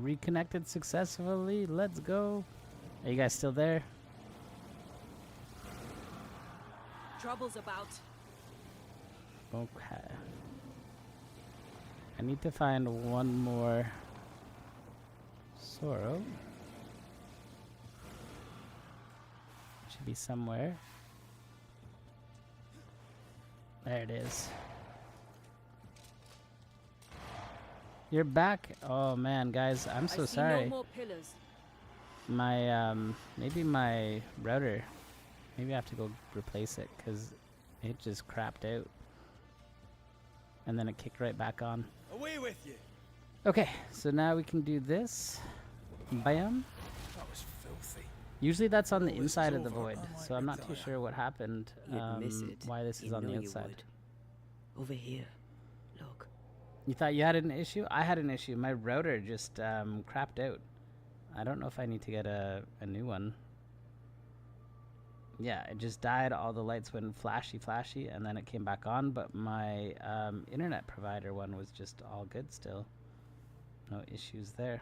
Reconnected successfully. Let's go. Are you guys still there? Trouble's about. Okay. I need to find one more sorrow. It should be somewhere. There it is. You're back? Oh man, guys, I'm so sorry. No more pillars. My maybe my router. Maybe I have to go replace it because it just crapped out. And then it kicked right back on. Away with you. Okay, so now we can do this. Bam. That was filthy. Usually that's on the Oh, this inside is of the over. void, I so might I'm not too retire. sure what happened. You'd miss it. Why this is You on the know you inside. would. Over here. Look. You thought you had an issue? I had an issue. My router just crapped out. I don't know if I need to get a new one. Yeah, it just died. All the lights went flashy, and then it came back on. But my internet provider one was just all good still. No issues there.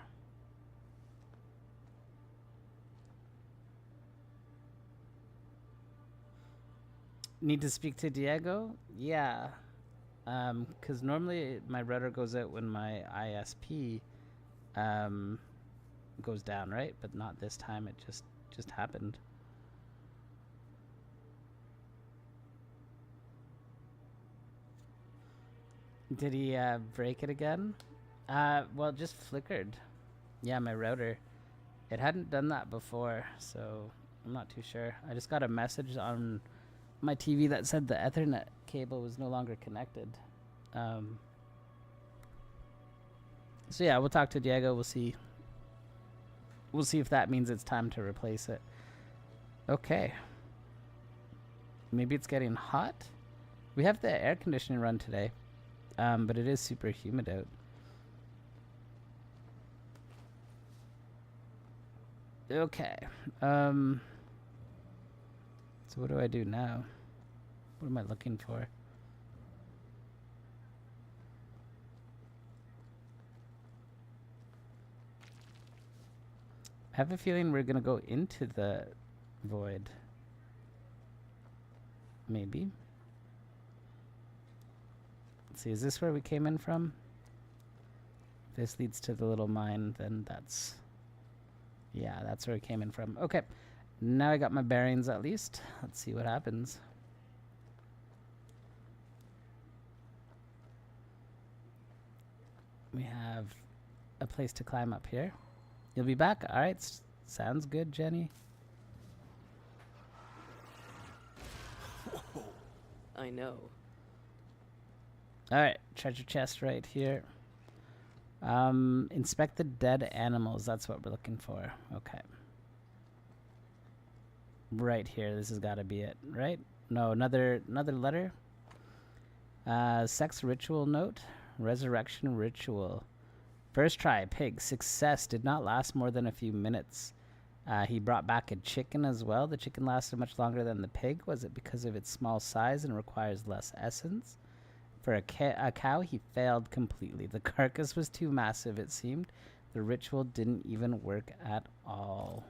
Need to speak to Diego? Yeah. Because normally my router goes out when my ISP goes down, right? But not this time. It just happened. Did he break it again? Well, it just flickered. Yeah, my router. It hadn't done that before, so I'm not too sure. I just got a message on my TV that said the Ethernet cable was no longer connected. So yeah, we'll talk to Diego. We'll see. We'll see if that means it's time to replace it. Okay. Maybe it's getting hot. We have the air conditioning run today, but it is super humid out. Okay. So what do I do now? What am I looking for? I have a feeling we're gonna go into the void. Maybe. Let's see, is this where we came in from? If this leads to the little mine, then that's... Yeah, that's where it came in from. Okay. Now I got my bearings at least. Let's see what happens. We have a place to climb up here. You'll be back? Alright, sounds good, Jenny. I know. Alright, treasure chest right here. Inspect the dead animals. That's what we're looking for. Okay. Right here. This has got to be it, right? No, another letter. Sex ritual note. Resurrection ritual. First try, pig. Success. Did not last more than a few minutes. He brought back a chicken as well. The chicken lasted much longer than the pig. Was it because of its small size and requires less essence? For a cow, he failed completely. The carcass was too massive, it seemed. The ritual didn't even work at all.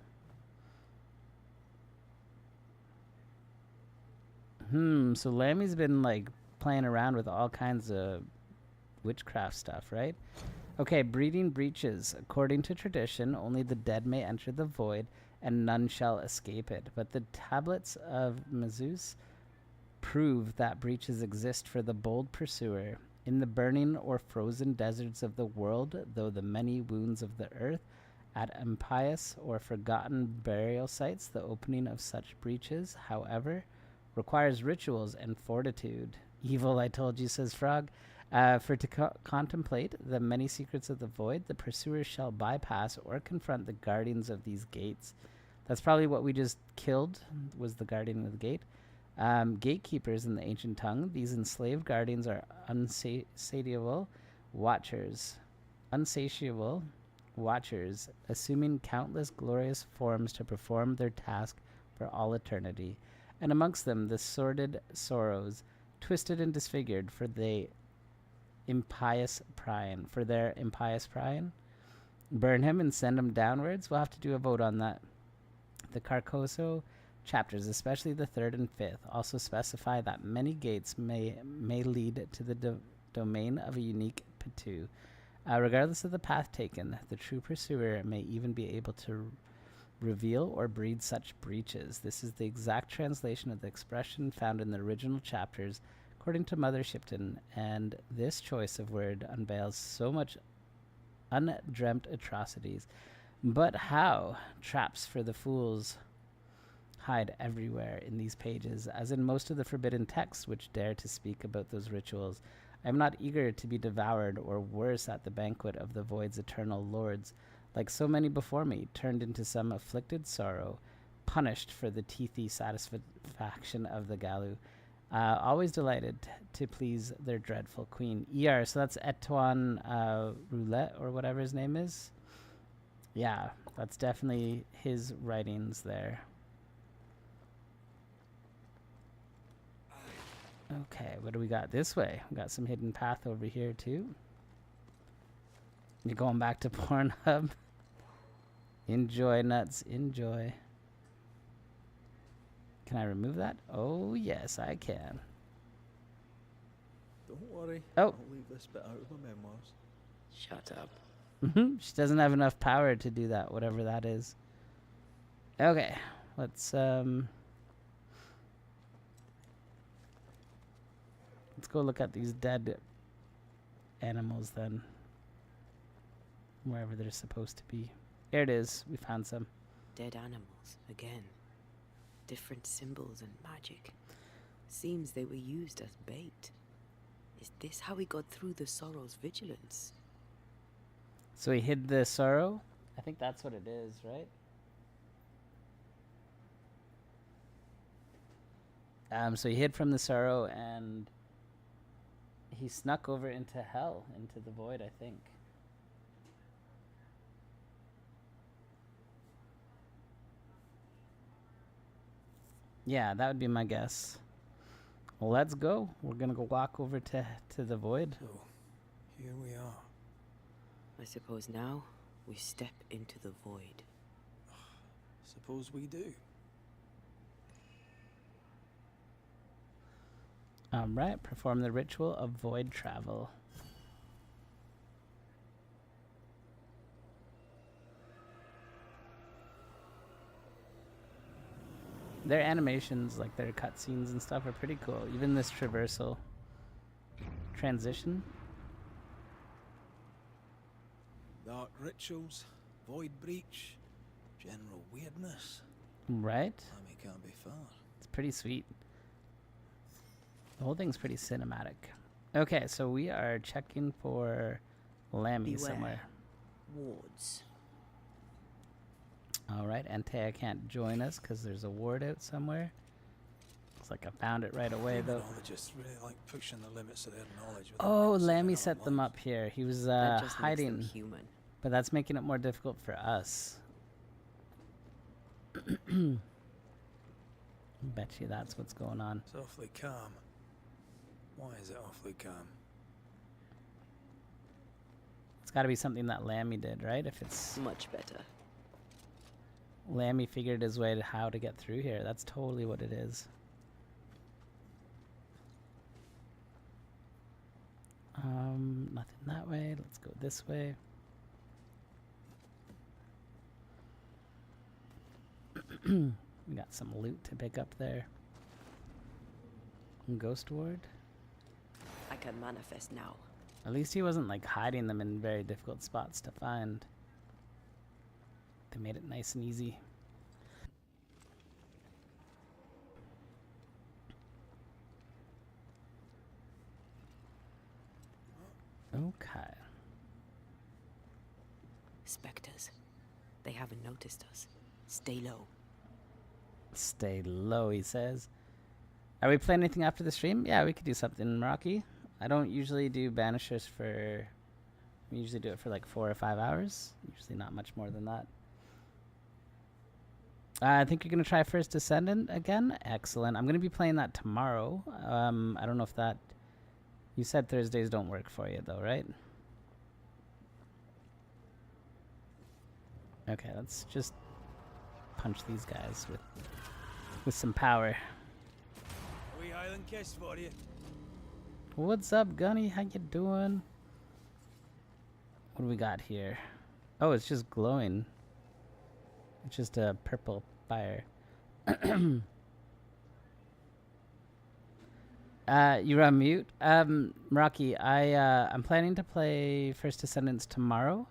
So Lammy's been, like, playing around with all kinds of witchcraft stuff, right? Okay, breeding breaches. According to tradition, only the dead may enter the void, and none shall escape it. But the tablets of Mazus prove that breaches exist for the bold pursuer. In the burning or frozen deserts of the world, though the many wounds of the earth, at impious or forgotten burial sites, the opening of such breaches, however, requires rituals and fortitude. Evil, I told you, says Frog. For to contemplate the many secrets of the void, the pursuer shall bypass or confront the guardians of these gates. That's probably what we just killed, was the guardian of the gate. Gatekeepers in the ancient tongue. These enslaved guardians are unsatiable watchers. Unsatiable watchers, assuming countless glorious forms to perform their task for all eternity. And amongst them the sordid sorrows, twisted and disfigured for their impious prying. Burn him and send him downwards? We'll have to do a vote on that. The Carcoso chapters, especially the third and fifth, also specify that many gates may lead to the domain of a unique Patu. Regardless of the path taken, the true pursuer may even be able to reveal or breed such breaches. This is the exact translation of the expression found in the original chapters, according to Mother Shipton, and this choice of word unveils so much undreamt atrocities. But how? Traps for the fools hide everywhere in these pages, as in most of the forbidden texts which dare to speak about those rituals. I am not eager to be devoured, or worse, at the banquet of the void's eternal lords, like so many before me, turned into some afflicted sorrow, punished for the teethy satisfaction of the Galu, always delighted to please their dreadful queen. ER, so that's Etoine Roulette, or whatever his name is. Yeah, that's definitely his writings there. Okay, what do we got this way? We got some hidden path over here too. You're going back to Pornhub. Enjoy, nuts, enjoy. Can I remove that? Oh yes, I can. Don't worry. Oh. I'll leave this bit out of my memoirs. Shut up. She doesn't have enough power to do that, whatever that is. Okay, let's go look at these dead animals then. Wherever they're supposed to be. Here it is. We found some. Dead animals, again. Different symbols and magic. Seems they were used as bait. Is this how we got through the Sorrow's vigilance? So he hid the sorrow? I think that's what it is, right? So he hid from the sorrow and he snuck over into hell, into the void, I think. Yeah, that would be my guess. Well, let's go. We're gonna go walk over to the void. So, here we are. I suppose now we step into the void. Suppose we do. Right, perform the ritual of void travel. Their animations, like their cutscenes and stuff, are pretty cool. Even this traversal transition. Dark rituals, void breach, general weirdness. Right? Lammy can't be far. It's pretty sweet. The whole thing's pretty cinematic. Okay, so we are checking for Lammy Beware. somewhere. Wards. All right, Antea can't join us because there's a ward out somewhere. Looks like I found it right away, though. Demonologists really like pushing the limits of their knowledge. with Oh, the limits of Lammy their set own them lives. up here. He was That just makes hiding, them human. but that's making it more difficult for us. Bet you that's what's going on. It's awfully calm. Why is it awfully calm? It's got to be something that Lammy did, right? If it's Much better. Lammy figured his way to how to get through here, that's totally what it is. Nothing that way. Let's go this way. We got some loot to pick up there. Ghost ward. I can manifest now. At least he wasn't like hiding them in very difficult spots to find. They made it nice and easy. Okay. Spectres. They haven't noticed us. Stay low. Stay low, he says. Are we playing anything after the stream? Yeah, we could do something, Rocky. I don't usually do Banishers for... We usually do it for like 4 or 5 hours. Usually not much more than that. I think you're going to try First Descendant again? Excellent. I'm going to be playing that tomorrow. I don't know if that... You said Thursdays don't work for you, though, right? Okay, let's just punch these guys with some power. We Highland Kiss for you. What's up, Gunny? How you doing? What do we got here? Oh, it's just glowing. It's just a purple fire. You're on mute. Rocky, I'm planning to play First Descendants tomorrow.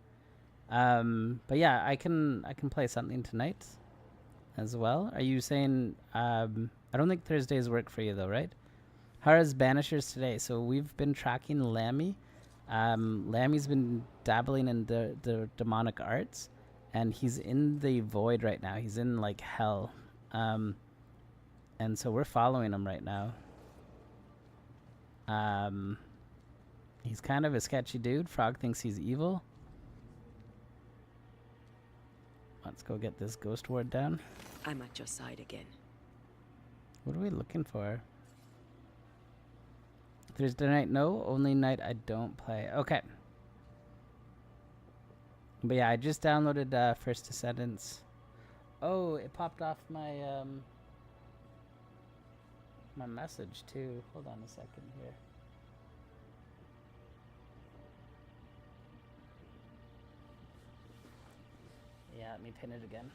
But yeah, I can play something tonight as well. Are you saying I don't think Thursdays work for you though, right? Hara's Banishers today. So we've been tracking Lammy. Lammy's been dabbling in the demonic arts, and he's in the void right now. He's in like hell. And so we're following him right now. He's kind of a sketchy dude. Frog thinks he's evil. Let's go get this ghost ward down. I'm at your side again. What are we looking for? Thursday night, no. Only night I don't play. Okay. But yeah, I just downloaded First Descendants. Oh, it popped off my my message too. Hold on a second here. Yeah, let me pin it again.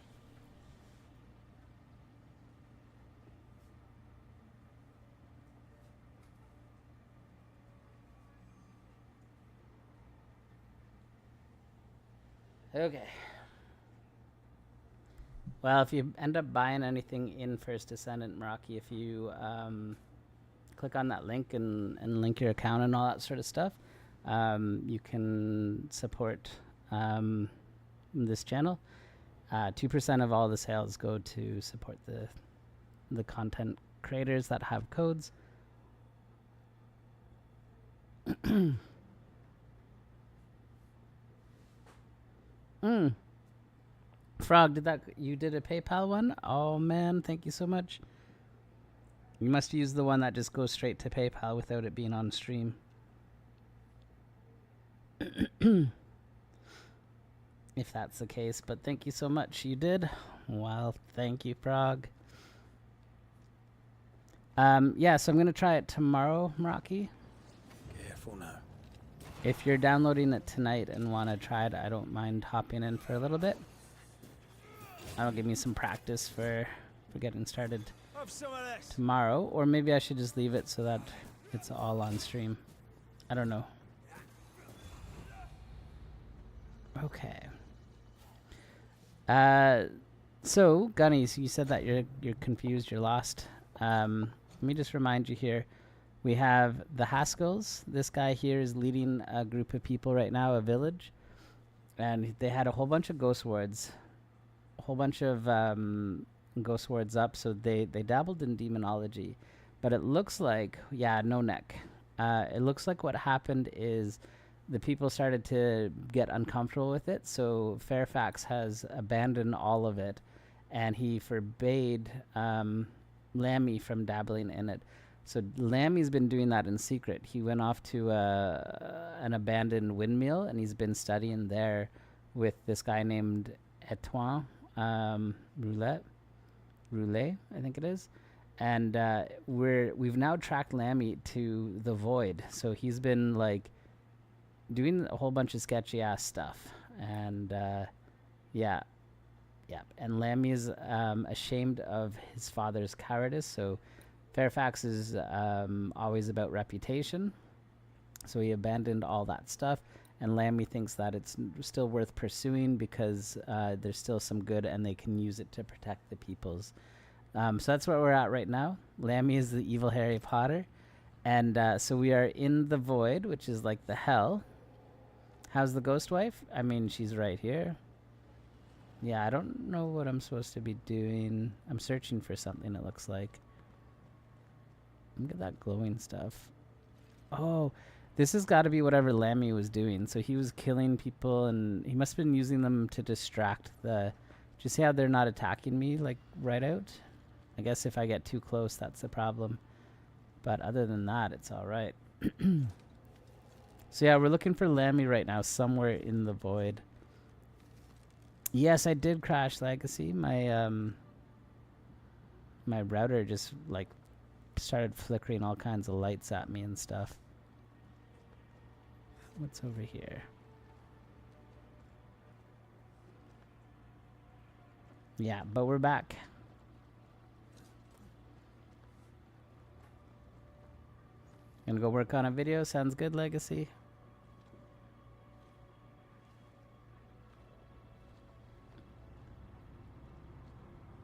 Okay. Well, if you end up buying anything in First Descendant, Meraki, if you click on that link and link your account and all that sort of stuff, you can support this channel. 2% of all the sales go to support the content creators that have codes. Frog, you did a PayPal one? Oh man, thank you so much. You must use the one that just goes straight to PayPal without it being on stream. If that's the case, but thank you so much. You did? Well, thank you, Frog. Yeah, so I'm going to try it tomorrow, Meraki. Careful now. If you're downloading it tonight and want to try it, I don't mind hopping in for a little bit. That'll give me some practice for getting started Have some of this. tomorrow. Or maybe I should just leave it so that it's all on stream. I don't know. Okay. So, Gunnies, you said that you're confused, you're lost. Let me just remind you here. We have the Haskells. This guy here is leading a group of people right now, a village. And they had a whole bunch of ghost wards. A whole bunch of ghost wards up. So they dabbled in demonology. But it looks like, yeah, no neck. It looks like what happened is the people started to get uncomfortable with it. So Fairfax has abandoned all of it. And he forbade Lammy from dabbling in it. So Lammy's been doing that in secret. He went off to an abandoned windmill, and he's been studying there with this guy named Etoine Roulet, I think it is. And we've now tracked Lammy to the void. So he's been like doing a whole bunch of sketchy ass stuff. And yeah. And Lammy is ashamed of his father's cowardice. So Fairfax is always about reputation, so he abandoned all that stuff, and Lammy thinks that it's still worth pursuing because there's still some good and they can use it to protect the peoples. So that's where we're at right now. Lammy is the evil Harry Potter, and so we are in the void, which is like the hell. How's the ghost wife? I mean, she's right here. Yeah, I don't know what I'm supposed to be doing. I'm searching for something, it looks like. Look at that glowing stuff. Oh, this has got to be whatever Lammy was doing. So he was killing people, and he must have been using them to distract the... Do you see how they're not attacking me, like, right out? I guess if I get too close, that's the problem. But other than that, it's all right. So yeah, we're looking for Lammy right now, somewhere in the void. Yes, I did crash Legacy. My router just like started flickering all kinds of lights at me and stuff. What's over here? Yeah, but we're back. Gonna go work on a video. Sounds good, Legacy.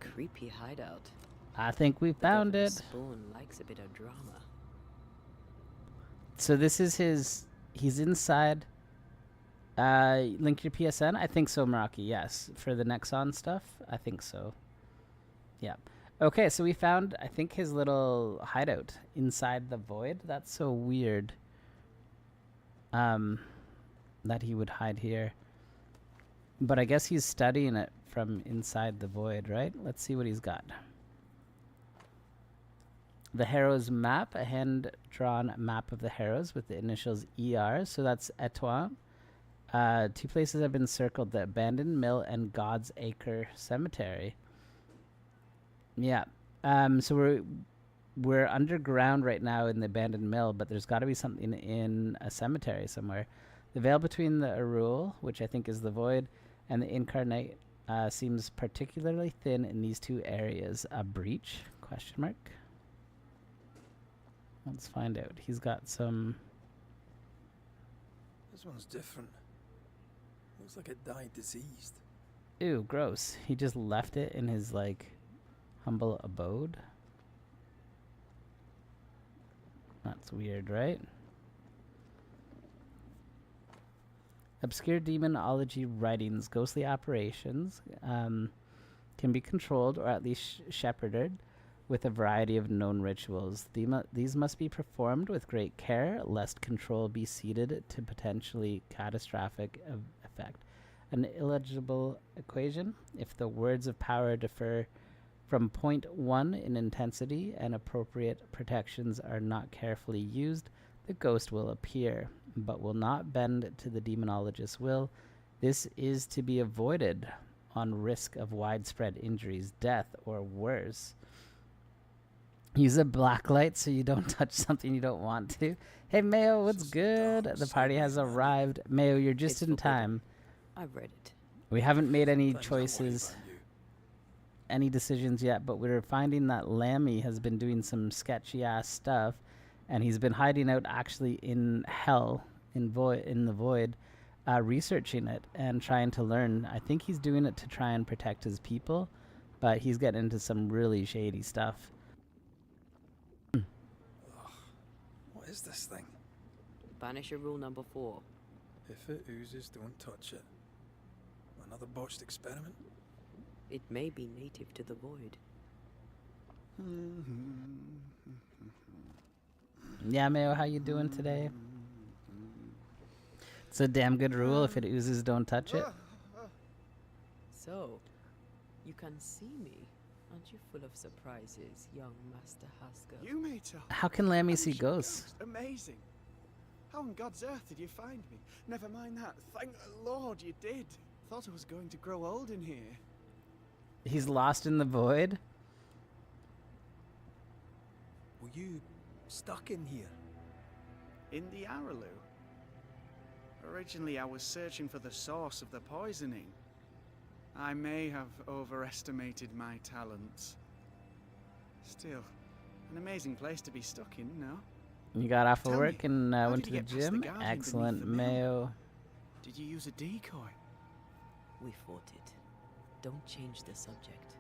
Creepy hideout. I think we The found governor it. Spawn likes a bit of drama. So this is his. He's inside. Link your PSN. I think so, Meraki. Yes, for the Nexon stuff. I think so. Yeah. Okay, so we found, I think, his little hideout inside the void. That's so weird. That he would hide here. But I guess he's studying it from inside the void, right? Let's see what he's got. The Harrows map, a hand-drawn map of the Harrows with the initials ER. So that's Etouan. 2 places have been circled: the abandoned mill and God's Acre Cemetery. Yeah. So we're underground right now in the abandoned mill, but there's got to be something in a cemetery somewhere. The veil between the Arul, which I think is the void, and the incarnate seems particularly thin in these 2 areas. A breach? Question mark. Let's find out. He's got some. This one's different. Looks like it died diseased. Ew, gross. He just left it in his like humble abode. That's weird, right? Obscure demonology writings, ghostly operations can be controlled or at least shepherded with a variety of known rituals. These must be performed with great care, lest control be ceded to potentially catastrophic effect. An illegible equation. If the words of power differ from 0.1 in intensity and appropriate protections are not carefully used, the ghost will appear, but will not bend to the demonologist's will. This is to be avoided on risk of widespread injuries, death, or worse. Use a black light so you don't touch something you don't want to. Hey, Mayo, what's good? The party has arrived. Mayo, you're just in time. I've read it. We haven't made any Sometimes I worry choices, about you. any decisions yet, but we're finding that Lammy has been doing some sketchy ass stuff, and he's been hiding out actually in hell, in the void, researching it and trying to learn. I think he's doing it to try and protect his people, but he's getting into some really shady stuff. What is this thing? Banisher rule number 4. If it oozes, don't touch it. Another botched experiment? It may be native to the void. Yeah, Mayo, how you doing today? It's a damn good rule. If it oozes, don't touch it. So, you can see me. Aren't you full of surprises, young Master Haskell? You may tell. How can Lammy see ghosts? Amazing. How on God's earth did you find me? Never mind that. Thank the Lord you did. Thought I was going to grow old in here. He's lost in the void? Were you stuck in here? In the Araloo. Originally, I was searching for the source of the poisoning. I may have overestimated my talents. Still, an amazing place to be stuck in, no? You got off of Tell work me, and how went did to you the get past the gym? guardian beneath Excellent, the mill? Mayo. Did you use a decoy? We fought it. Don't change the subject.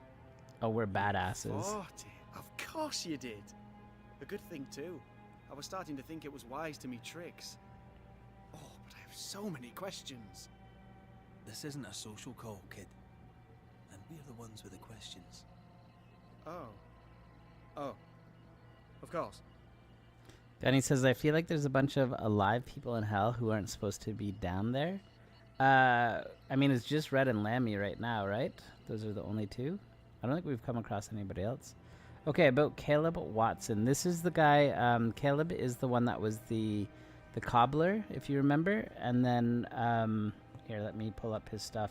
Oh, we're badasses. Fought it. Of course you did. A good thing, too. I was starting to think it was wise to me tricks. Oh, but I have so many questions. This isn't a social call, kid. And we're the ones with the questions. Oh. Oh. Of course. Danny says, I feel like there's a bunch of alive people in hell who aren't supposed to be down there. I mean, it's just Red and Lammy right now, right? Those are the only 2. I don't think we've come across anybody else. Okay, about Caleb Watson. This is the guy, Caleb is the one that was the cobbler, if you remember. And then, here, let me pull up his stuff.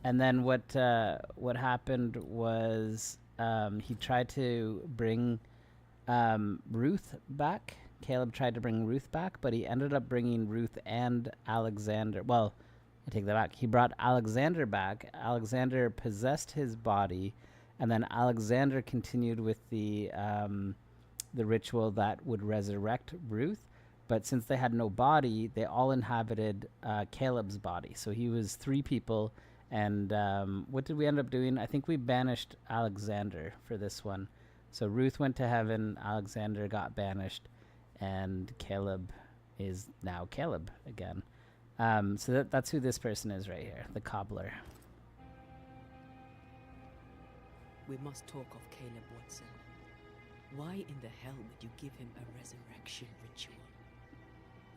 And then what happened was he tried to bring Ruth back. Caleb tried to bring Ruth back, but he ended up bringing Ruth and Alexander. Well, I take that back. He brought Alexander back. Alexander possessed his body, and then Alexander continued with the ritual that would resurrect Ruth. But since they had no body, they all inhabited Caleb's body. So he was 3 people. And what did we end up doing? I think we banished Alexander for this one. So Ruth went to heaven, Alexander got banished, and Caleb is now Caleb again. So that's who this person is right here, the cobbler. We must talk of Caleb Watson. Why in the hell would you give him a resurrection ritual?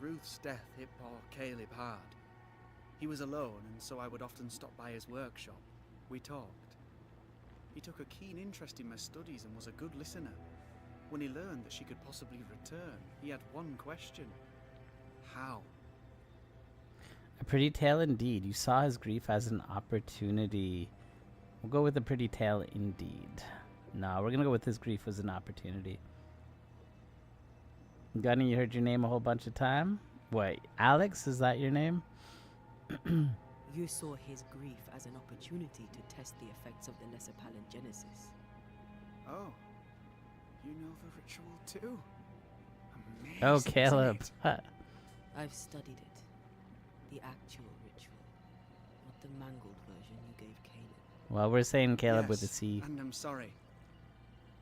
Ruth's death hit poor Caleb hard. He was alone, and so I would often stop by his workshop. We talked. He took a keen interest in my studies and was a good listener. When he learned that she could possibly return, he had one question. How? A pretty tale indeed. You saw his grief as an opportunity. We'll go with a pretty tale indeed. No, we're going to go with his grief was an opportunity. Gunny, you heard your name a whole bunch of time? Wait, Alex, is that your name? You saw his grief as an opportunity to test the effects of the Lesser Palingenesis. Oh, you know the ritual too? Amazing, Oh, isn't Caleb. it? I've studied it. The actual ritual, not the mangled version you gave Caleb. Well, we're saying Caleb with a Yes, C. and I'm sorry.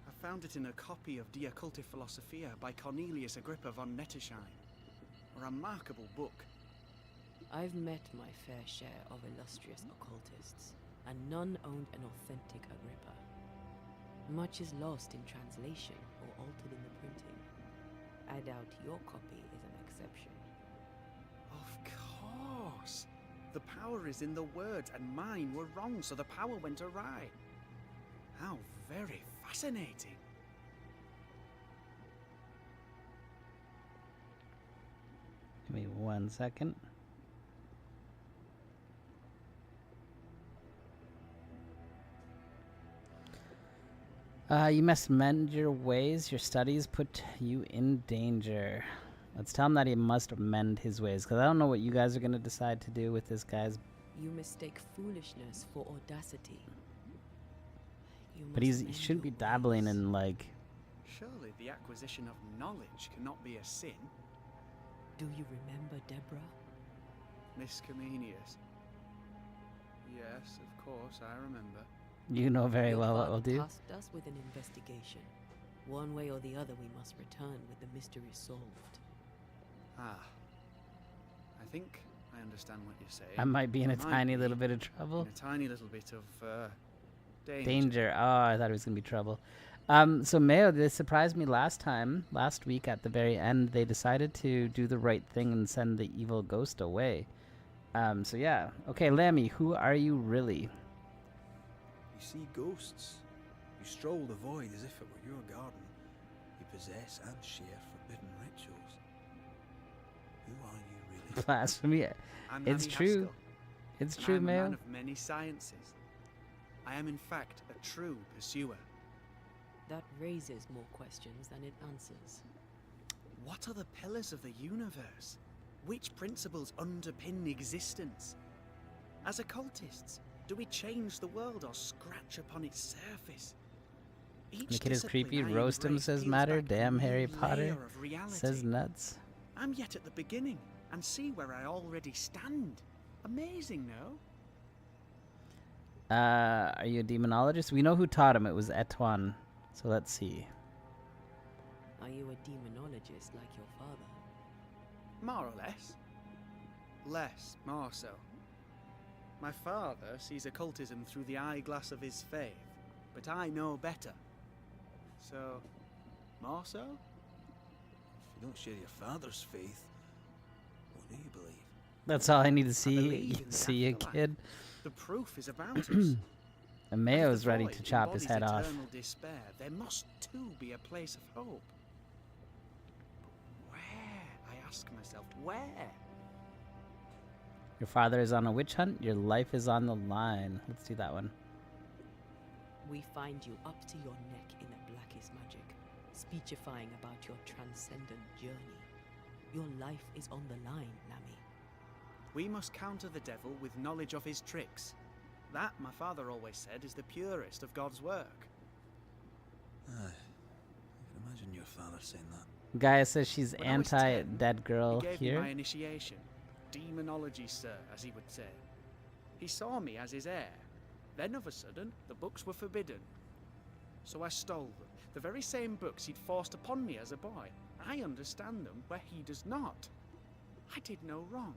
I found it in a copy of De Occulte Philosophia by Cornelius Agrippa von Nettersheim. A remarkable book. I've met my fair share of illustrious occultists, and none owned an authentic Agrippa. Much is lost in translation or altered in the printing. I doubt your copy is an exception. Of course. The power is in the words, and mine were wrong, so the power went awry. How very fascinating. Give me 1 second. You must mend your ways. Your studies put you in danger. Let's tell him that he must mend his ways, because I don't know what you guys are going to decide to do with this guy's... You mistake foolishness for audacity. You But must he mend shouldn't be your dabbling ways. in, like... Surely the acquisition of knowledge cannot be a sin. Do you remember Deborah? Miss Comenius. Yes, of course, I remember. You know very Your well what father we'll do. tasked us with an investigation. One way or the other, we must return with the mystery solved. Ah. I think I understand what you're saying. I might be in a I might tiny be little bit of trouble. In a tiny little bit of, danger. Danger. Oh, I thought it was going to be trouble. So Mayo, they surprised me last week at the very end. They decided to do the right thing and send the evil ghost away. So yeah. Okay, Lammy, who are you really? You see ghosts. You stroll the void as if it were your garden. You possess and share forbidden rituals. Who are you really? Blasphemy. I'm It's Nanny true. Haskell, It's and true, I'm a Mayo. man of many sciences. I am in fact a true pursuer. That raises more questions than it answers. What are the pillars of the universe? Which principles underpin existence? As occultists, do we change the world or scratch upon its surface? Each The kid is discipline creepy. I Roast him embrace says peels matter. back a Damn new Harry layer Potter of reality. says nuts. I'm yet at the beginning and see where I already stand. Amazing, no? Are you a demonologist? We know who taught him. It was Etwan. So let's see. Are you a demonologist like your father? More or less. Less, more so. My father sees occultism through the eyeglass of his faith, but I know better. So, more so? If you don't share your father's faith, what do you believe? That's all I need to I see. believe in the See a afterlife. kid. The proof is about us. And If Mayo's the ready void to chop his embodies head off. eternal despair, there must too be a place of hope. But where? I ask myself, where? Your father is on a witch hunt. Your life is on the line. Let's do that one. We find you up to your neck in the blackest magic, speechifying about your transcendent journey. Your life is on the line, Nami. We must counter the devil with knowledge of his tricks. That, my father always said, is the purest of God's work. Aye. I can imagine your father saying that. Gaia says she's When I was 10, anti-dead girl He gave me here. my initiation. Demonology, sir, as he would say. He saw me as his heir. Then, of a sudden, the books were forbidden. So I stole them. The very same books he'd forced upon me as a boy. I understand them where he does not. I did no wrong.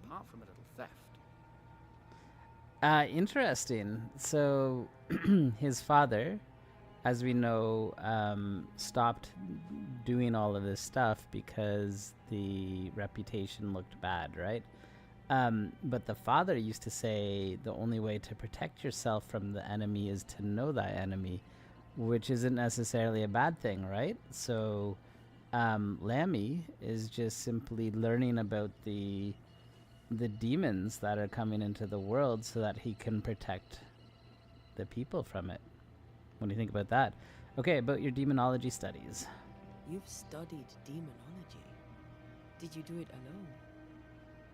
Apart from a little theft. Interesting. So, his father, as we know, stopped doing all of this stuff because the reputation looked bad, right? But the father used to say the only way to protect yourself from the enemy is to know thy enemy, which isn't necessarily a bad thing, right? So, Lammy is just simply learning about the demons that are coming into the world so that he can protect the people from it. What do you think about that? Okay, about your demonology studies. You've studied demonology. Did you do it alone?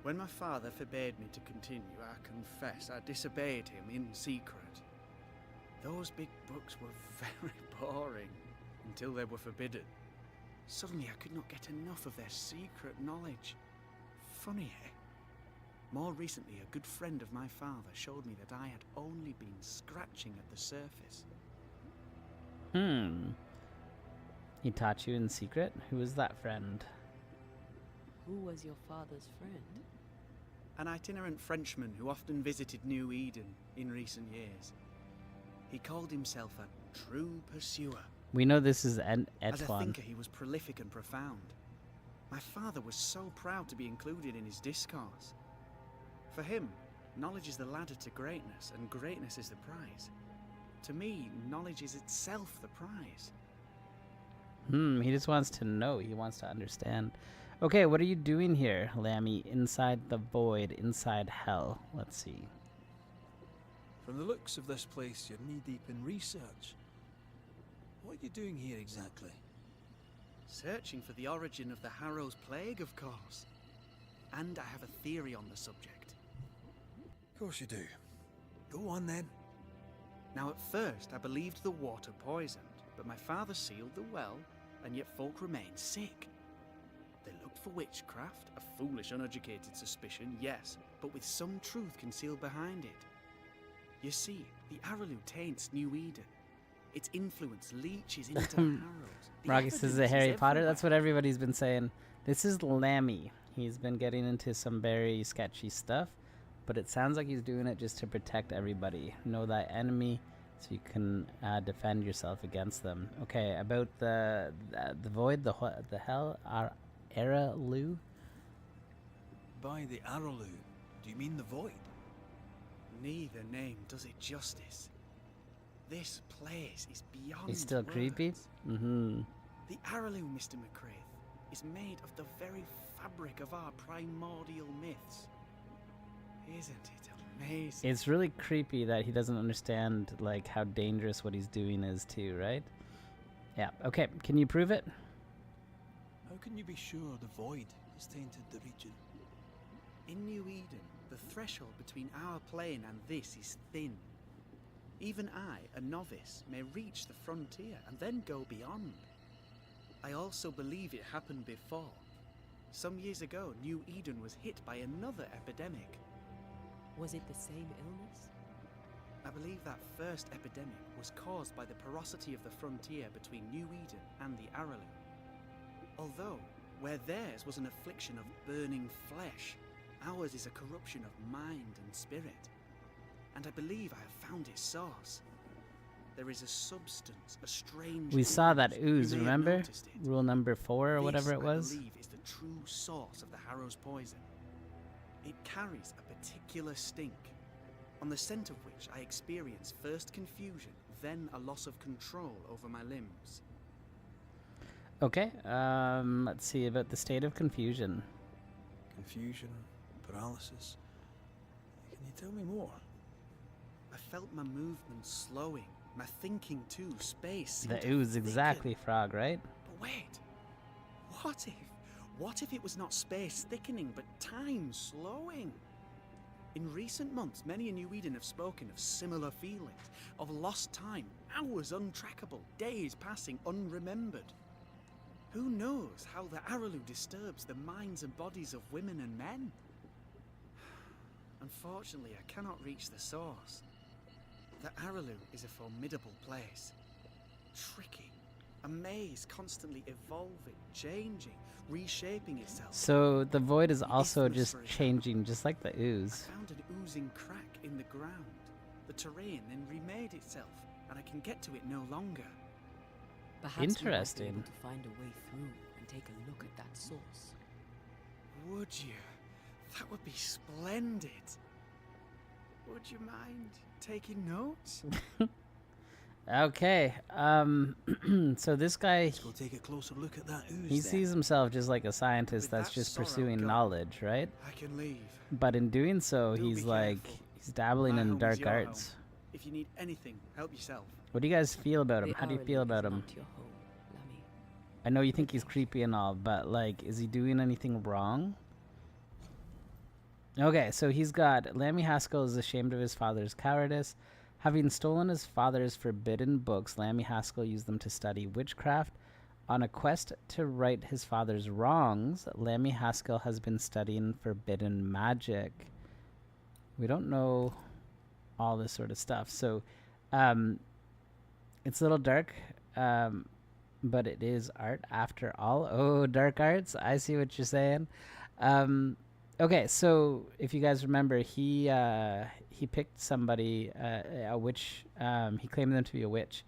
When my father forbade me to continue, I confess I disobeyed him in secret. Those big books were very boring until they were forbidden. Suddenly I could not get enough of their secret knowledge. Funny, eh? More recently, a good friend of my father showed me that I had only been scratching at the surface. He taught you in secret? Who was that friend? Who was your father's friend? An itinerant Frenchman who often visited New Eden in recent years. He called himself a true pursuer. We know this is As a Etwan. thinker, he was prolific and profound. My father was so proud to be included in his discourse. For him, knowledge is the ladder to greatness, and greatness is the prize. To me, knowledge is itself the prize. He just wants to know. He wants to understand. Okay, what are you doing here, Lammy? Inside the void, inside hell. Let's see. From the looks of this place, you're knee-deep in research. What are you doing here exactly? Searching for the origin of the Harrow's plague, of course. And I have a theory on the subject. Of course you do. Go on then. Now, at first, I believed the water poisoned, but my father sealed the well, and yet folk remained sick. They looked for witchcraft, a foolish, uneducated suspicion, yes, but with some truth concealed behind it. You see, the Araloo taints New Eden. Its influence leaches into the Harrows. The Rocky says evidence the is Harry Potter. That's everywhere. what everybody's been saying. This is Lammy. He's been getting into some very sketchy stuff, but it sounds like he's doing it just to protect everybody. Know thy enemy, so you can defend yourself against them. Okay, about the void, the hell, Araloo. By the Araloo, do you mean the void? Neither name does it justice. This place is beyond He's still creepy. words. The Araloo, Mr. McCraith, is made of the very fabric of our primordial myths. Isn't it amazing? It's really creepy that he doesn't understand like how dangerous what he's doing is too, right? Yeah. Okay. Can you prove it? How can you be sure the void has tainted the region? In New Eden, the threshold between our plane and this is thin. Even I, a novice, may reach the frontier and then go beyond. I also believe it happened before. Some years ago, New Eden was hit by another epidemic. Was it the same illness? I believe that first epidemic was caused by the porosity of the frontier between New Eden and the Araloo. Although, where theirs was an affliction of burning flesh, ours is a corruption of mind and spirit. And I believe I have found its source. There is a substance, a strange We saw that You ooze, may have remember? noticed it. Rule number 4 or This, whatever it was. I believe, is the true source of the Harrow's poison. It carries a particular stink, on the scent of which I experience first confusion, then a loss of control over my limbs. Okay. Let's see about the state of confusion. Confusion, paralysis. Can you tell me more? I felt my movement slowing, my thinking too. Space seemed The to ooze, thicken. exactly, Frog, right? But wait, what if? What if it was not space thickening, but time slowing? In recent months, many in New Eden have spoken of similar feelings, of lost time, hours untrackable, days passing unremembered. Who knows how the Araloo disturbs the minds and bodies of women and men? Unfortunately, I cannot reach the source. The Araloo is a formidable place. Tricky. A maze constantly evolving, changing, reshaping itself. So the void is The also isthmus, just for example. changing, just like the I ooze. found an oozing crack in the ground. The terrain then remade itself, and I can get to it no longer. Perhaps we might be Interesting. able to find a way through and take a look at that source. Would you? That would be splendid. Would you mind taking notes? Okay. So this guy, Let's go take a closer look at that ooze he then. sees himself just like a scientist With that's that just sorrow pursuing gone, knowledge, right? I can leave. But in doing so, Do be he's like, careful. he's dabbling My in home is dark your home. arts. If you need anything, help yourself. What do you guys feel about him? The How do you Araloo feel is about him? not your home, Lammy. I know you think he's creepy and all, but like, is he doing anything wrong? Okay, so he's got Lammy Haskell is ashamed of his father's cowardice. Having stolen his father's forbidden books, Lammy Haskell used them to study witchcraft. On a quest to right his father's wrongs, Lammy Haskell has been studying forbidden magic. We don't know all this sort of stuff. So it's a little dark, but it is art after all. Oh, dark arts. I see what you're saying. Okay, so if you guys remember, he picked somebody, a witch. He claimed them to be a witch,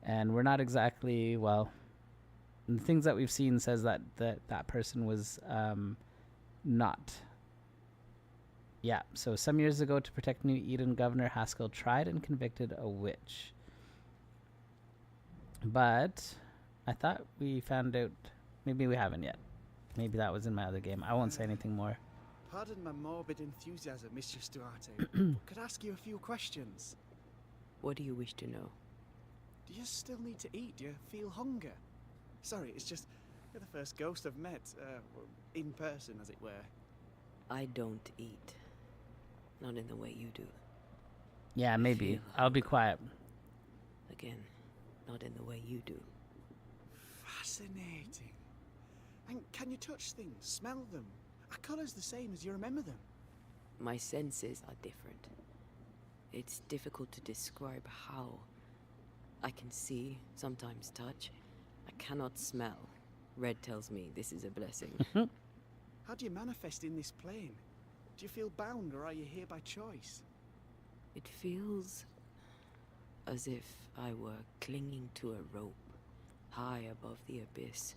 and we're not exactly well. The things that we've seen says that that person was not. Yeah. So some years ago, to protect New Eden, Governor Haskell tried and convicted a witch. But I thought we found out. Maybe we haven't yet. Maybe that was in my other game. I won't say anything more. Pardon my morbid enthusiasm, Mr. Stuarte. But could I ask you a few questions? What do you wish to know? Do you still need to eat? Do you feel hunger? Sorry, it's just you're the first ghost I've met, in person, as it were. I don't eat. Not in the way you do. Yeah, maybe. feel I'll be quiet. Again, not in the way you do. Fascinating. And can you touch things, smell them? Are colours the same as you remember them? My senses are different. It's difficult to describe how. I can see, sometimes touch. I cannot smell. Red tells me this is a blessing. How do you manifest in this plane? Do you feel bound, or are you here by choice? It feels as if I were clinging to a rope, high above the abyss.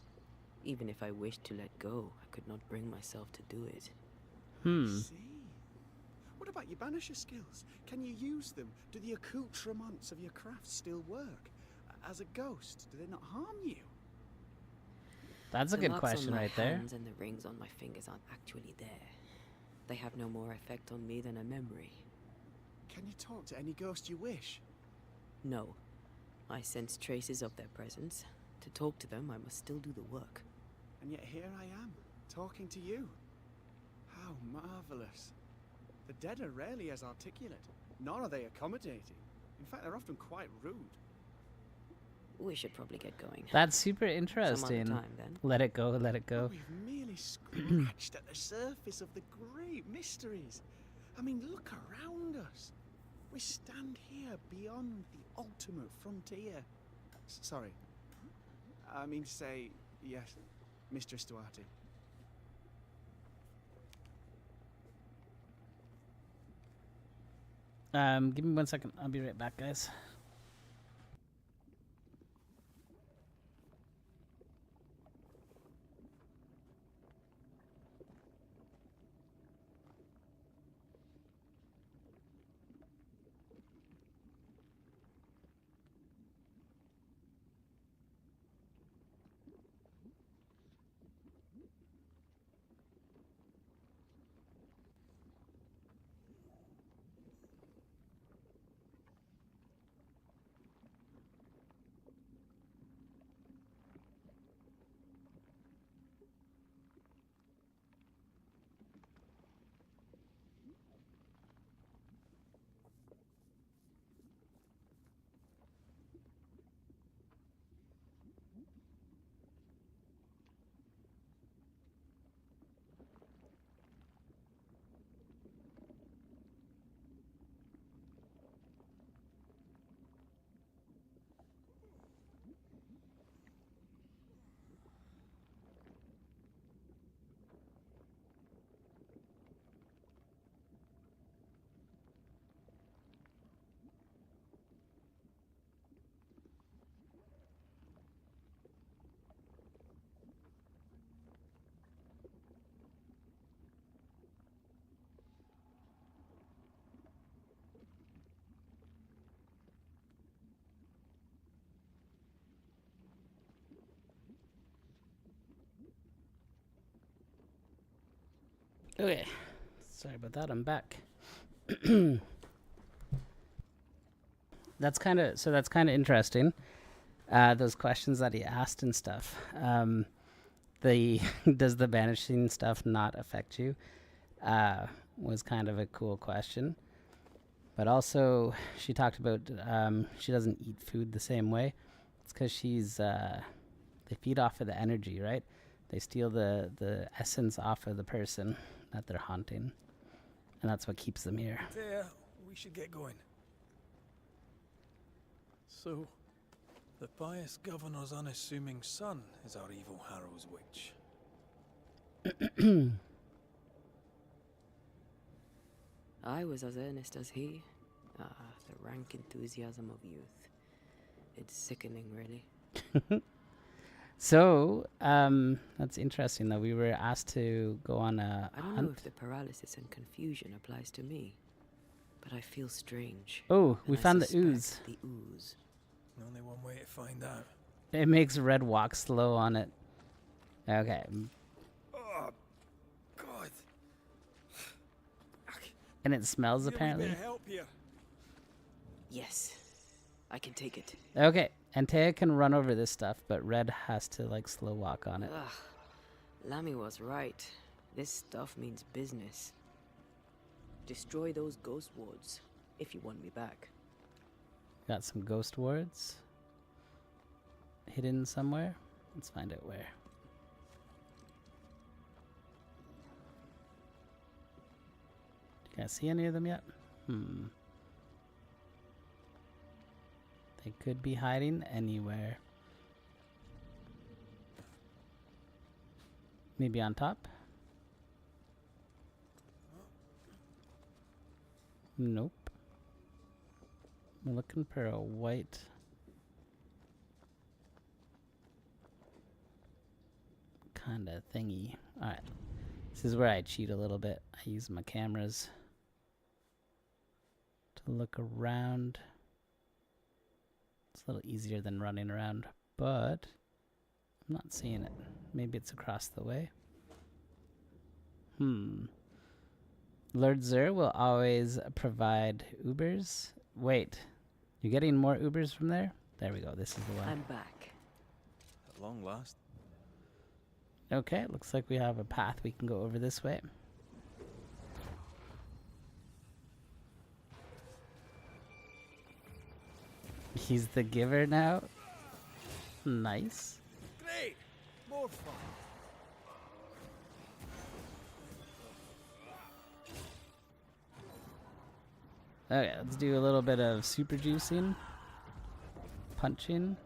Even if I wished to let go, I could not bring myself to do it. I see. What about your banisher skills? Can you use them? Do the accoutrements of your craft still work? As a ghost, do they not harm you? That's a The good locks question on my right there. hands and the rings on my fingers aren't actually there. They have no more effect on me than a memory. Can you talk to any ghost you wish? No. I sense traces of their presence. To talk to them, I must still do the work. And yet here I am, talking to you. How marvelous. The dead are rarely as articulate, nor are they accommodating. In fact, they're often quite rude. We should probably get going. That's super Some other interesting. time, then. Let it go, let it go. We've merely scratched at the surface of the great mysteries. I mean, look around us. We stand here beyond the ultimate frontier. Sorry. I mean to say, yes, Mistress Duarte. Give me 1 second. I'll be right back, guys. Okay. Sorry about that. I'm back. That's kind of interesting. Those questions that he asked and stuff. The does the banishing stuff not affect you? Was kind of a cool question. But also, she talked about she doesn't eat food the same way. It's because she's they feed off of the energy, right? They steal the essence off of the person that they're haunting, and that's what keeps them here. There, we should get going. So, the pious governor's unassuming son is our evil Harrow's witch. I was as earnest as he. Ah, the rank enthusiasm of youth. It's sickening, really. So, that's interesting though. We were asked to go on a I don't hunt. know if the paralysis and confusion applies to me, but I feel strange. Oh, we and I found the suspect ooze. The ooze. Only one way to find out. It makes Red walk slow on it. Okay. Oh, God. And it smells Really apparently. better help here. Yes, I can take it. Okay. Antea can run over this stuff, but Red has to like slow walk on it. Ugh, Lammy was right. This stuff means business. Destroy those ghost wards, if you want me back. Got some ghost wards hidden somewhere. Let's find out where. You guys see any of them yet? They could be hiding anywhere. Maybe on top? Nope. I'm looking for a white kind of thingy. Alright. This is where I cheat a little bit. I use my cameras to look around. It's a little easier than running around, but I'm not seeing it. Maybe it's across the way. Lord Zur will always provide Ubers. Wait, you're getting more Ubers from there? There we go. This is the one. I'm back. At long last. Okay, looks like we have a path we can go over this way. He's the giver now. Nice. Great! More fun. Okay, let's do a little bit of super juicing, punching,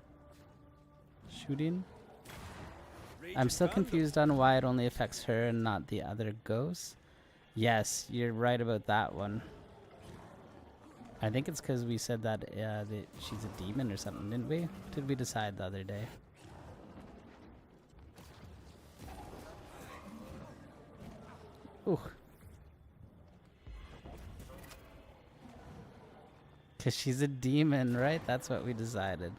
shooting. I'm still confused on why it only affects her and not the other ghosts. Yes, you're right about that one. I think it's because we said that, that she's a demon or something, didn't we? What did we decide the other day? Ooh. Because she's a demon, right? That's what we decided.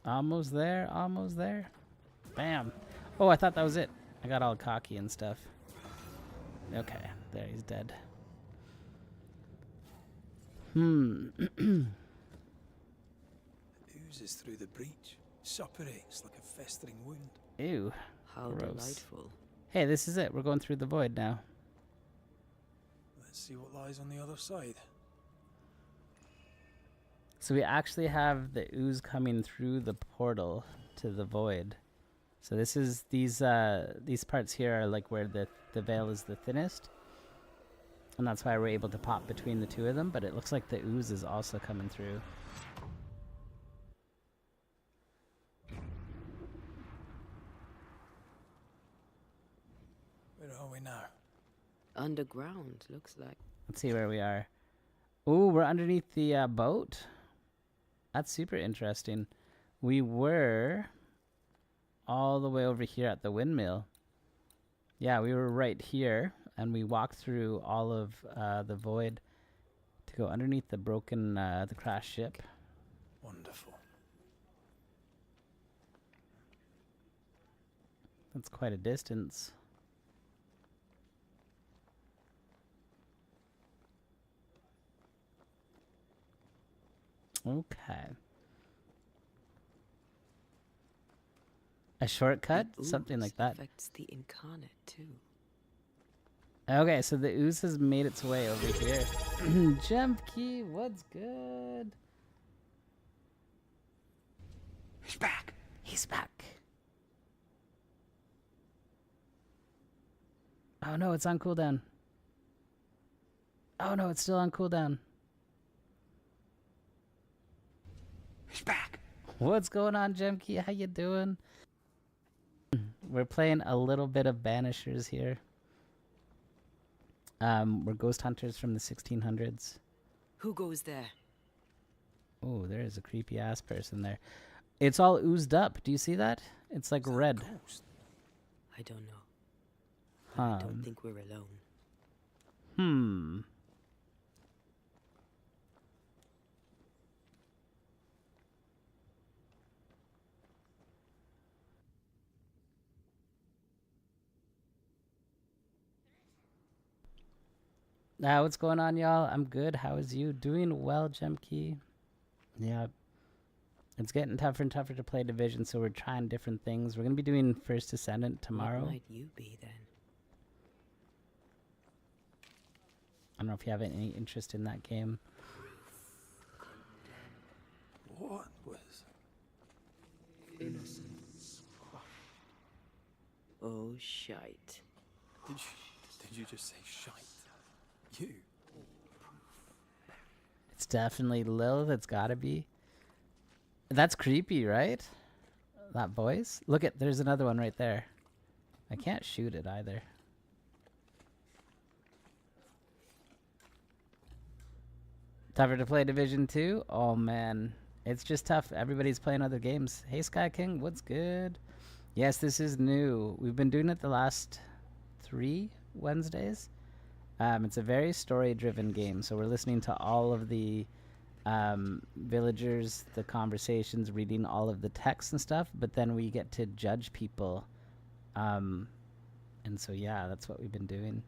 Almost there, almost there. Bam. Oh, I thought that was it. I got all cocky and stuff. Okay, there, he's dead. Oozes through the breach. Suppurates like a festering wound. Ew. How Gross. delightful. Hey, this is it. We're going through the void now. Let's see what lies on the other side. So we actually have the ooze coming through the portal to the void. So this is these parts here are like where the veil is the thinnest. And that's why we're able to pop between the two of them, but it looks like the ooze is also coming through. Where are we now? Underground, looks like. Let's see where we are. Ooh, we're underneath the boat. That's super interesting. We were all the way over here at the windmill. Yeah, we were right here, and we walked through all of the void to go underneath the broken, the crashed ship. Wonderful. That's quite a distance. Okay. A shortcut? The Something ooze like that. affects the incarnate too. Okay, so the ooze has made its way over here. Jump key, what's good? He's back. He's back. Oh no, it's on cooldown. Oh no, it's still on cooldown. He's back. What's going on, Jemke? How you doing? We're playing a little bit of Banishers here. We're ghost hunters from the 1600s. Who goes there? Oh, there is a creepy ass person there. It's all oozed up. Do you see that? It's like red. Ghost. I don't know. But I don't think we're alone. Hmm. What's going on, y'all? I'm good. How is you? Doing well, Jemke. Yeah. It's getting tougher and tougher to play Division, so we're trying different things. We're going to be doing First Descendant tomorrow. What might you be then? I don't know if you have any interest in that game. What was Innocence. Oh, shite. Did you just say shite? You. It's definitely Lilith. It's gotta be. That's creepy, right? That voice. Look at, there's another one right there. I can't shoot it either. Tougher to play Division 2? Oh man, it's just tough. Everybody's playing other games. Hey Sky King, what's good? Yes, this is new. We've been doing it the last 3 Wednesdays. It's a very story-driven game, so we're listening to all of the villagers, the conversations, reading all of the text and stuff, but then we get to judge people. And so yeah, that's what we've been doing.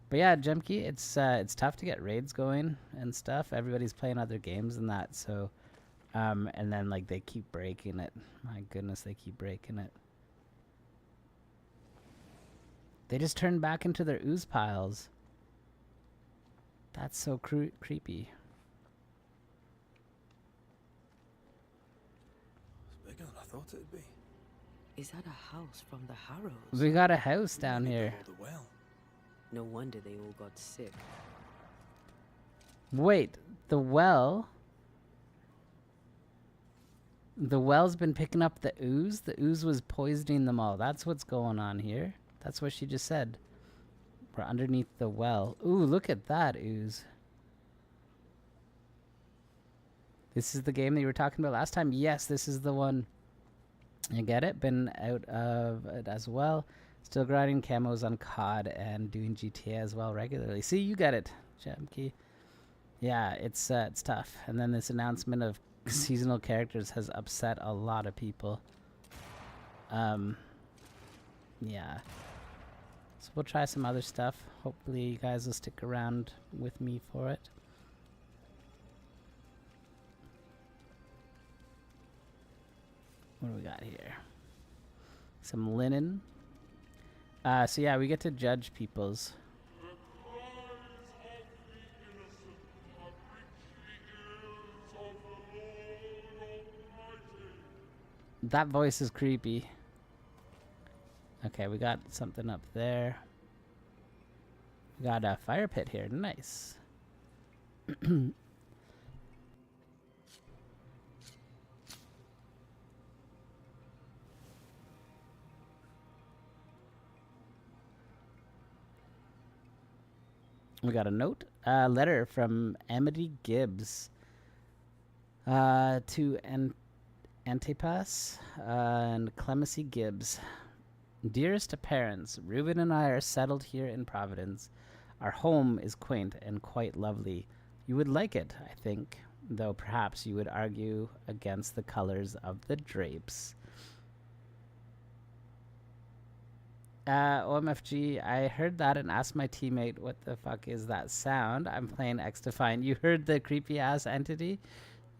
But yeah, Jemke, it's tough to get raids going and stuff. Everybody's playing other games and that, so and then like they keep breaking it. My goodness, they keep breaking it. They just turn back into their ooze piles. That's so creepy. It's bigger than I thought it'd be. Is that a house from the Harrows? We got a house down Maybe here. they hold it well. No wonder they all got sick. Wait, the well? The well's been picking up the ooze? The ooze was poisoning them all. That's what's going on here. That's what she just said. We're underneath the well. Ooh, look at that ooze. This is the game that you were talking about last time? Yes, this is the one. You get it? Been out of it as well. Still grinding camos on COD and doing GTA as well regularly. See, you get it, Jamkey. Yeah, it's tough. And then this announcement of seasonal characters has upset a lot of people. Yeah. So we'll try some other stuff. Hopefully you guys will stick around with me for it. What do we got here? Some linen. So yeah, we get to judge people's. That voice is creepy. Okay, we got something up there. We got a fire pit here. Nice. We got a note, letter from Amity Gibbs to Antipas and Clemency Gibbs. Dearest parents, Reuben and I are settled here in Providence. Our home is quaint and quite lovely. You would like it, I think, though perhaps you would argue against the colors of the drapes. OMFG, I heard that and asked my teammate, what the fuck is that sound? I'm playing X Define. You heard the creepy ass entity?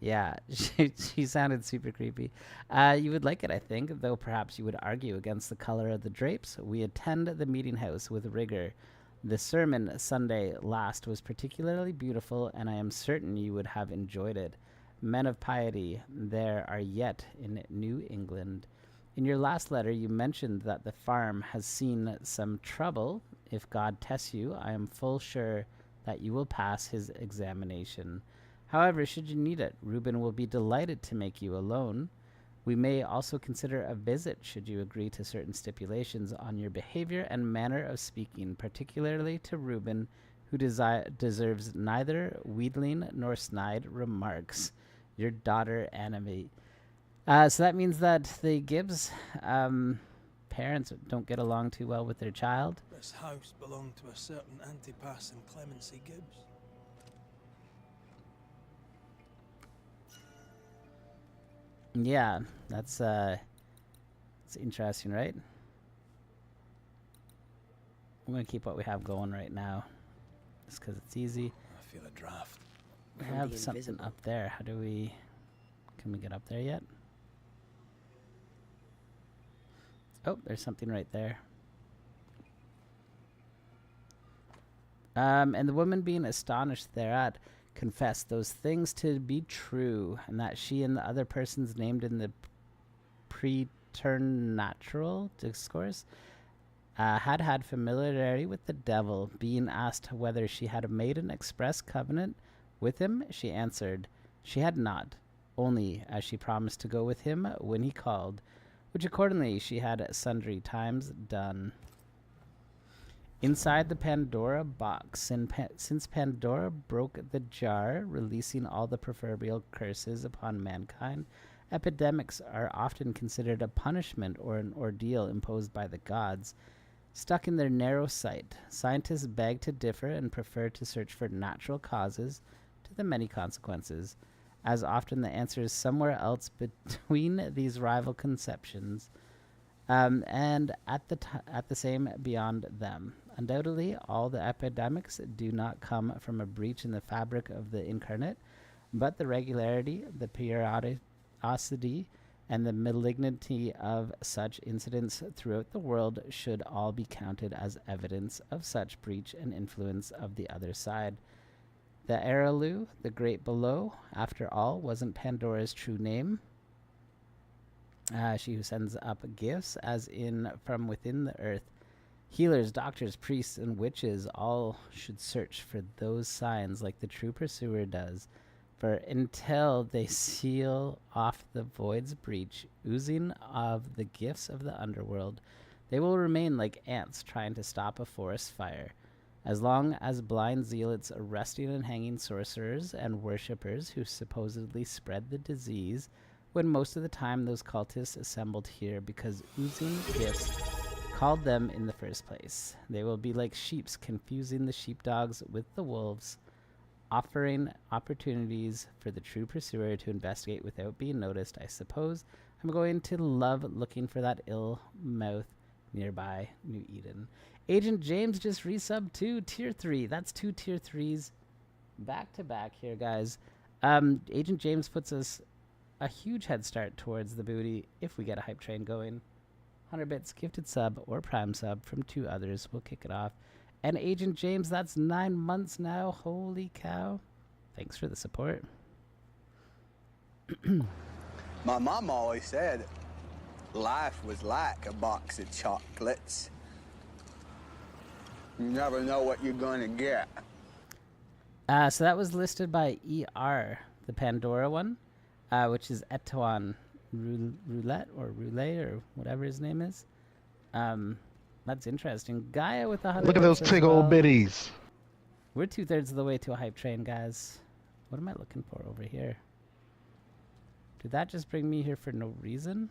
Yeah, she sounded super creepy. You would like it, I think, though perhaps you would argue against the color of the drapes. We attend the meeting house with rigor. The sermon Sunday last was particularly beautiful, and I am certain you would have enjoyed it. Men of piety, there are yet in New England. In your last letter, you mentioned that the farm has seen some trouble. If God tests you, I am full sure that you will pass his examination. However, should you need it, Reuben will be delighted to make you a loan. We may also consider a visit should you agree to certain stipulations on your behavior and manner of speaking, particularly to Reuben, who deserves neither wheedling nor snide remarks. Your daughter, Anime. So that means that the Gibbs parents don't get along too well with their child. This house belonged to a certain Antipas and Clemency Gibbs. Yeah, that's it's interesting, right? I'm gonna keep what we have going right now, just because it's easy. I feel a draft. We From have the something invisible. up there. How do we? Can we get up there yet? Oh, there's something right there. And the woman, being astonished thereat, confessed those things to be true, and that she and the other persons named in the preternatural discourse had familiarity with the devil. Being asked whether she had made an express covenant with him, she answered she had not, only as she promised to go with him when he called, which accordingly she had sundry times done. Inside the Pandora box, since Pandora broke the jar, releasing all the proverbial curses upon mankind, epidemics are often considered a punishment or an ordeal imposed by the gods. Stuck in their narrow sight, scientists beg to differ and prefer to search for natural causes to the many consequences. As often the answer is somewhere else between these rival conceptions, and at the same beyond them. Undoubtedly, all the epidemics do not come from a breach in the fabric of the incarnate, but the regularity, the periodicity, and the malignity of such incidents throughout the world should all be counted as evidence of such breach and influence of the other side. The Aralu, the great below, after all, wasn't Pandora's true name. She who sends up gifts, as in from within the earth. Healers, doctors, priests, and witches all should search for those signs like the true pursuer does. For until they seal off the void's breach, oozing of the gifts of the underworld, they will remain like ants trying to stop a forest fire. As long as blind zealots arresting and hanging sorcerers and worshippers who supposedly spread the disease, when most of the time those cultists assembled here because oozing gifts called them in the first place. They will be like sheeps, confusing the sheepdogs with the wolves, offering opportunities for the true pursuer to investigate without being noticed. I suppose I'm going to love looking for that ill mouth nearby New Eden. Agent James just resubbed to tier 3. That's 2 tier 3s back to back here, guys. Agent James puts us a huge head start towards the booty if we get a hype train going. 100 bits, gifted sub or prime sub from 2 others. We'll kick it off. And Agent James, that's 9 months now. Holy cow. Thanks for the support. My mom always said life was like a box of chocolates. You never know what you're going to get. So that was listed by ER, the Pandora one, which is Etoine Roulette or Roulette or whatever his name is. That's interesting. Gaia with 100. Look at those as tig well. old bitties. We're 2/3 of the way to a hype train, guys. What am I looking for over here? Did that just bring me here for no reason?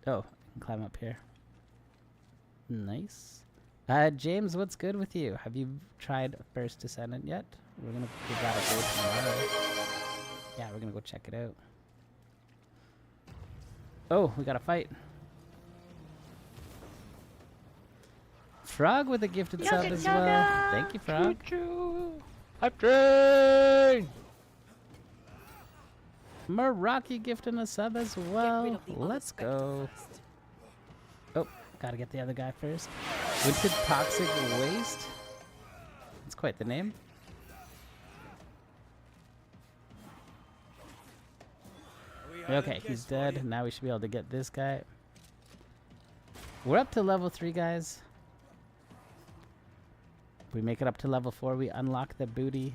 Oh, I can climb up here. Nice. James, what's good with you? Have you tried First Descendant yet? We're gonna give that a go tomorrow. Yeah, we're gonna go check it out. Oh, we got a fight. Frog with a gifted sub as well. Thank you, Frog. Hype train! Meraki gifting a sub as Get rid well. of the other Let's spectre go. first. Oh, gotta get the other guy first. Winter Toxic Waste. That's quite the name. Okay, he's dead. Now we should be able to get this guy. We're up to level 3, guys. If we make it up to level 4, we unlock the booty.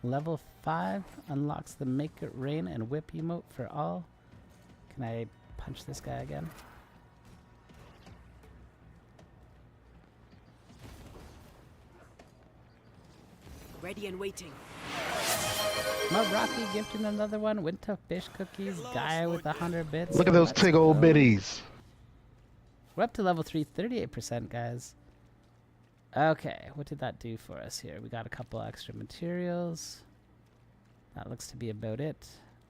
Level 5 unlocks the Make It Rain and Whip emote for all. Can I punch this guy again? Ready and waiting. Rocky gifting another one. Winter Fish Cookies. Guy with 100 bits. Look at those Let's tig old go. bitties. We're up to level 3, 38%, guys. Okay, what did that do for us here? We got a couple extra materials. That looks to be about it.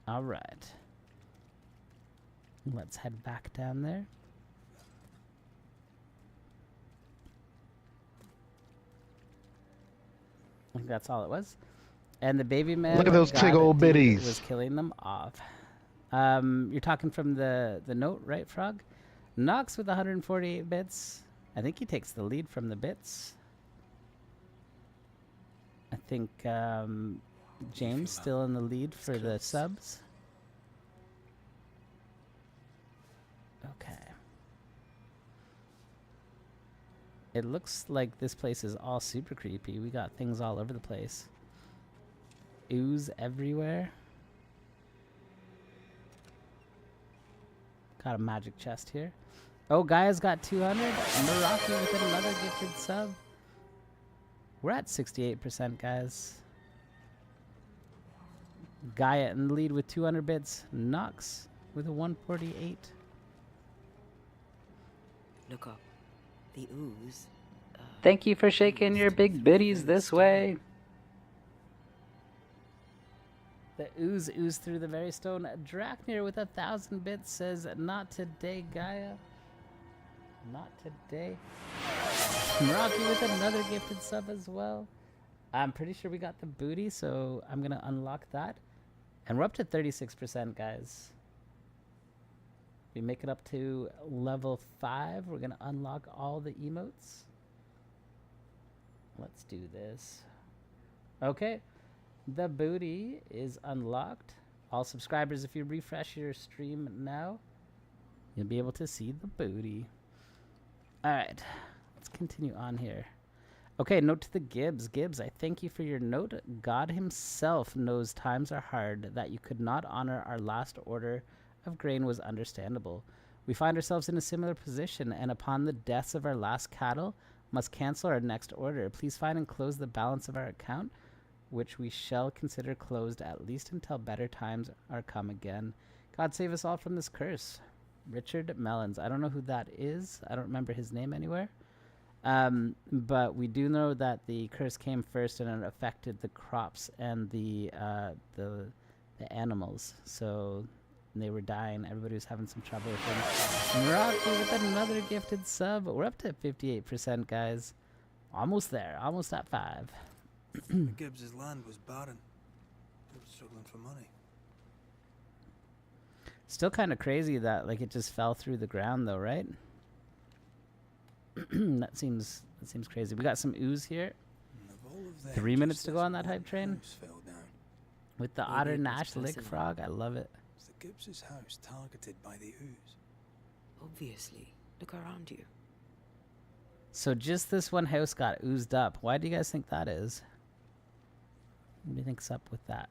All right. Let's head back down there. I think that's all it was. And the baby man Look at those god tig old dude bitties. was killing them off. You're talking from the note, right, Frog? Nox with 148 bits. I think he takes the lead from the bits. I think James still in the lead for the subs. Okay. It looks like this place is all super creepy. We got things all over the place. Ooze everywhere. Got a magic chest here. Oh, Gaia's got 200. Meraki with another gifted sub. We're at 68%, guys. Gaia in the lead with 200 bits. Nox with a 148. Look up. The ooze. Thank you for shaking your big bitties this way. The ooze through the very stone. Draknir with 1,000 bits says, not today, Gaia. Not today. Meraki with another gifted sub as well. I'm pretty sure we got the booty, so I'm going to unlock that. And we're up to 36%, guys. We make it up to level 5. We're going to unlock all the emotes. Let's do this. Okay. The booty is unlocked. All subscribers, if you refresh your stream now, you'll be able to see the booty. All right. Let's continue on here. Okay, note to the Gibbs. Gibbs, I thank you for your note. God himself knows times are hard. That you could not honor our last order of grain was understandable. We find ourselves in a similar position, and upon the deaths of our last cattle, must cancel our next order. Please find and close the balance of our account, which we shall consider closed at least until better times are come again. God save us all from this curse. Richard Mellons. I don't know who that is. I don't remember his name anywhere. But we do know that the curse came first and it affected the crops and the animals. So they were dying. Everybody was having some trouble with them. Meraki with another gifted sub. We're up to 58%, guys. Almost there. Almost at 5. Gibbs's land was barren. They were struggling for money. Still kind of crazy that like it just fell through the ground though, right? that seems crazy. We got some ooze here. And of all of them, 3 minutes just to this go on that one hype train. house fell down. With the Maybe otter it was Nash lick personal. frog. I love it. Was the Gibbs's house targeted by the ooze? Obviously. Look around you. So just this one house got oozed up. Why do you guys think that is? What do you think's up with that?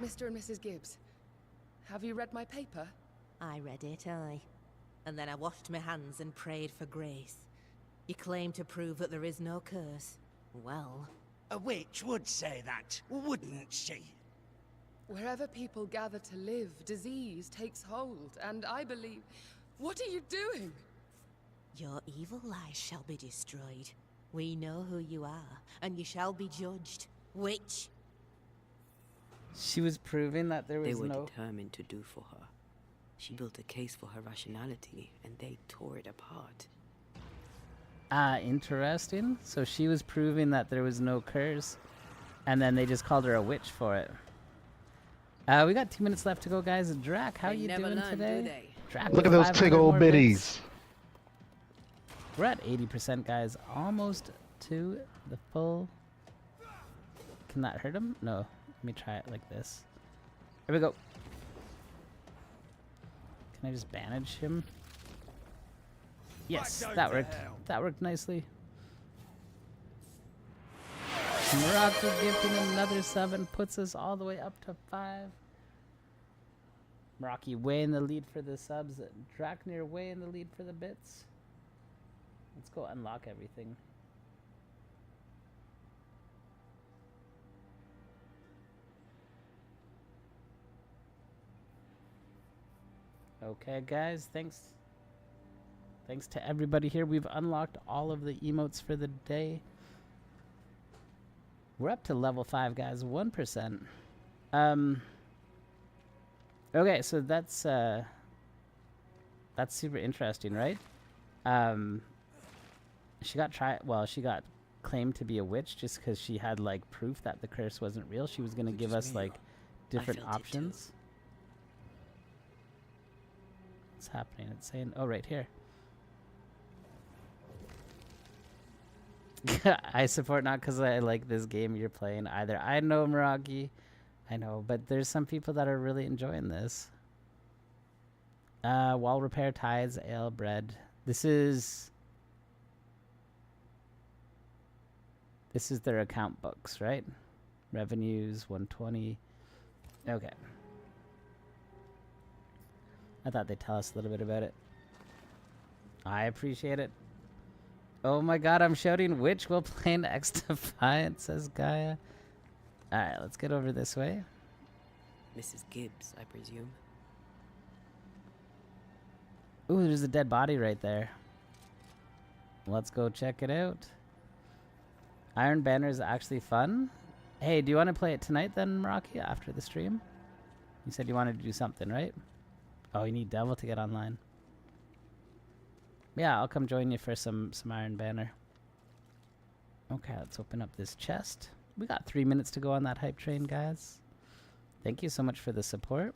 Mr. and Mrs. Gibbs, have you read my paper? I read it, aye. And then I washed my hands and prayed for grace. You claim to prove that there is no curse. Well, A witch would say that, wouldn't she? Wherever people gather to live, disease takes hold, and I believe... What are you doing? your evil lies shall be destroyed. We know who you are, and you shall be judged. Witch! She was proving that there They was were no... determined to do for her. She built a case for her rationality, and they tore it apart. Ah, interesting. So she was proving that there was no curse, and then they just called her a witch for it. We got 2 minutes left to go, guys. Drac, how They you never doing learn, do today? they? Drac, Look with at those 500 tig old more bits. biddies. We're at 80%, guys. Almost to the full. Can that hurt him? No. Let me try it like this. Here we go. Can I just bandage him? Yes, that worked. That worked nicely. Morocco gifting another 7 puts us all the way up to 5. Rocky way in the lead for the subs. Draknir way in the lead for the bits. Let's go unlock everything. Okay, guys, thanks to everybody here. We've unlocked all of the emotes for the day. We're up to level 5, guys. 1%. Okay, so that's super interesting, right? She got claimed to be a witch just because she had like proof that the curse wasn't real. She was gonna give us like different options. What's happening? It's saying, oh, right here. I support not because I like this game you're playing either. I know, Meraki. I know, but there's some people that are really enjoying this. Wall repair, ties, ale, bread. This is their account books, right? Revenues, 120. Okay. I thought they'd tell us a little bit about it. I appreciate it. Oh my god, I'm shouting witch while playing X Defiant, says Gaia. Alright, let's get over this way. Mrs. Gibbs, I presume. Ooh, there's a dead body right there. Let's go check it out. Iron Banner is actually fun. Hey, do you want to play it tonight then, Meraki, after the stream? You said you wanted to do something, right? Oh, you need Devil to get online. Yeah, I'll come join you for some Iron Banner. Okay, let's open up this chest. We got 3 minutes to go on that hype train, guys. Thank you so much for the support.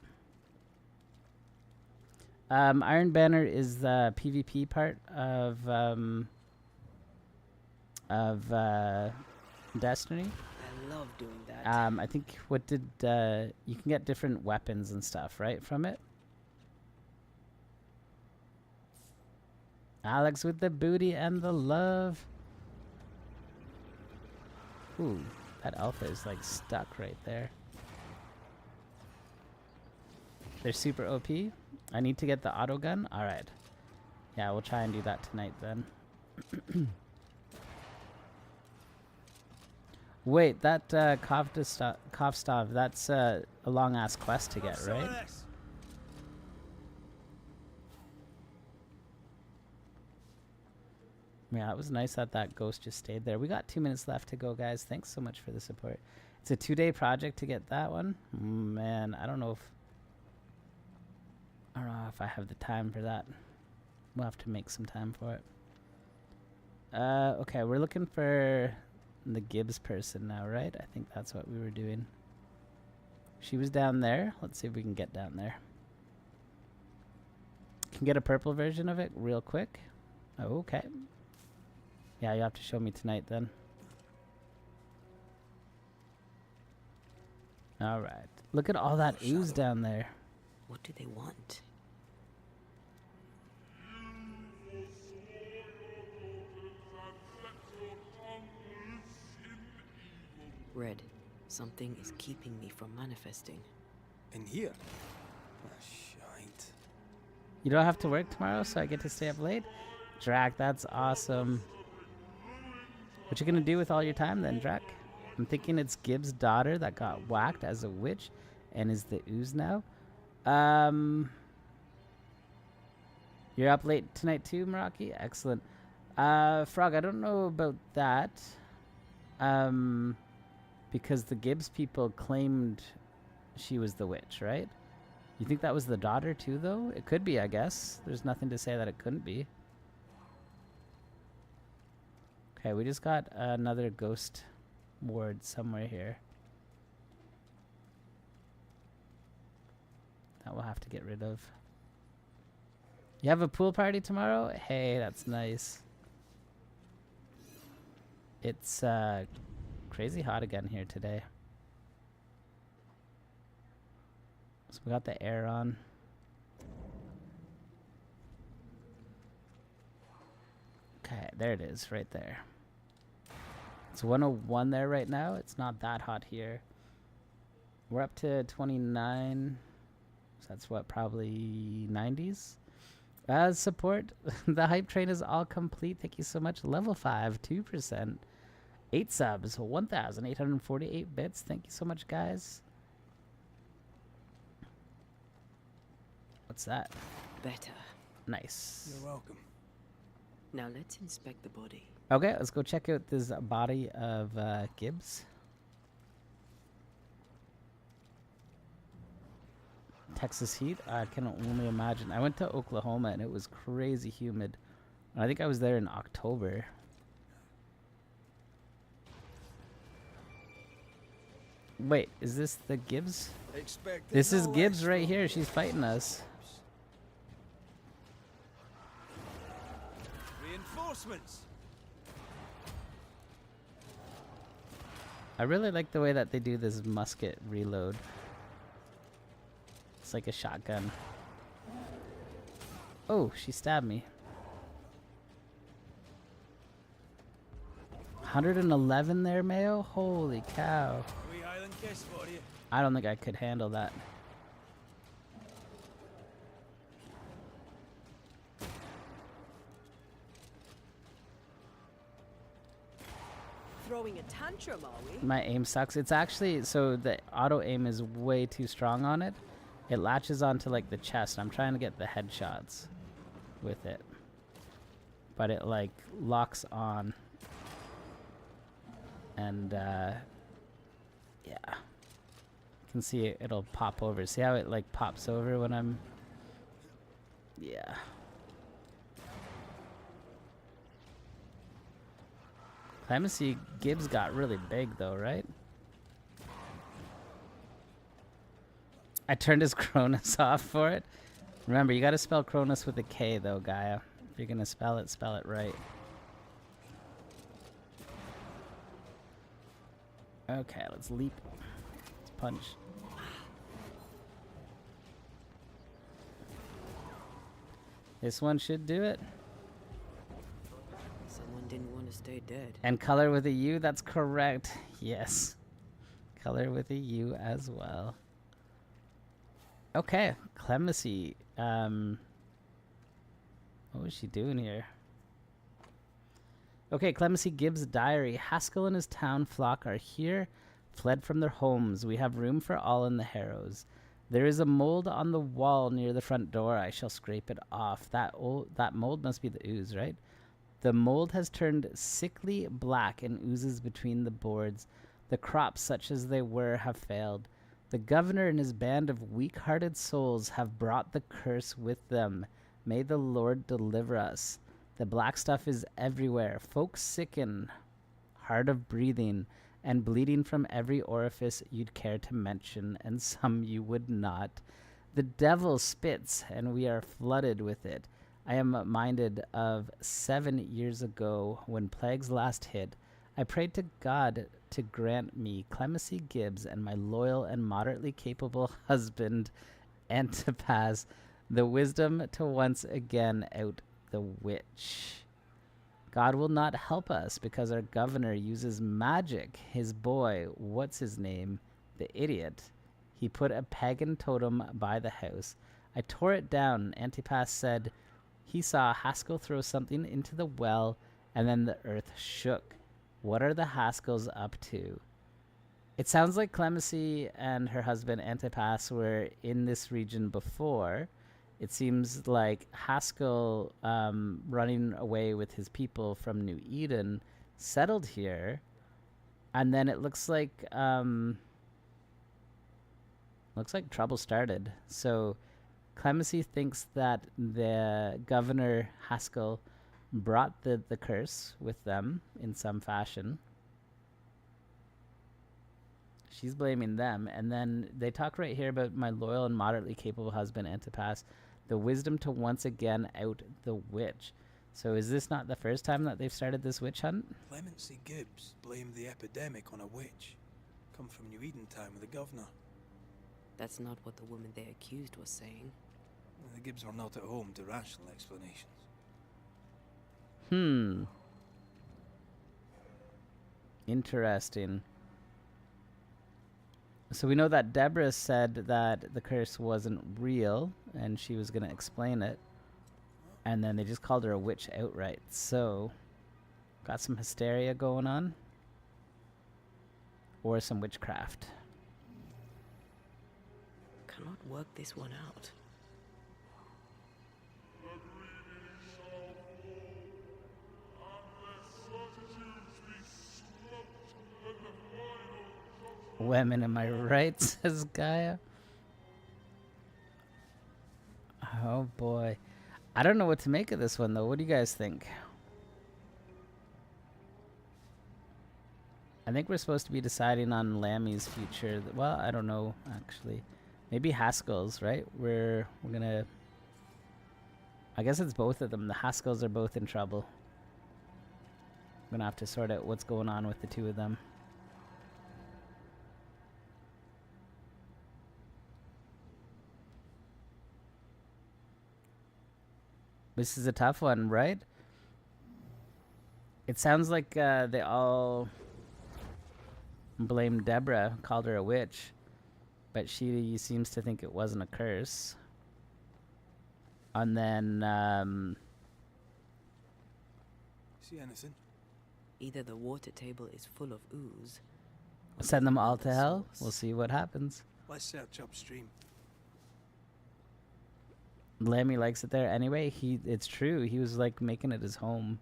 Iron Banner is the PvP part of Destiny. I love doing that. I think you can get different weapons and stuff, right, from it? Alex with the booty and the love. Ooh, that alpha is like stuck right there. They're super OP. I need to get the auto gun. All right. Yeah, we'll try and do that tonight then. Wait, that Kovstov, that's a long ass quest to get, right? Yeah, it was nice that that ghost just stayed there. We got 2 minutes left to go, guys. Thanks so much for the support. It's a 2-day project to get that one. Man, I don't know if I have the time for that. We'll have to make some time for it. Okay, we're looking for the Gibbs person now, right? I think that's what we were doing. She was down there. Let's see if we can get down there. Can get a purple version of it real quick. Okay. Yeah, you have to show me tonight then. All right. Look at all that ooze down there. What do they want? Red, something is keeping me from manifesting. In here? Ah, shite. You don't have to work tomorrow, so I get to stay up late? Drac, that's awesome. What you gonna do with all your time then, Drac? I'm thinking it's Gibbs' daughter that got whacked as a witch and is the ooze now. You're up late tonight too, Meraki? Excellent. Frog, I don't know about that. Because the Gibbs people claimed she was the witch, right? You think that was the daughter too, though? It could be, I guess. There's nothing to say that it couldn't be. Okay, we just got another ghost ward somewhere here. That we'll have to get rid of. You have a pool party tomorrow? Hey, that's nice. It's crazy hot again here today. So we got the air on. Okay, there it is, right there. It's 101 there right now. It's not that hot here. We're up to 29. So that's what, probably 90s? Support. The hype train is all complete. Thank you so much. Level 5, 2%. 8 subs, 1,848 bits. Thank you so much, guys. What's that? Better. Nice. You're welcome. Now let's inspect the body. Okay, let's go check out this body of Gibbs. Texas heat, I can only imagine. I went to Oklahoma and it was crazy humid. I think I was there in October. Wait, is this the Gibbs? This is Gibbs right here. She's fighting us. Reinforcements. I really like the way that they do this musket reload. It's like a shotgun. Oh, she stabbed me. 111 there, Mayo? Holy cow. I don't think I could handle that. Throwing a tantrum, are we? My aim sucks. It's actually, so the auto aim is way too strong on it. It latches onto like the chest. I'm trying to get the headshots with it. But it like locks on. And yeah. You can see it'll pop over. See how it like pops over when I'm... Yeah. Clemency Gibbs got really big though, right? I turned his Cronus off for it. Remember, you gotta spell Cronus with a K though, Gaia. If you're gonna spell it right. Okay, let's leap. Let's punch. This one should do it. Someone didn't want to stay dead. And color with a U, that's correct. Yes. Color with a U as well. Okay, Clemency. What was she doing here? Okay, Clemency Gibbs' diary. Haskell and his town flock are here, fled from their homes. We have room for all in the harrows. There is a mold on the wall near the front door. I shall scrape it off. That mold must be the ooze, right? The mold has turned sickly black and oozes between the boards. The crops, such as they were, have failed. The governor and his band of weak-hearted souls have brought the curse with them. May the Lord deliver us. The black stuff is everywhere. Folks sicken, hard of breathing, and bleeding from every orifice you'd care to mention, and some you would not. The devil spits, and we are flooded with it. I am minded of 7 years ago, when plagues last hit. I prayed to God to grant me Clemency Gibbs and my loyal and moderately capable husband, Antipas, the wisdom to once again out the witch. God will not help us because our governor uses magic. His boy, what's his name? The idiot. He put a pagan totem by the house. I tore it down. Antipas said he saw Haskell throw something into the well, and then the earth shook. What are the Haskells up to? It sounds like Clemency and her husband Antipas were in this region before. It seems like Haskell, running away with his people from New Eden, settled here, and then it looks like trouble started. So Clemency thinks that the governor Haskell brought the curse with them in some fashion. She's blaming them. And then they talk right here about my loyal and moderately capable husband, Antipas, the wisdom to once again out the witch. So is this not the first time that they've started this witch hunt? Clemency Gibbs blamed the epidemic on a witch. Come from New Eden town with the governor. That's not what the woman they accused was saying. The Gibbs were not at home to rational explanations. Interesting. So we know that Deborah said that the curse wasn't real and she was going to explain it. And then they just called her a witch outright. So, got some hysteria going on. Or some witchcraft. Cannot work this one out. Women, am I right? Says Gaia. Oh boy. I don't know what to make of this one though. What do you guys think? I think we're supposed to be deciding on Lammy's future. Well, I don't know actually. Maybe Haskell's, right? We're gonna... I guess it's both of them. The Haskells are both in trouble. I'm gonna have to sort out what's going on with the two of them. This is a tough one, right? It sounds like they all blamed Deborah, called her a witch, but she seems to think it wasn't a curse. And then, See anything? Either the water table is full of ooze. send them all to hell. We'll see what happens. Let's search upstream. Lammy likes it there anyway. It's true. He was like making it his home.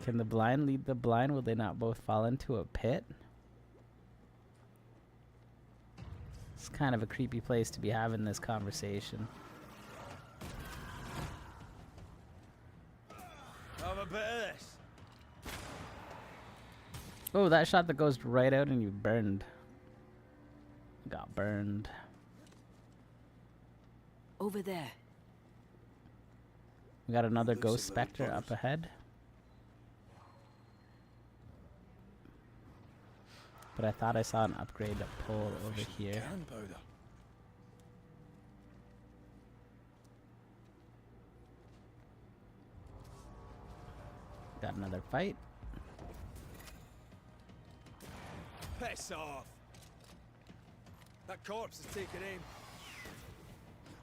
Can the blind lead the blind? Will they not both fall into a pit? It's kind of a creepy place to be having this conversation. Have a bit of this. Oh, that shot the ghost right out and you burned. Got burned. Over there. We got another Looks ghost like specter up buggers. ahead. But I thought I saw an upgrade pole over here. Gunpowder. Got another fight. Piss off. That corpse is taking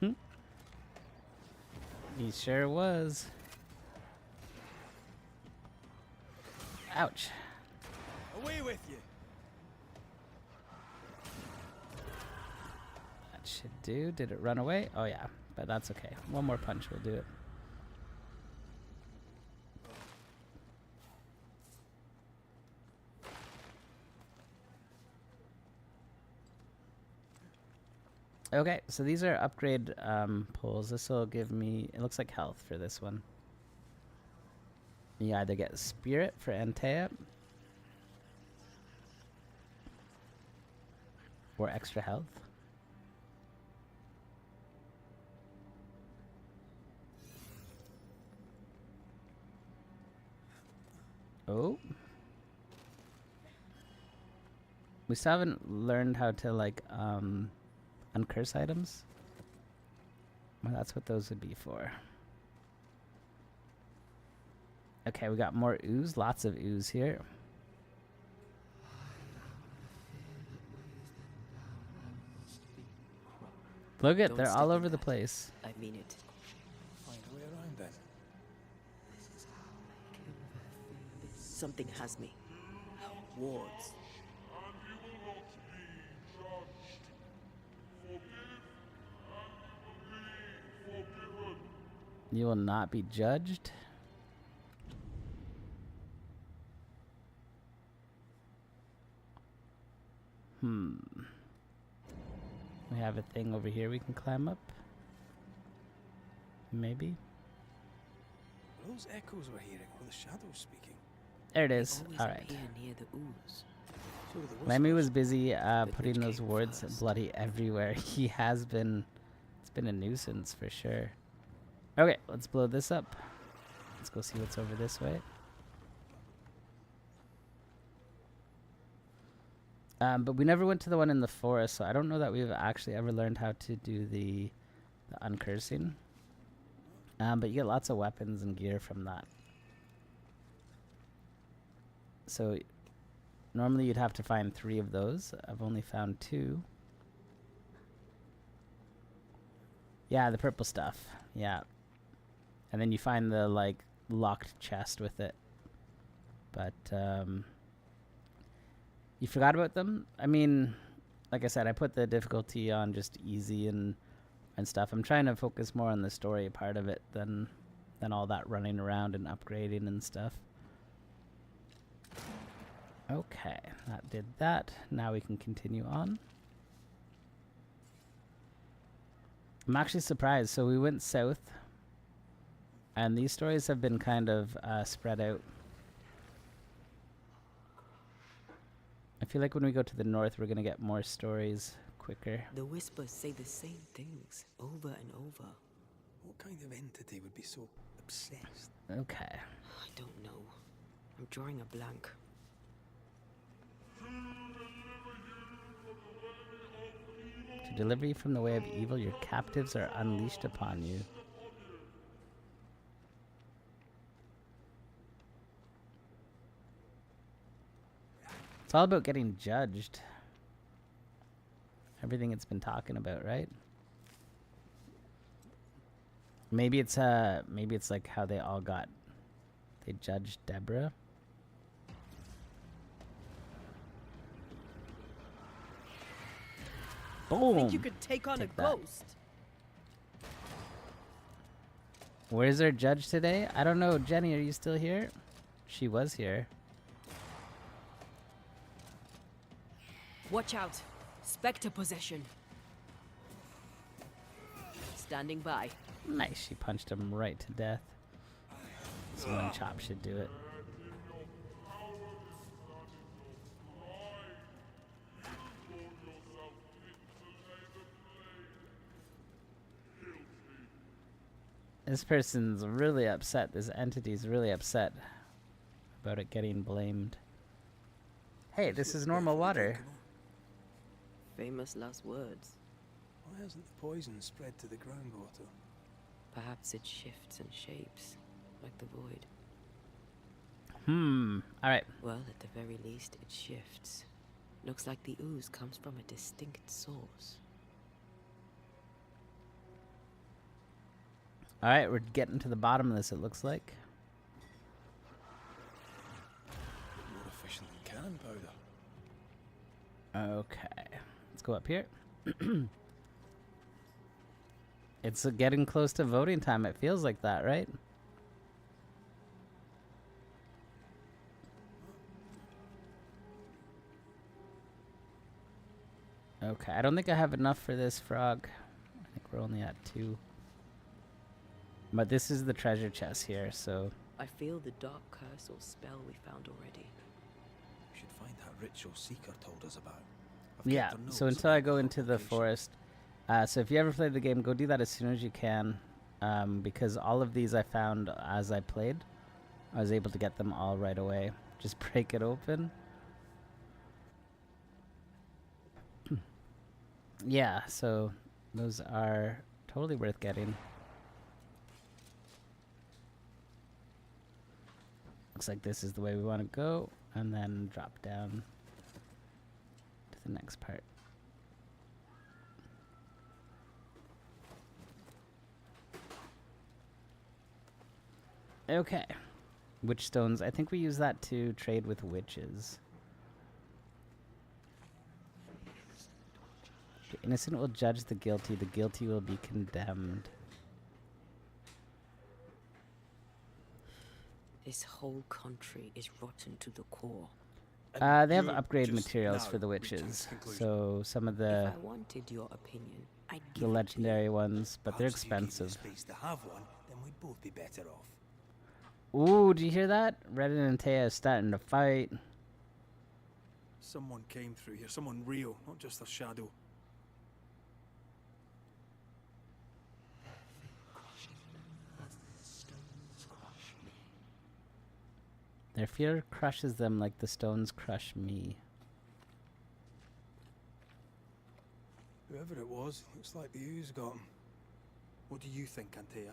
aim. He sure was. Ouch. Away with you. That should do. Did it run away? Oh yeah, but that's okay. One more punch will do it. Okay, so these are upgrade pulls. This will give me, it looks like health for this one. You either get spirit for Antea or extra health. Oh. We still haven't learned how to like uncurse items. Well, that's what those would be for. Okay, we got more ooze, lots of ooze here. Look at, Don't they're step all in over the that. place. I mean it. Find a way around then. Something has me. Wards. You will not be judged. We have a thing over here we can climb up. Maybe. Those echoes we're hearing, or the shadows speaking? There it is. Always All right. appear near the ooze. So do the Lemmy was whispers. busy But putting which those came words first? bloody everywhere. He has been. It's been a nuisance for sure. Okay, let's blow this up. Let's go see what's over this way. But we never went to the one in the forest, so I don't know that we've actually ever learned how to do the uncursing. But you get lots of weapons and gear from that. So normally you'd have to find 3 of those. I've only found 2. Yeah, the purple stuff. Yeah. And then you find the, like, locked chest with it. But, you forgot about them? I mean, like I said, I put the difficulty on just easy and stuff. I'm trying to focus more on the story part of it than all that running around and upgrading and stuff. Okay, that did that. Now we can continue on. I'm actually surprised. So we went south, and these stories have been kind of spread out. I feel like when we go to the north, we're going to get more stories quicker. The whispers say the same things over and over. What kind of entity would be so obsessed? Okay. I don't know. I'm drawing a blank. To deliver you from the way of evil, your captives are unleashed upon you. It's all about getting judged. Everything it's been talking about, right? Maybe it's like how they judged Deborah. Boom. Think you could take on Take a that. ghost? Where's our judge today? I don't know. Jenny, are you still here? She was here. Watch out! Spectre possession. Standing by. Nice. She punched him right to death. So one chop should do it. This person's really upset. This entity's really upset about it getting blamed. Hey, this is normal water. Famous last words. Why hasn't the poison spread to the groundwater? Perhaps it shifts and shapes, like the void. Alright. Well, at the very least, it shifts. Looks like the ooze comes from a distinct source. Alright, we're getting to the bottom of this, it looks like. More efficient than cannon powder. Okay. Let's go up here. It's getting close to voting time. It feels like that, right? Okay, I don't think I have enough for this frog. I think we're only at 2. But this is the treasure chest here, so... I feel the dark curse or spell we found already. We should find that ritual Seeker told us about. Yeah, so until I go into the forest... so if you ever played the game, go do that as soon as you can. Because all of these I found as I played. I was able to get them all right away. Just break it open. Yeah, so those are totally worth getting. Looks like this is the way we want to go, and then drop down to the next part. Okay. Witch stones. I think we use that to trade with witches. The innocent will judge the guilty will be condemned. This whole country is rotten to the core. And They have you're upgrade just materials now for the reaching witches. this conclusion. So some of If the I wanted your opinion, I'd give the it to you. legendary ones, but they're Perhaps if you gave me the expensive. space to have one, then we'd both be better off. Ooh, do you hear that? Reddit and Taya is starting to fight. Someone came through here, someone real, not just a shadow. Their fear crushes them like the stones crush me. Whoever it was, looks like the ooze got him. What do you think, Antea?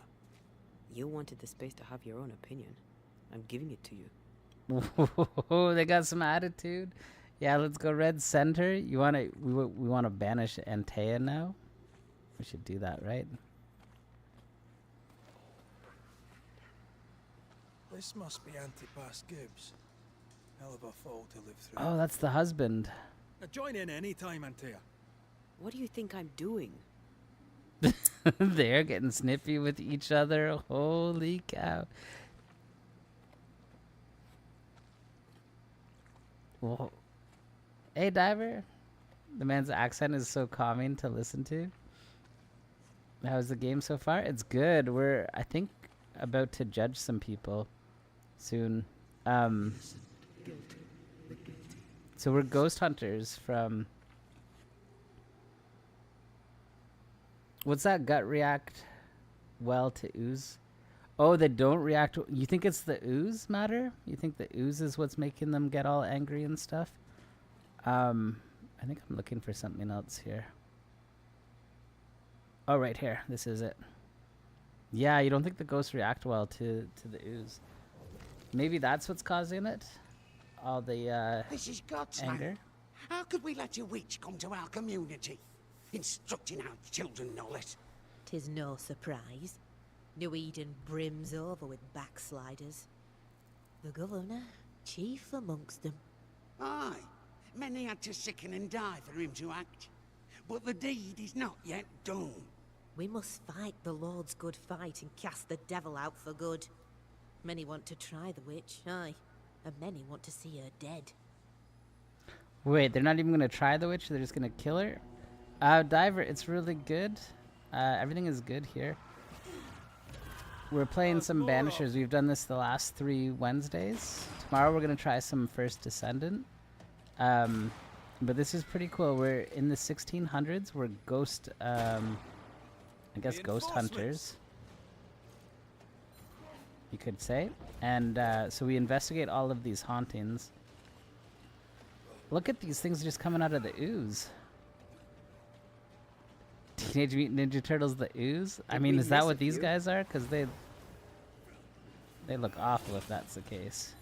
You wanted the space to have your own opinion. I'm giving it to you. Whoa, they got some attitude. Yeah, let's go red center. You want to? We want to banish Antea now. We should do that, right? This must be Antipas Gibbs. Hell of a fall to live through. Oh, that's the husband. Join in any time, Antea. What do you think I'm doing? They're getting snippy with each other. Holy cow. Whoa. Hey, Diver. The man's accent is so calming to listen to. How's the game so far? It's good. We're, I think, about to judge some people soon. So we're ghost hunters from... What's that gut react well to ooze? Oh, they don't react. You think it's the ooze matter? You think the ooze is what's making them get all angry and stuff? I think I'm looking for something else here. Oh, right here. This is it. Yeah, you don't think the ghosts react well to the ooze. Maybe that's what's causing it? All the This is God's anger? land. How could we let a witch come to our community? Instructing our children, no less. 'Tis no surprise. New Eden brims over with backsliders. The governor, chief amongst them. Aye, many had to sicken and die for him to act. But the deed is not yet done. We must fight the Lord's good fight and cast the devil out for good. Many want to try the witch, aye, and many want to see her dead. Wait, they're not even going to try the witch? They're just going to kill her? Diver, it's really good. Everything is good here. We're playing some Banishers. We've done this the last 3 Wednesdays. Tomorrow we're going to try some First Descendant. But this is pretty cool. We're in the 1600s. We're ghost, I guess ghost hunters, you could say. And so we investigate all of these hauntings. Look at these things just coming out of the ooze. Teenage Mutant Ninja Turtles, the ooze? I mean, is that what these guys are? Because they look awful if that's the case.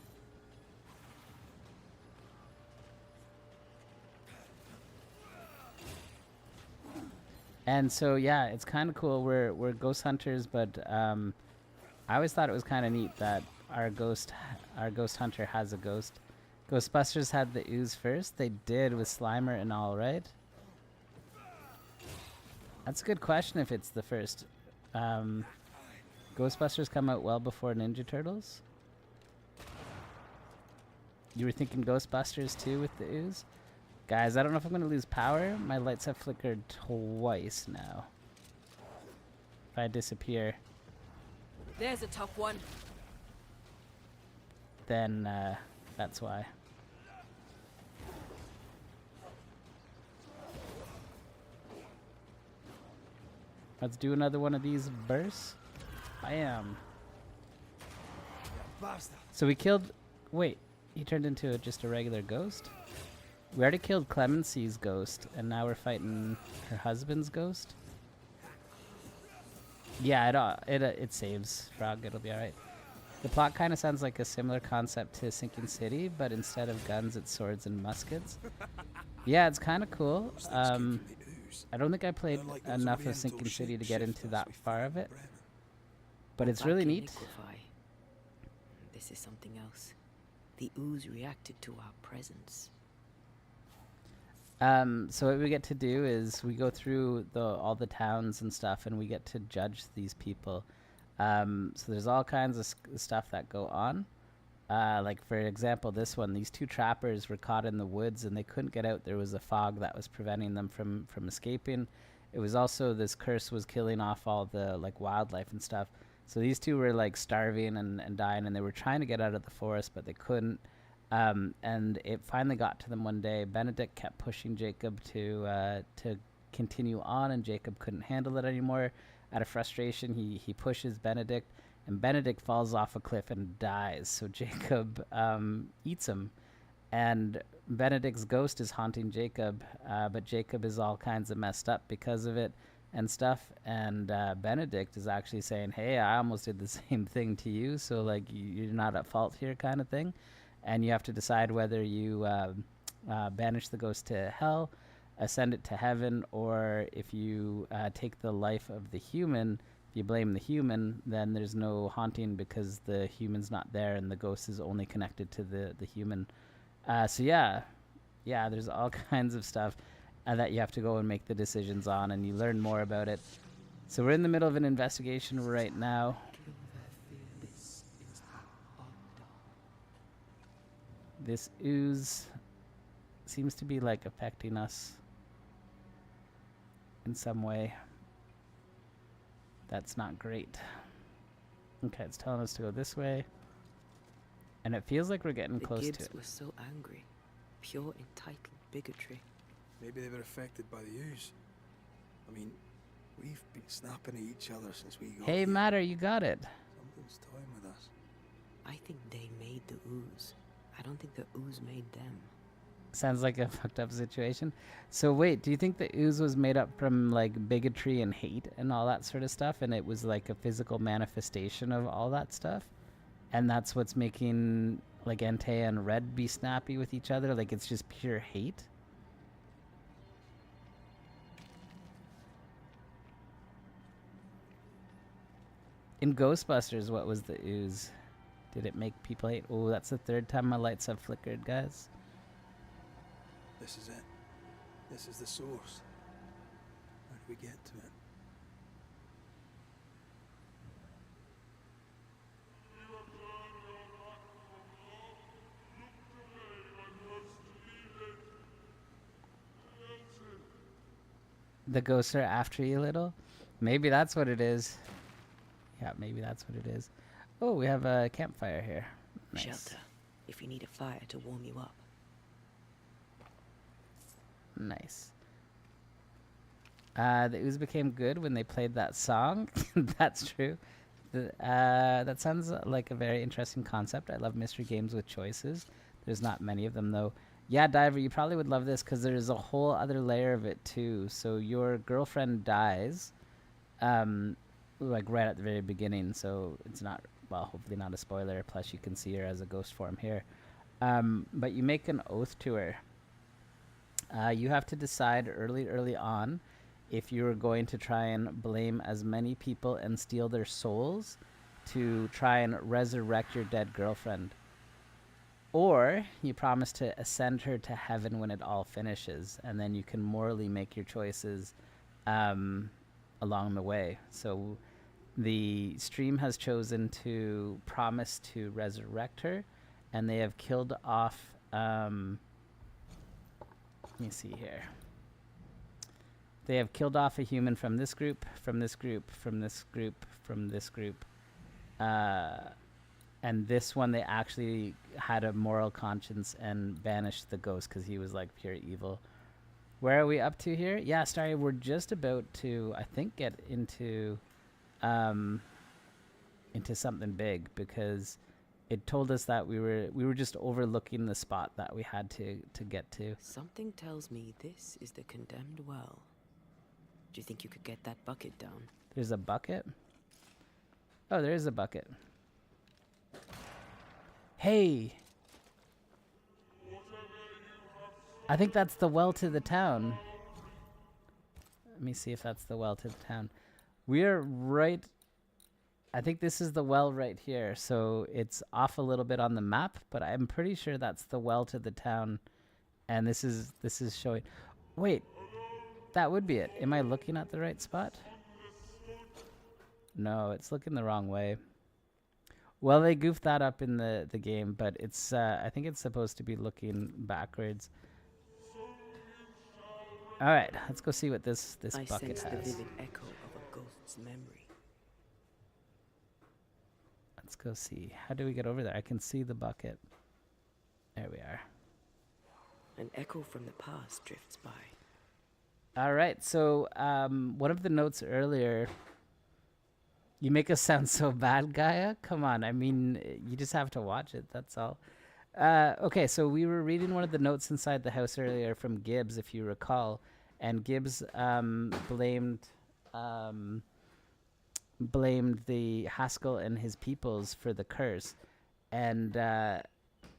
And so, yeah, it's kind of cool. We're ghost hunters, but I always thought it was kind of neat that our ghost hunter has a ghost. Ghostbusters had the ooze first. They did with Slimer and all, right? That's a good question if it's the first. Ghostbusters come out well before Ninja Turtles? You were thinking Ghostbusters too with the ooze? Guys, I don't know if I'm going to lose power. My lights have flickered twice now. If I disappear, There's a tough one. then that's why. Let's do another one of these bursts. Bam. So we killed... Wait, he turned into just a regular ghost? We already killed Clemency's ghost, and now we're fighting her husband's ghost? Yeah, it saves Frog. It'll be alright. The plot kind of sounds like a similar concept to Sinking City, but instead of guns, it's swords and muskets. Yeah, it's kind of cool. I don't think I played enough of Sinking City to get into that far of it, but it's really neat. Liquefy. This is something else. The ooze reacted to our presence. So what we get to do is we go through all the towns and stuff, and we get to judge these people. So there's all kinds of stuff that go on. Like for example, this one, these two trappers were caught in the woods and they couldn't get out. There was a fog that was preventing them from escaping. It was also, this curse was killing off all the like wildlife and stuff. So these two were like starving and dying, and they were trying to get out of the forest, but they couldn't. And it finally got to them one day. Benedict kept pushing Jacob to continue on, and Jacob couldn't handle it anymore. Out of frustration, he pushes Benedict, and Benedict falls off a cliff and dies. So Jacob eats him, and Benedict's ghost is haunting Jacob, but Jacob is all kinds of messed up because of it and stuff. And Benedict is actually saying, hey, I almost did the same thing to you, so like you're not at fault here, kind of thing. And you have to decide whether you banish the ghost to hell, ascend it to heaven, or if you take the life of the human. If you blame the human, then there's no haunting because the human's not there and the ghost is only connected to the human. So yeah, there's all kinds of stuff that you have to go and make the decisions on, and you learn more about it. So we're in the middle of an investigation right now. This ooze seems to be like affecting us in some way. That's not great. Okay, it's telling us to go this way. And it feels like we're getting close to it. The Gibbs were so angry. Pure entitled bigotry. Maybe they were affected by the ooze. I mean, we've been snapping at each other since we got Hey, here. Matter, you got it. Something's toying with us. I think they made the ooze. I don't think the ooze made them. Sounds like a fucked up situation. So wait, do you think the ooze was made up from like bigotry and hate and all that sort of stuff, and it was like a physical manifestation of all that stuff? And that's what's making like Antea and Red be snappy with each other? Like it's just pure hate? In Ghostbusters, what was the ooze? Did it make people hate? Oh, that's the third time my lights have flickered, guys. This is it. This is the source. How do we get to it? The ghosts are after you, little? Maybe that's what it is. Yeah, maybe that's what it is. Oh, we have a campfire here. Nice. Shelter, if you need a fire to warm you up. Nice. The ooze became good when they played that song. That's true. That sounds like a very interesting concept. I love mystery games with choices. There's not many of them, though. Yeah, Diver, you probably would love this because there's a whole other layer of it, too. So your girlfriend dies, like right at the very beginning. So it's not, well, hopefully not a spoiler. Plus, you can see her as a ghost form here. But you make an oath to her. You have to decide early on if you're going to try and blame as many people and steal their souls to try and resurrect your dead girlfriend. Or you promise to ascend her to heaven when it all finishes, and then you can morally make your choices along the way. So the stream has chosen to promise to resurrect her, and they have killed off... let me see here. They have killed off a human from this group, from this group, from this group, from this group. And this one, they actually had a moral conscience and banished the ghost because he was like pure evil. Where are we up to here? Yeah, Starry, we're just about to, I think, get into something big because it told us that we were just overlooking the spot that we had to get to. Something tells me this is the condemned well. Do you think you could get that bucket down? There's a bucket? Oh, there is a bucket. Hey! I think that's the well to the town. Let me see if that's the well to the town. We're right... I think this is the well right here, so it's off a little bit on the map, but I'm pretty sure that's the well to the town, and this is showing... Wait, that would be it. Am I looking at the right spot? No, it's looking the wrong way. Well, they goofed that up in the game, but it's I think it's supposed to be looking backwards. All right, let's go see what this I bucket sense the has. vivid echo of a ghost's memory. Let's go see. How do we get over there? I can see the bucket. There we are. An echo from the past drifts by. All right, so one of the notes earlier. You make us sound so bad, Gaia. Come on, I mean, you just have to watch it. That's all. Okay, so we were reading one of the notes inside the house earlier from Gibbs, if you recall, and Gibbs blamed the Haskell and his peoples for the curse, and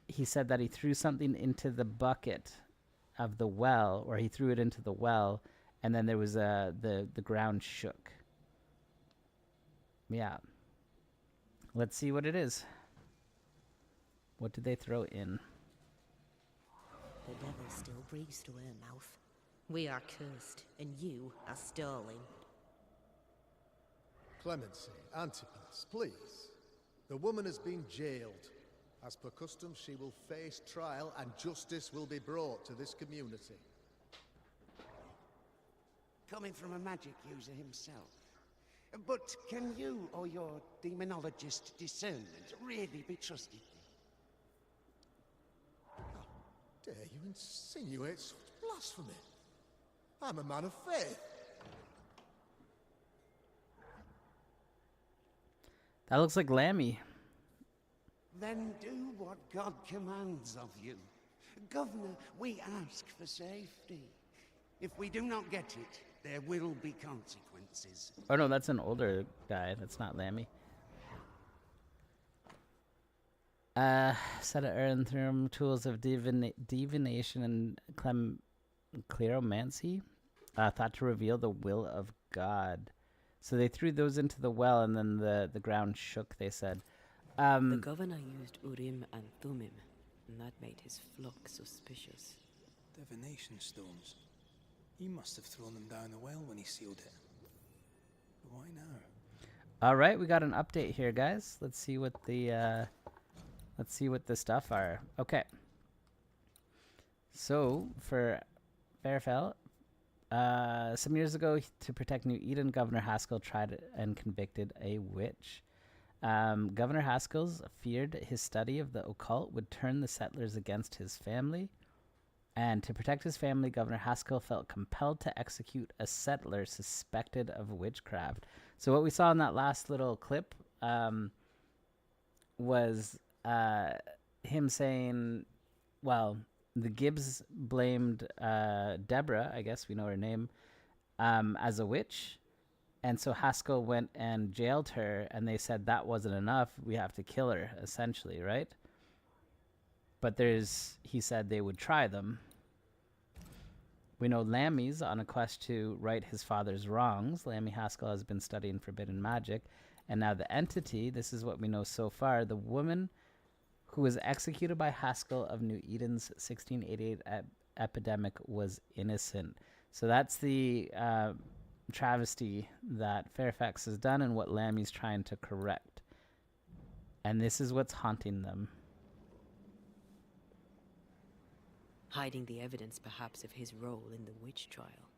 he said that he threw something into the bucket of the well, or he threw it into the well, and then there was the ground shook. Yeah. Let's see what it is. What did they throw in? The devil still breathes through her mouth. We are cursed, and you are stolen. Clemency, Antipas, please. The woman has been jailed. As per custom, she will face trial and justice will be brought to this community. Coming from a magic user himself. But can you or your demonologist discernment really be trusted? How dare you insinuate such blasphemy? I'm a man of faith. That looks like Lammy. Then do what God commands of you. Governor, we ask for safety. If we do not get it, there will be consequences. Oh no, that's an older guy. That's not Lammy. Set of Earthworm tools of divination and cleromancy, thought to reveal the will of God. So they threw those into the well, and then the ground shook. They said. The governor used Urim and Thummim, and that made his flock suspicious. Divination stones. He must have thrown them down the well when he sealed it. But why now? All right, we got an update here, guys. Let's see what the stuff are. Okay. So for Fairfell, some years ago, to protect New Eden, Governor Haskell tried and convicted a witch. Governor Haskell's feared his study of the occult would turn the settlers against his family. And to protect his family, Governor Haskell felt compelled to execute a settler suspected of witchcraft. So what we saw in that last little clip was him saying, well, the Gibbs blamed Deborah, I guess we know her name, as a witch. And so Haskell went and jailed her, and they said that wasn't enough. We have to kill her, essentially, right? But he said they would try them. We know Lammy's on a quest to right his father's wrongs. Lammy Haskell has been studying forbidden magic. And now the entity, this is what we know so far, the woman who was executed by Haskell of New Eden's 1688 epidemic was innocent. So that's the travesty that Fairfax has done and what Lammy's trying to correct. And this is what's haunting them. Hiding the evidence perhaps of his role in the witch trial.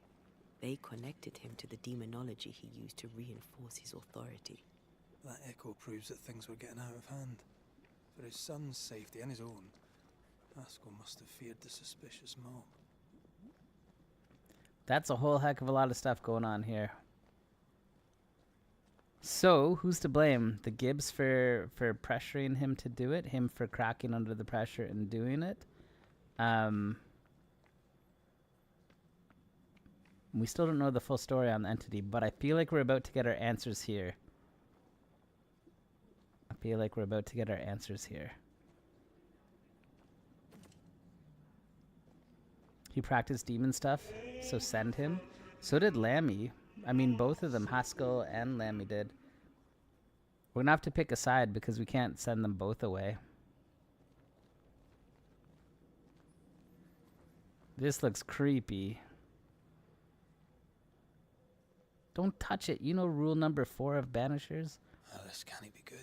They connected him to the demonology he used to reinforce his authority. That echo proves that things were getting out of hand. For his son's safety and his own, Haskell must have feared the suspicious mob. That's a whole heck of a lot of stuff going on here. So, who's to blame? The Gibbs for pressuring him to do it? Him for cracking under the pressure and doing it? We still don't know the full story on the entity, but I feel like we're about to get our answers here. He practiced demon stuff, so send him. So did Lammy. I mean, both of them, Haskell and Lammy did. We're gonna have to pick a side because we can't send them both away. This looks creepy. Don't touch it. You know rule number 4 of Banishers? Oh, this can't be good.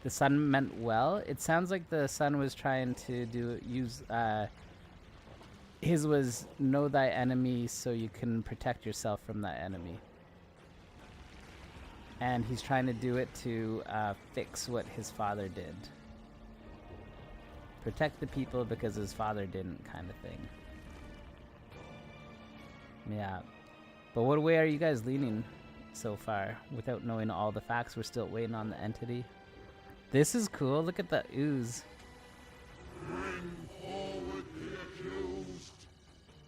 the sun meant well. It sounds like the sun was trying to use his was know thy enemy so you can protect yourself from that enemy. And he's trying to do it to fix what his father did. Protect the people because his father didn't, kind of thing. Yeah. But what way are you guys leaning so far? Without knowing all the facts, we're still waiting on the entity. This is cool. Look at that ooze.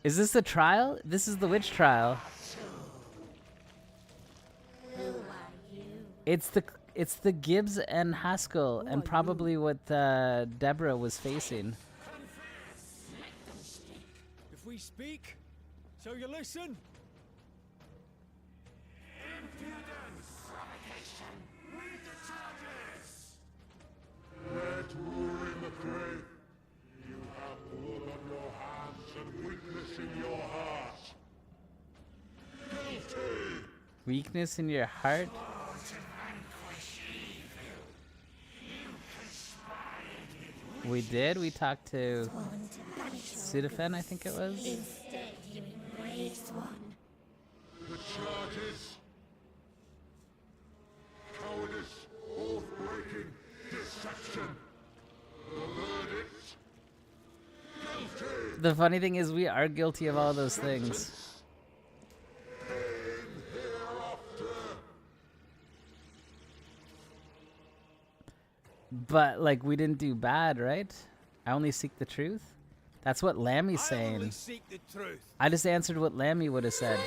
Is this the trial? This is the witch trial. It's the Gibbs and Haskell, and probably what Deborah was facing. If we speak, so you listen. Impudence! Provocation! Read the charges! Red Rory McRae, you have blood on your hands and weakness in your heart. Guilty! Weakness in your heart? We did. We talked to Sudafed, I think it was. Instead, you embrace one. The charges: cowardice, oath-breaking, deception. The verdict: guilty. The funny thing is, we are guilty of all those things. But, like, we didn't do bad, right? I only seek the truth? That's what Lammy's saying. I only seek the truth. I just answered what Lammy would have said.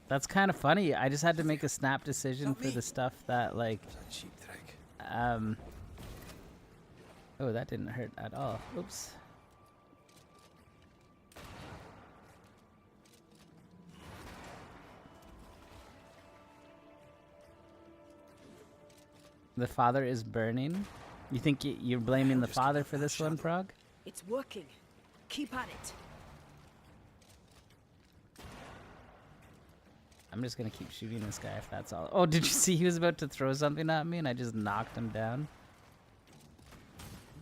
That's kind of funny. I just had to make a snap decision for the stuff that, like... Cheap trick. Oh, that didn't hurt at all. Oops. The father is burning. You think you're blaming the father for this one, Frog? It's working. Keep at it. I'm just gonna keep shooting this guy if that's all. Oh, did you see he was about to throw something at me and I just knocked him down?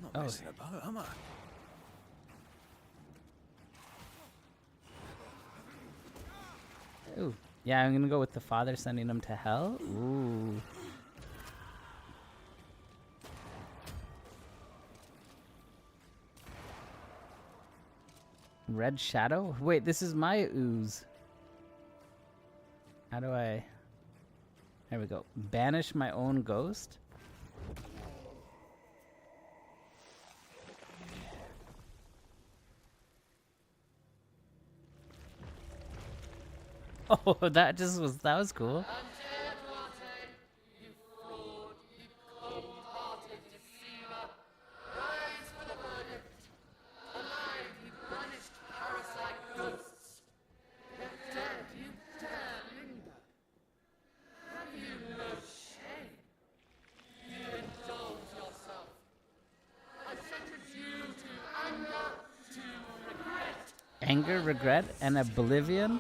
I'm not messing about, am I? Ooh. Yeah, I'm gonna go with the father sending him to hell. Ooh. Red Shadow? Wait, this is my ooze. How do I... There we go. Banish my own ghost? Oh, that was cool. Anger, regret, and oblivion?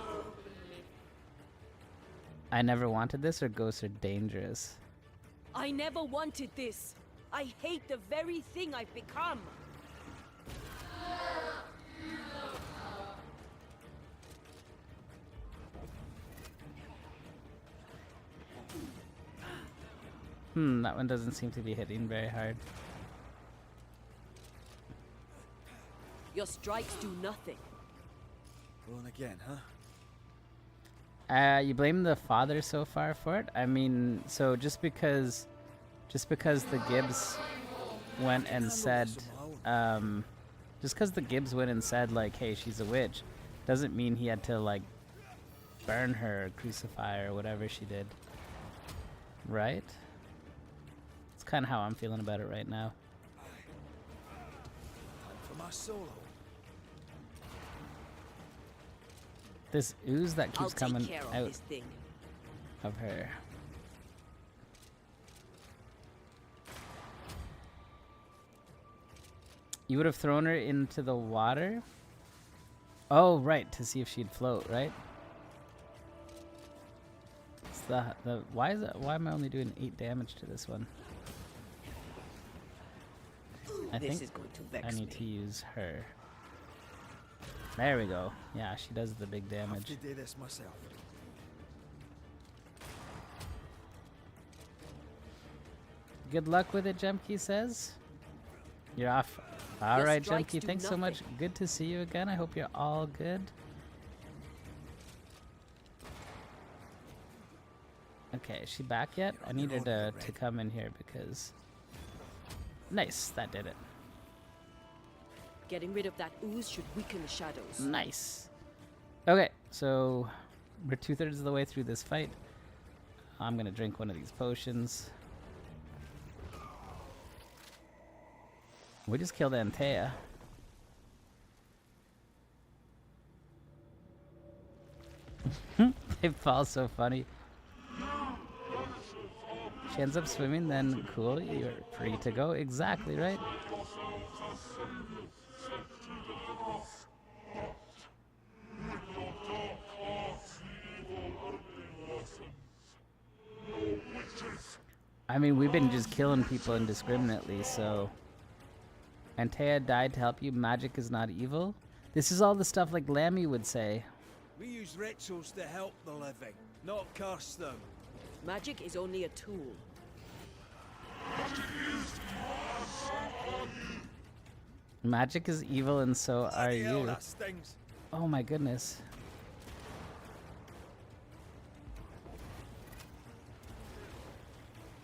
I never wanted this, or ghosts are dangerous? I never wanted this. I hate the very thing I've become. That one doesn't seem to be hitting very hard. Your strikes do nothing. Rolling again, huh? You blame the father so far for it? I mean, so just because the Gibbs went and said, just because the Gibbs went and said, like, hey, she's a witch, doesn't mean he had to, like, burn her or crucify her or whatever she did. Right? It's kind of how I'm feeling about it right now. Time for my solo. This ooze that keeps coming out this thing. of her. You would have thrown her into the water? Oh, right, to see if she'd float, right? It's the why is it? Why am I only doing 8 damage to this one? I This think is going to I vex need me. to use her. There we go. Yeah, she does the big I have damage. to do this myself. Good luck with it, Jemke says. You're off. All Your right, strikes Jemke, do thanks so much. nothing. Good to see you again. I hope you're all good. Okay, is she back yet? I need her to come in here because... Nice, that did it. Getting rid of that ooze should weaken the shadows. Nice. Okay, so we're 2/3 of the way through this fight. I'm gonna drink one of these potions. We just killed Antea. They fall so funny. She ends up swimming, then cool, you're free to go. Exactly, right? I mean, we've been just killing people indiscriminately, so... Antea died to help you. Magic is not evil. This is all the stuff like Lammy would say. We use rituals to help the living, not curse them. Magic is only a tool. Magic is evil and so are Bloody hell, you. that stings. Oh my goodness.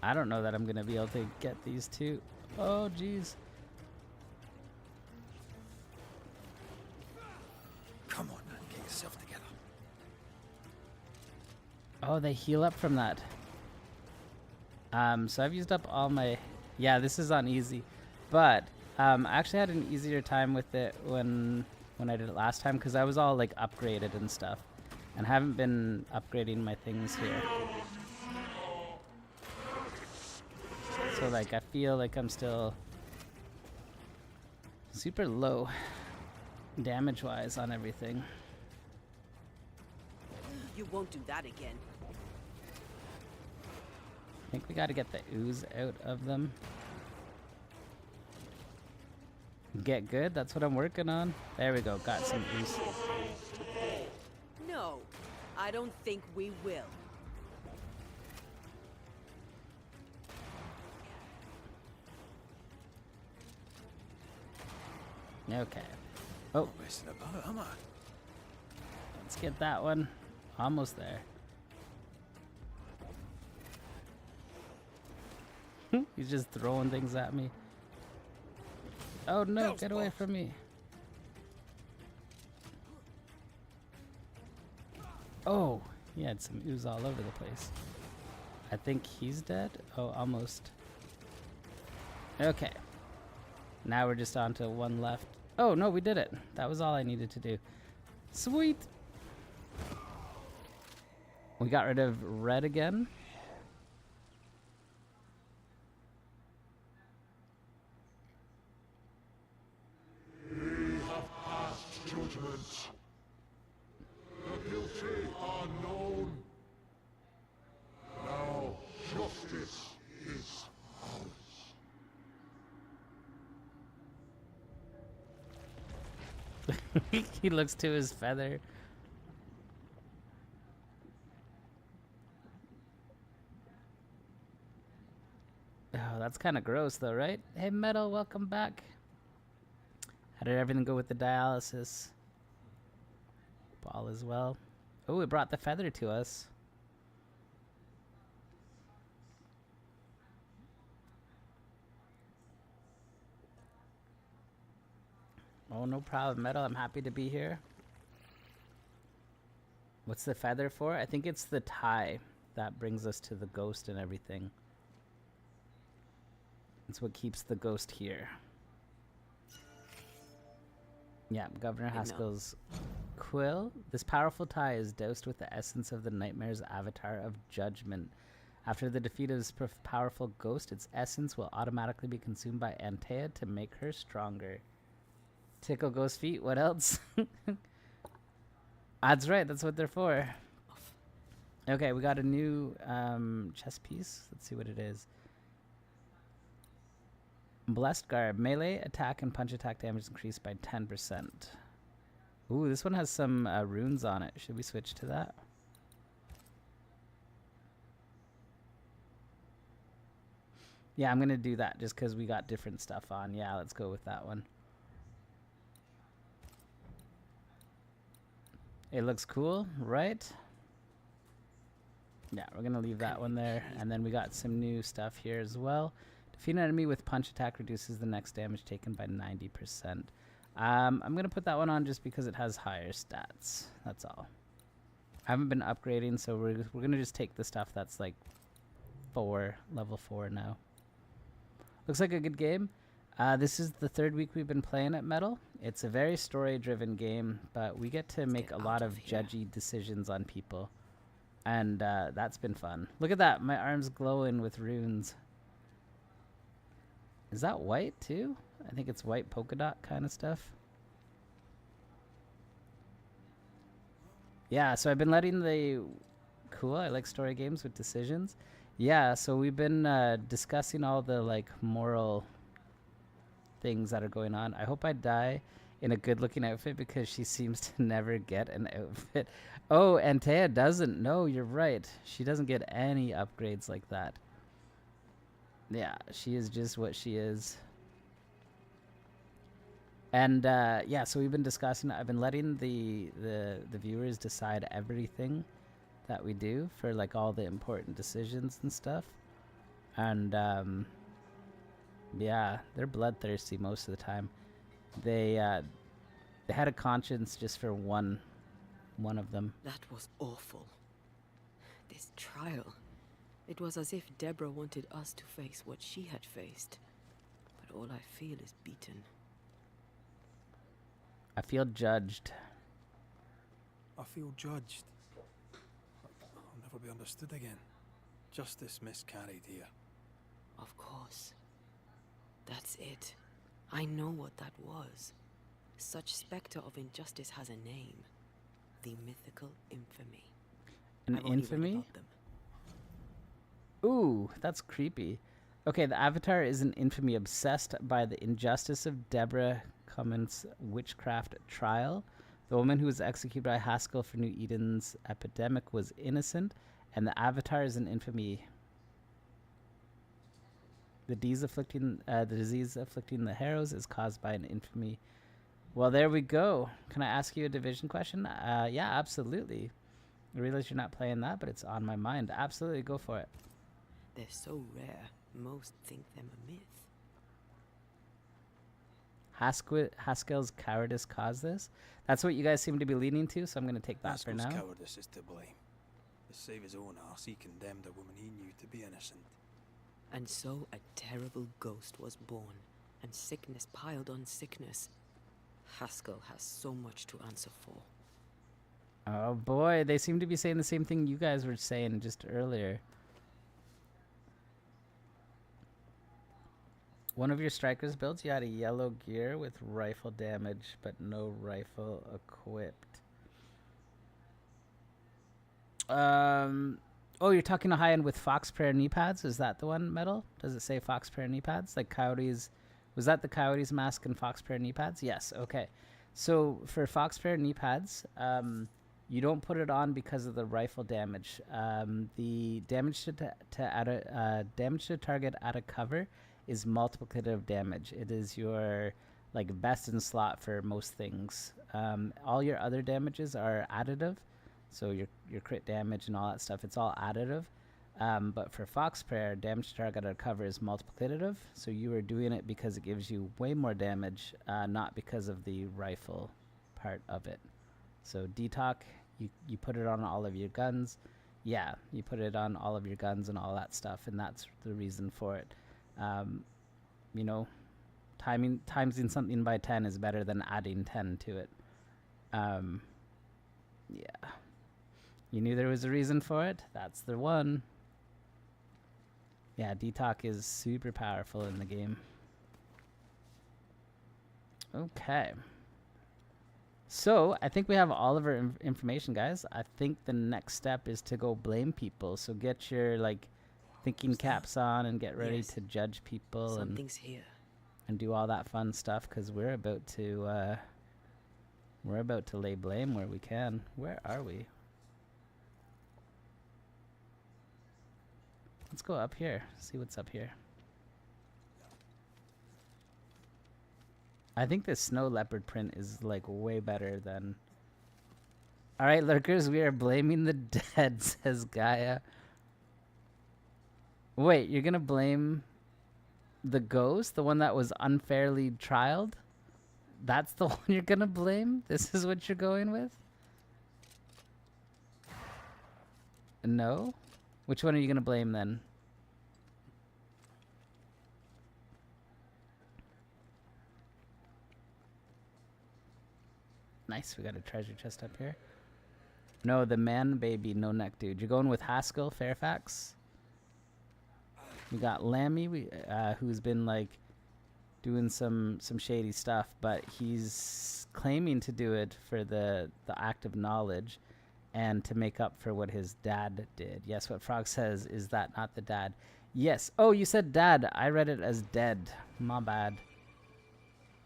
I don't know that I'm gonna be able to get these two. Oh jeez. Come on, man, get yourself together. Oh, they heal up from that. So I've used up all my... Yeah, this is on easy. But I actually had an easier time with it when I did it last time because I was all like upgraded and stuff. And haven't been upgrading my things here. So like I feel like I'm still super low damage wise on everything. You won't do that again. I think we gotta get the ooze out of them. Get good, that's what I'm working on. There we go, got some ooze. No, I don't think we will. Okay. Oh, Messing about, am I? let's get that one. Almost there. He's just throwing things at me. Oh no, get away from me. Oh, he had some ooze all over the place. I think he's dead. Oh, almost. Okay. Now we're just on to one left. Oh no, we did it. That was all I needed to do. Sweet. We got rid of red again. We have passed judgment. The guilty are known. Now justice is ours. He looks to his feather. Oh, that's kind of gross though, right? Hey, Metal, welcome back. How did everything go with the dialysis? Ball as well. Oh, it brought the feather to us. Oh, no problem, Metal. I'm happy to be here. What's the feather for? I think it's the tie that brings us to the ghost and everything. It's what keeps the ghost here. Yeah, Governor Haskell's quill. This powerful tie is doused with the essence of the nightmare's avatar of judgment. After the defeat of this powerful ghost, its essence will automatically be consumed by Antea to make her stronger. Tickle ghost feet, what else? That's right. That's what they're for. Okay, we got a new chess piece. Let's see what it is. Blessed Garb. Melee attack and punch attack damage increased by 10%. Ooh, this one has some runes on it. Should we switch to that? Yeah, I'm going to do that just because we got different stuff on. Yeah, let's go with that one. It looks cool, right? Yeah, we're going to leave that one there. And then we got some new stuff here as well. Defeat an enemy with punch attack reduces the next damage taken by 90%. I'm going to put that one on just because it has higher stats. That's all. I haven't been upgrading, so we're going to just take the stuff that's like level 4 now. Looks like a good game. This is the 3rd week we've been playing at Metal. It's a very story-driven game, but we get to make a lot of judgy decisions on people. And that's been fun. Look at that. My arm's glowing with runes. Is that white too? I think it's white polka dot kind of stuff. Yeah, so I've been letting the... Cool, I like story games with decisions. Yeah, so we've been discussing all the like moral things that are going on. I hope I die in a good-looking outfit because she seems to never get an outfit. Oh, and Taya doesn't. No, you're right. She doesn't get any upgrades like that. Yeah, she is just what she is. And yeah, so we've been discussing. I've been letting the viewers decide everything that we do for like all the important decisions and stuff. And yeah, they're bloodthirsty most of the time. They had a conscience just for one of them. That was awful. This trial. It was as if Deborah wanted us to face what she had faced. But all I feel is beaten. I feel judged. I feel judged. I'll never be understood again. Justice miscarried here. Of course. That's it. I know what that was. Such spectre of injustice has a name. The mythical infamy. An infamy? Ooh, that's creepy. Okay, the Avatar is an infamy obsessed by the injustice of Deborah Cummins' witchcraft trial. The woman who was executed by Haskell for New Eden's epidemic was innocent, and the Avatar is an infamy. The disease afflicting the Harrows is caused by an infamy. Well, there we go. Can I ask you a division question? Yeah, absolutely. I realize you're not playing that, but it's on my mind. Absolutely, go for it. They're so rare, most think them a myth. Haskell's cowardice caused this? That's what you guys seem to be leaning to, so I'm going to take that Haskell's for now. cowardice is to blame. To save his own arse, he condemned a woman he knew to be innocent. And so a terrible ghost was born, and sickness piled on sickness. Haskell has so much to answer for. Oh boy, they seem to be saying the same thing you guys were saying just earlier. One of your strikers builds, you had a yellow gear with rifle damage, but no rifle equipped. Oh, you're talking a high end with Fox Prayer knee pads? Is that the one, Metal? Does it say Fox Prayer knee pads? Like Coyote's, was that the Coyote's mask and Fox Prayer knee pads? Yes, okay. So for Fox Prayer knee pads, you don't put it on because of the rifle damage. The damage damage to target at a cover is multiplicative damage. It is your like best in slot for most things. All your other damages are additive, so your crit damage and all that stuff, it's all additive. But for Fox Prayer, damage to target at a cover is multiplicative, so you are doing it because it gives you way more damage, not because of the rifle part of it. So Detox, you put it on all of your guns. Yeah, you put it on all of your guns and all that stuff, and that's the reason for it. You know, timesing something by 10 is better than adding 10 to it. Yeah. You knew there was a reason for it? That's the one. Yeah, Detox is super powerful in the game. Okay. So I think we have all of our information, guys. I think the next step is to go blame people. So get your like thinking caps on and get ready to judge people Something's here. and do all that fun stuff, because we're about to lay blame where we can. Where are we? Let's go up here. See what's up here. I think this snow leopard print is like way better than. All right, lurkers, we are blaming the dead, says Gaia. Wait, you're gonna blame the ghost, the one that was unfairly trialed? That's the one you're gonna blame? This is what you're going with? No? Which one are you gonna blame then? Nice, we got a treasure chest up here. No, the man baby, no neck dude. You're going with Haskell, Fairfax? We got Lammy, who's been like doing some shady stuff, but he's claiming to do it for the act of knowledge and to make up for what his dad did. Yes, what Frog says, is that not the dad? Yes. Oh, you said dad. I read it as dead. My bad.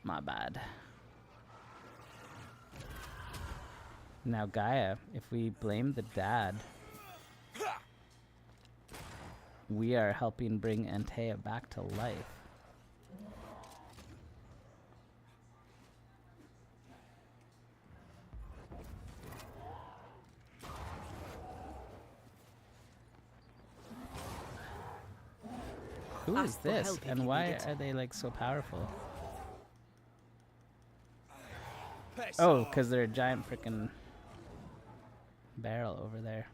My bad. Now, Gaia, if we blame the dad, we are helping bring Antea back to life. Who is this, and why are they like so powerful? Oh, because they're a giant freaking barrel over there.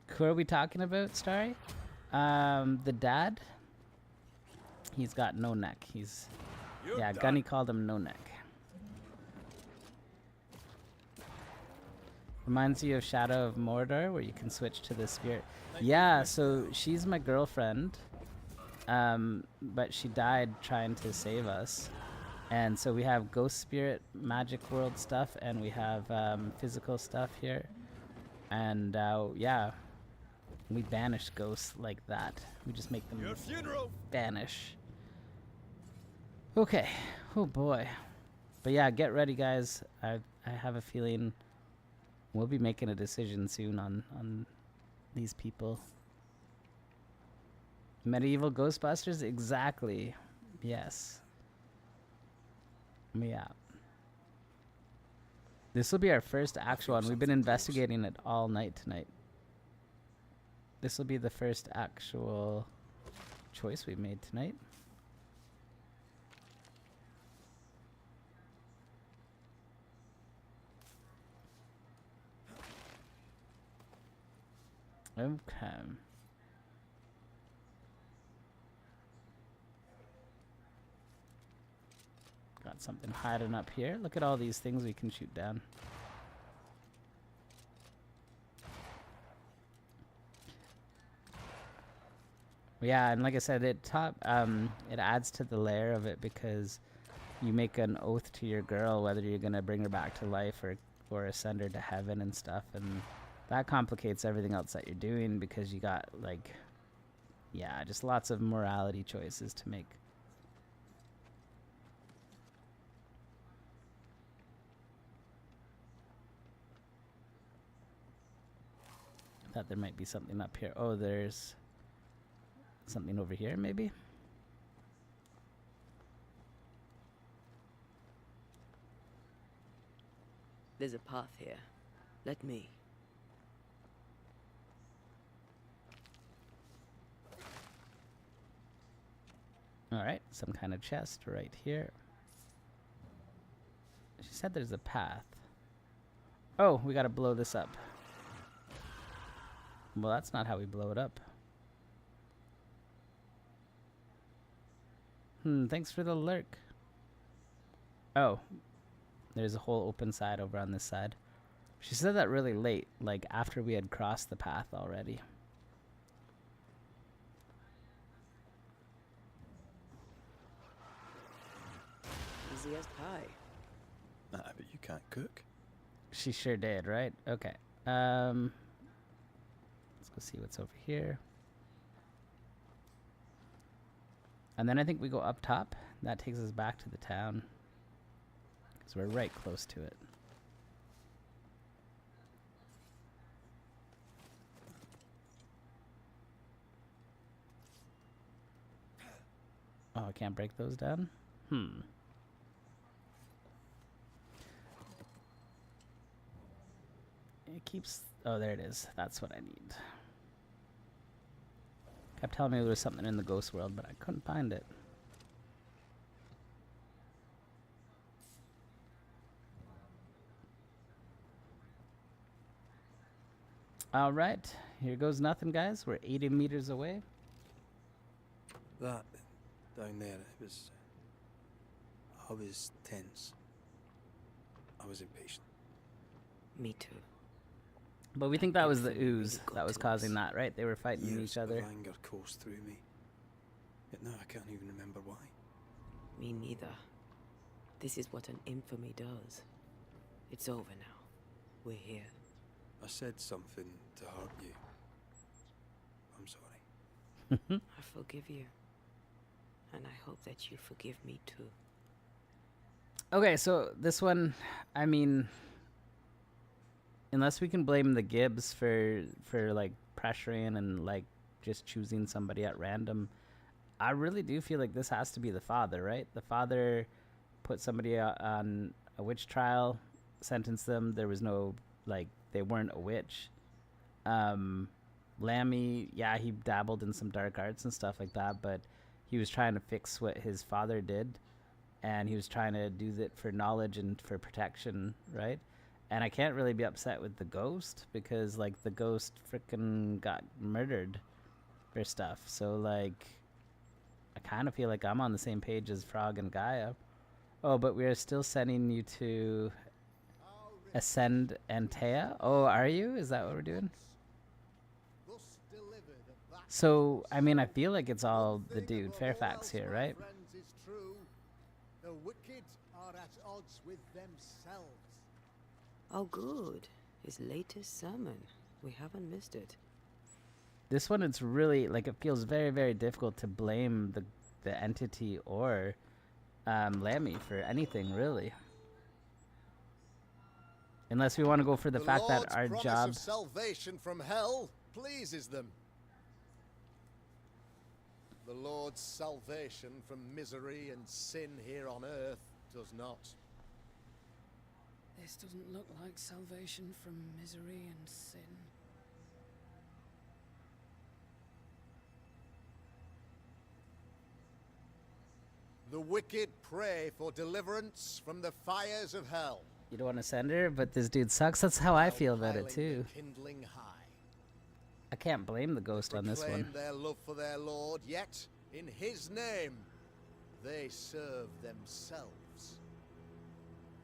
Who are we talking about, Starry? The dad? He's got no neck. Yeah, Gunny called him no neck. Reminds you of Shadow of Mordor, where you can switch to the spirit. Yeah, so she's my girlfriend, but she died trying to save us. And so we have ghost spirit magic world stuff, and we have physical stuff here. And yeah, we banish ghosts like that. We just make them vanish. Okay. Oh boy. But yeah, get ready, guys. I have a feeling we'll be making a decision soon on these people. Medieval Ghostbusters? Exactly. Yes. Yeah. This will be our first actual one. We've been investigating it all night tonight. This will be the first actual choice we've made tonight. Okay. Got something hiding up here. Look at all these things we can shoot down. Yeah, and like I said, it adds to the layer of it, because you make an oath to your girl whether you're gonna bring her back to life or ascend her to heaven and stuff, and that complicates everything else that you're doing, because you got like, yeah, just lots of morality choices to make. I thought there might be something up here. Oh, there's something over here, maybe? There's a path here. Let me. Alright, some kind of chest right here. She said there's a path. Oh, we gotta blow this up. Well, that's not how we blow it up. Thanks for the lurk. Oh, there's a whole open side over on this side. She said that really late, like after we had crossed the path already. There's easy as pie. Nah, but you can't cook. She sure did, right? Okay. Let's go see what's over here. And then I think we go up top. That takes us back to the town. Because we're right close to it. Oh, I can't break those down? It keeps... Oh, there it is. That's what I need. Kept telling me there was something in the ghost world, but I couldn't find it. All right. Here goes nothing, guys. We're 80 meters away. That down there, I was tense. I was impatient. Me too. But we think that was the ooze that was causing that, right? They were fighting Years each other. of anger coursed through me. Yet now I can't even remember why. Me neither. This is what an infamy does. It's over now. We're here. I said something to hurt you. I'm sorry. I forgive you. And I hope that you forgive me too. Okay, so this one, I mean, unless we can blame the Gibbs for like pressuring and like just choosing somebody at random, I really do feel like this has to be the father, right? The father put somebody on a witch trial, sentenced them. There was no, like, they weren't a witch. Lammy, yeah, he dabbled in some dark arts and stuff like that, but he was trying to fix what his father did, and he was trying to do that for knowledge and for protection, right? And I can't really be upset with the ghost because, like, the ghost frickin' got murdered for stuff. So, like, I kind of feel like I'm on the same page as Frog and Gaia. Oh, but we are still sending you to Ascend Antea. Oh, are you? Is that what we're doing? So, I mean, I feel like it's all the dude Fairfax here, right? The wicked are at odds with themselves. Oh, good. His latest sermon. We haven't missed it. This one, it's really, like, it feels very, very difficult to blame the entity or Lammy for anything, really. Unless we want to go for the fact that our Lord's job... promise of salvation from hell pleases them. The Lord's salvation from misery and sin here on earth does not. This doesn't look like salvation from misery and sin. The wicked pray for deliverance from the fires of hell. You don't want to send her, but this dude sucks. That's how I feel about it, too. Kindling high. I can't blame the ghost on this Proclaim one. their love for their Lord, yet, in his name, they serve themselves.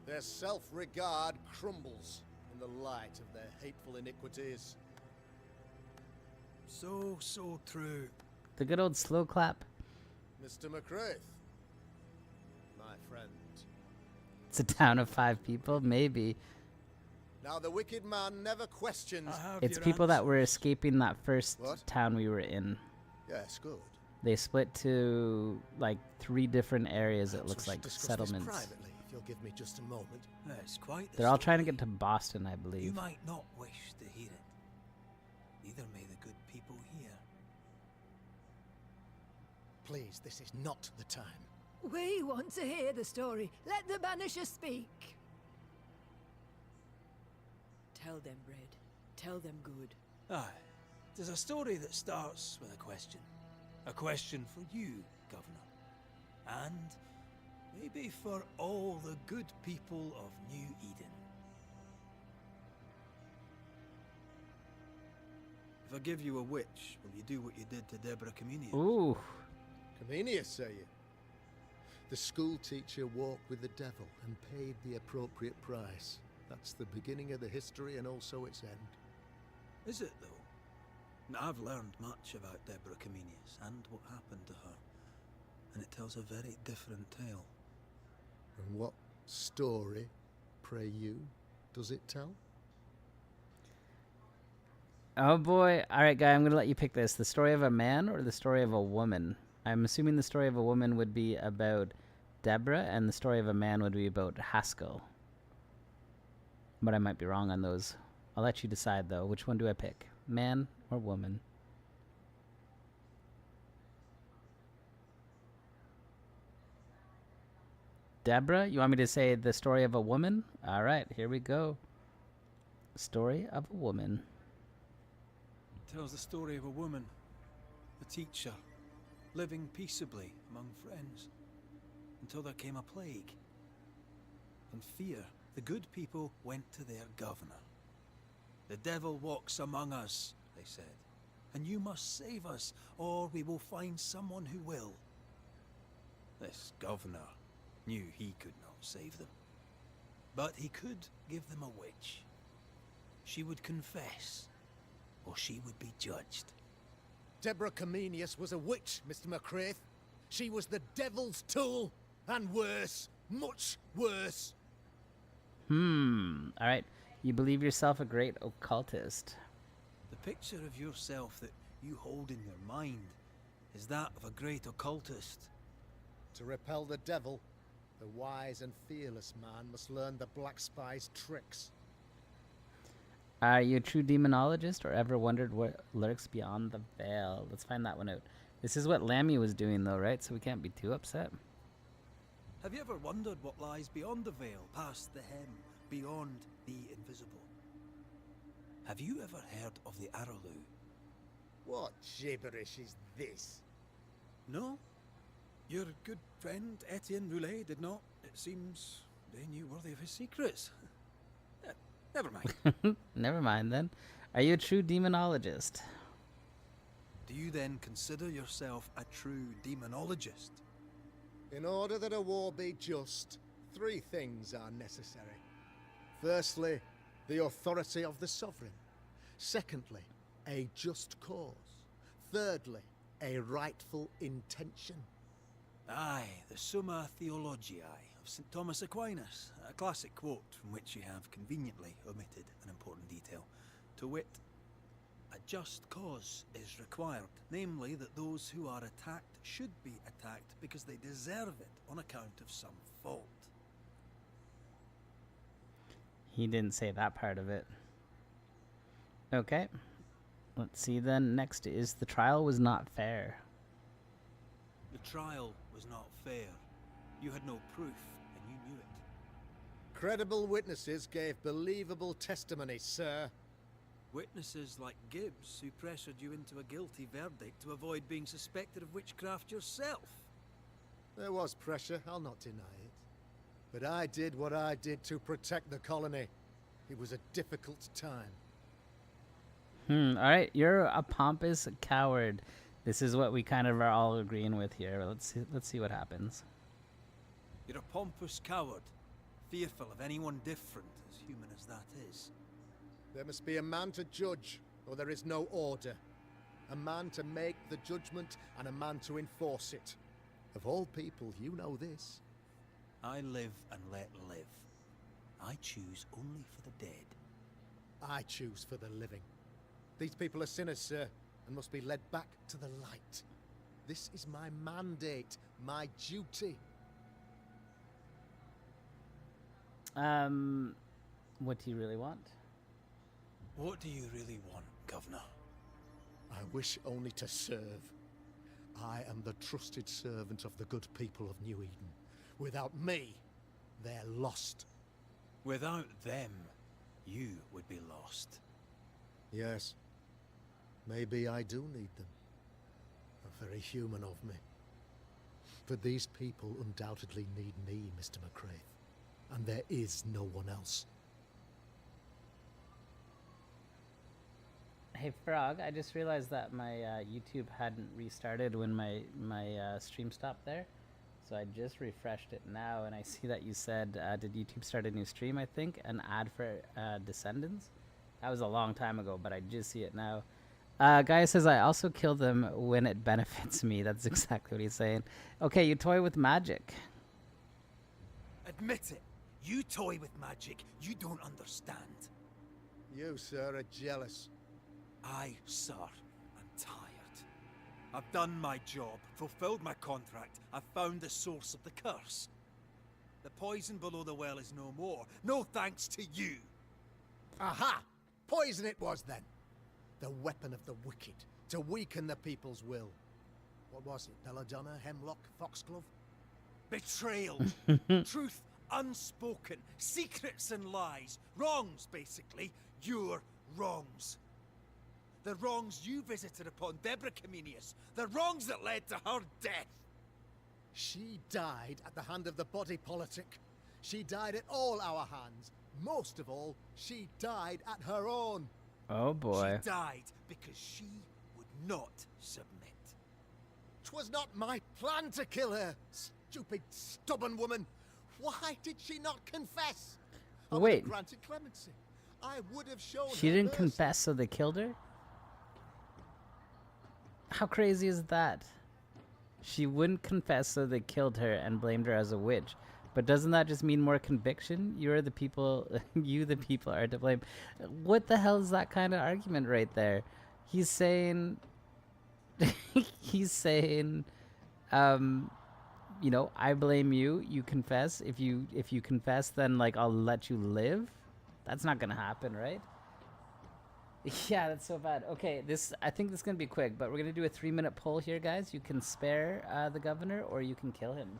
Their self-regard crumbles in the light of their hateful iniquities. So true. The good old slow clap. Mr. McCraith, my friend. It's a town of 5 people, maybe. Now the wicked man never questions. It's people that were escaping that first town we were in. Yes, good. They split to like 3 different areas. It looks like settlements. Privately, if you'll give me just a moment. It's quite the They're all story. trying to get to Boston, I believe. You might not wish to hear it. Neither may the good people here. Please, this is not the time. We want to hear the story. Let the Banisher speak. Tell them, Red. Tell them good. Aye. There's a story that starts with a question. A question for you, Governor. And maybe for all the good people of New Eden. If I give you a witch, will you do what you did to Deborah Comenius? Ooh. Comenius, say you? The school teacher walked with the devil and paid the appropriate price. That's the beginning of the history and also its end. Is it, though? Now, I've learned much about Deborah Comenius and what happened to her, and it tells a very different tale. And what story, pray you, does it tell? Oh boy. All right, guy, I'm going to let you pick this. The story of a man or the story of a woman? I'm assuming the story of a woman would be about Deborah and the story of a man would be about Haskell. But I might be wrong on those. I'll let you decide, though. Which one do I pick? Man or woman? Deborah, you want me to say the story of a woman? All right, here we go. Story of a woman. It tells the story of a woman, a teacher, living peaceably among friends, until there came a plague. In fear, the good people went to their governor. "The devil walks among us," they said, "and you must save us, or we will find someone who will." This governor knew he could not save them, but he could give them a witch. She would confess, or she would be judged. Deborah Comenius was a witch, Mr. McCraith. She was the devil's tool, and worse, much worse. All right. You believe yourself a great occultist. The picture of yourself that you hold in your mind is that of a great occultist. To repel the devil, the wise and fearless man must learn the Black Spy's tricks. Are you a true demonologist or ever wondered what lurks beyond the veil? Let's find that one out. This is what Lammy was doing, though, right? So we can't be too upset. Have you ever wondered what lies beyond the veil, past the hem, beyond the invisible? Have you ever heard of the Arrowloo? What gibberish is this? No? Your good friend Etienne Roulet did not. It seems they knew worthy of his secrets. Never mind. Never mind, then. Are you a true demonologist? Do you then consider yourself a true demonologist? In order that a war be just, 3 things are necessary. Firstly, the authority of the sovereign. Secondly, a just cause. Thirdly, a rightful intention. Aye, the Summa Theologiae of St. Thomas Aquinas, a classic quote from which you have conveniently omitted an important detail. To wit, a just cause is required, namely that those who are attacked should be attacked because they deserve it on account of some fault. He didn't say that part of it. Okay. Let's see then. Next is the trial was not fair. The trial was not fair. You had no proof, and you knew it. Credible witnesses gave believable testimony, sir. Witnesses like Gibbs, who pressured you into a guilty verdict to avoid being suspected of witchcraft yourself. There was pressure, I'll not deny it. But I did what I did to protect the colony. It was a difficult time. Alright, you're a pompous coward. This is what we kind of are all agreeing with here. Let's see what happens. You're a pompous coward, fearful of anyone different, as human as that is. There must be a man to judge, or there is no order. A man to make the judgment, and a man to enforce it. Of all people, you know this. I live and let live. I choose only for the dead. I choose for the living. These people are sinners, sir, and must be led back to the light. This is my mandate, my duty. What do you really want? What do you really want, Governor? I wish only to serve. I am the trusted servant of the good people of New Eden. Without me, they're lost. Without them, you would be lost. Yes. Maybe I do need them. Very human of me. But these people undoubtedly need me, Mr. McCraith. And there is no one else. Hey Frog, I just realized that my YouTube hadn't restarted when my stream stopped there. So I just refreshed it now, and I see that you said, did YouTube start a new stream, I think? An ad for Descendants? That was a long time ago, but I just see it now. Guy says, I also kill them when it benefits me. That's exactly what he's saying. Okay, you toy with magic. Admit it. You toy with magic you don't understand. You, sir, are jealous. I, sir, am tired. I've done my job, fulfilled my contract. I've found the source of the curse. The poison below the well is no more. No thanks to you. Aha! Poison it was then. The weapon of the wicked, to weaken the people's will. What was it? Belladonna, hemlock, foxglove? Betrayal. Truth unspoken. Secrets and lies. Wrongs, basically. Your wrongs. The wrongs you visited upon Deborah Comenius. The wrongs that led to her death. She died at the hand of the body politic. She died at all our hands. Most of all, she died at her own. Oh boy. She died because she would not submit. 'Twas not my plan to kill her, stupid, stubborn woman. Why did she not confess? I would have Wait. granted clemency. I would have shown She her didn't mercy. confess, so they killed her? How crazy is that? She wouldn't confess, so they killed her and blamed her as a witch. But doesn't that just mean more conviction? You're the people, you the people are to blame. What the hell is that kind of argument right there? He's saying, he's saying, you know, I blame you. You confess. If you confess, then like I'll let you live. That's not gonna happen, right? Yeah, that's so bad. Okay, I think this is gonna be quick, but we're gonna do a 3-minute poll here, guys. You can spare the governor, or you can kill him.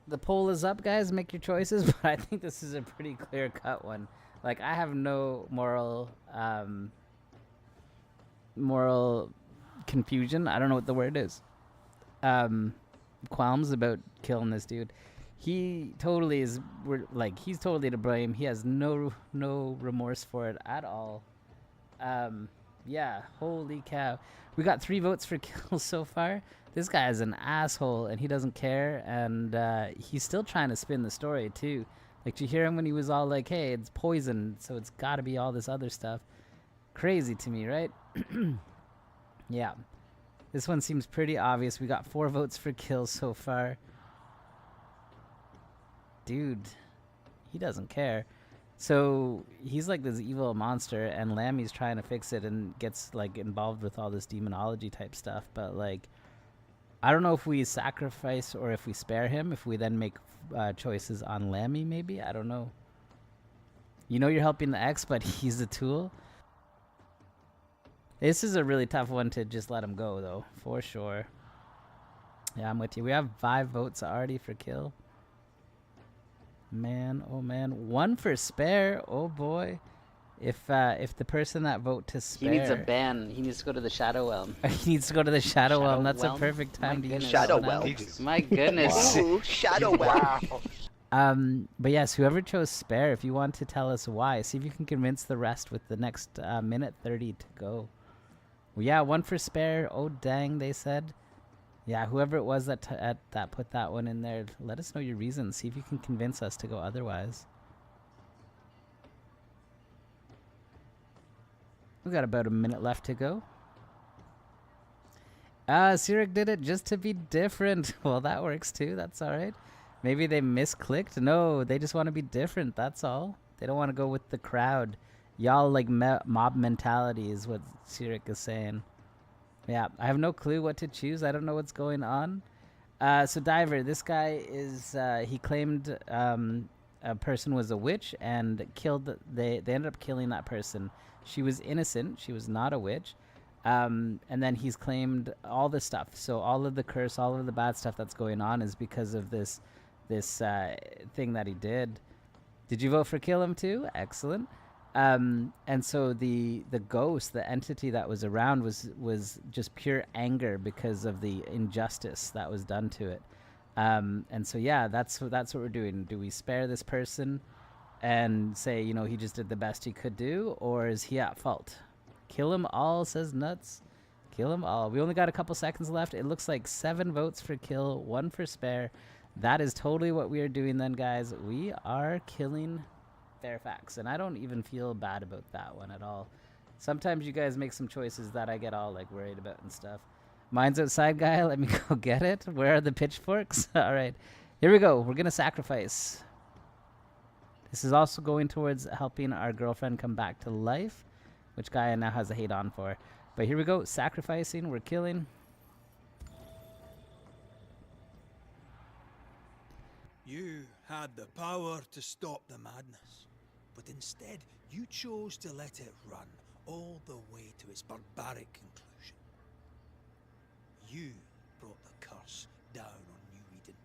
The poll is up, guys. Make your choices, but I think this is a pretty clear-cut one. Like, I have no moral confusion. I don't know what the word is. Qualms about killing this dude. He totally is. He's totally to blame. He has no remorse for it at all. Yeah, holy cow. We got 3 votes for kill so far. This guy is an asshole, and he doesn't care, and he's still trying to spin the story, too. Like, did you hear him when he was all like, hey, it's poison, so it's gotta be all this other stuff. Crazy to me, right? Yeah. This one seems pretty obvious. We got 4 votes for kill so far. Dude, he doesn't care. So he's like this evil monster, and Lammy's trying to fix it and gets like involved with all this demonology type stuff. But like, I don't know if we sacrifice or if we spare him. If we then make choices on Lammy, maybe, I don't know. You know, you're helping the ex, but he's a tool. This is a really tough one to just let him go, though, for sure. Yeah, I'm with you. We have 5 votes already for kill. Man, oh man. 1 for spare. Oh boy. If the person that vote to spare, He needs a ban. He needs to go to the Shadow Realm. he needs to go to the Shadow Realm. That's Realm? a perfect time to use Shadow now. Realm. My goodness. Ooh, Shadow Well. But yes, whoever chose spare, if you want to tell us why, see if you can convince the rest with the next minute 30 to go. Well, yeah, 1 for spare. Oh dang, they said. Yeah, whoever it was that that put that one in there, let us know your reasons. See if you can convince us to go otherwise. We got about a minute left to go. Sirik did it just to be different. Well, that works too. That's all right. Maybe they misclicked. No, they just want to be different. That's all. They don't want to go with the crowd. Y'all like mob mentality is what Sirik is saying. Yeah, I have no clue what to choose. I don't know what's going on. So Diver, this guy is, he claimed a person was a witch and killed, they ended up killing that person. She was innocent. She was not a witch. And then he's claimed all this stuff. So all of the curse, all of the bad stuff that's going on is because of this thing that he did. Did you vote for kill him too? Excellent. And so the ghost, the entity that was around was just pure anger because of the injustice that was done to it. And so, yeah, that's what we're doing. Do we spare this person and say, you know, he just did the best he could do, or is he at fault? Kill him all, says Nuts. Kill him all. We only got a couple seconds left. It looks like 7 votes for kill, 1 for spare. That is totally what we are doing then, guys. We are killing Fairfax, and I don't even feel bad about that one at all. Sometimes you guys make some choices that I get all like worried about and stuff. Mine's outside, guy. Let me go get it. Where are the pitchforks? All right, here we go. We're gonna sacrifice. This is also going towards helping our girlfriend come back to life, which Gaia now has a hate on for. But here we go, sacrificing. We're killing. You had the power to stop the madness, but instead you chose to let it run all the way to its barbaric conclusion. You brought the curse down on New Eden.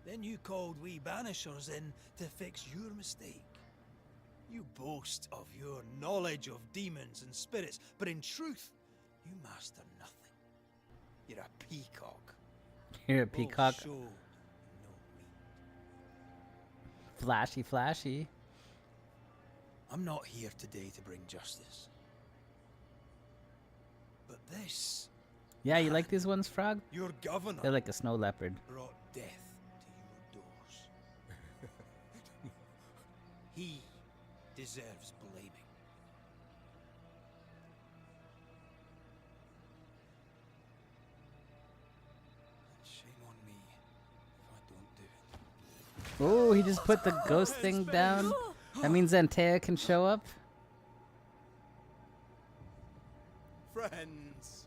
Then you called we banishers in to fix your mistake. You boast of your knowledge of demons and spirits, but in truth, you master nothing. You're a peacock. You're a peacock. All show, Flashy, flashy. I'm not here today to bring justice. But this... Yeah, you like these ones, Frog? Your governor... They're like a snow leopard. ...brought death to your doors. He deserves blaming. And shame on me if I don't do it. Oh, he just put the ghost thing down. That means Antea can show up. Friends,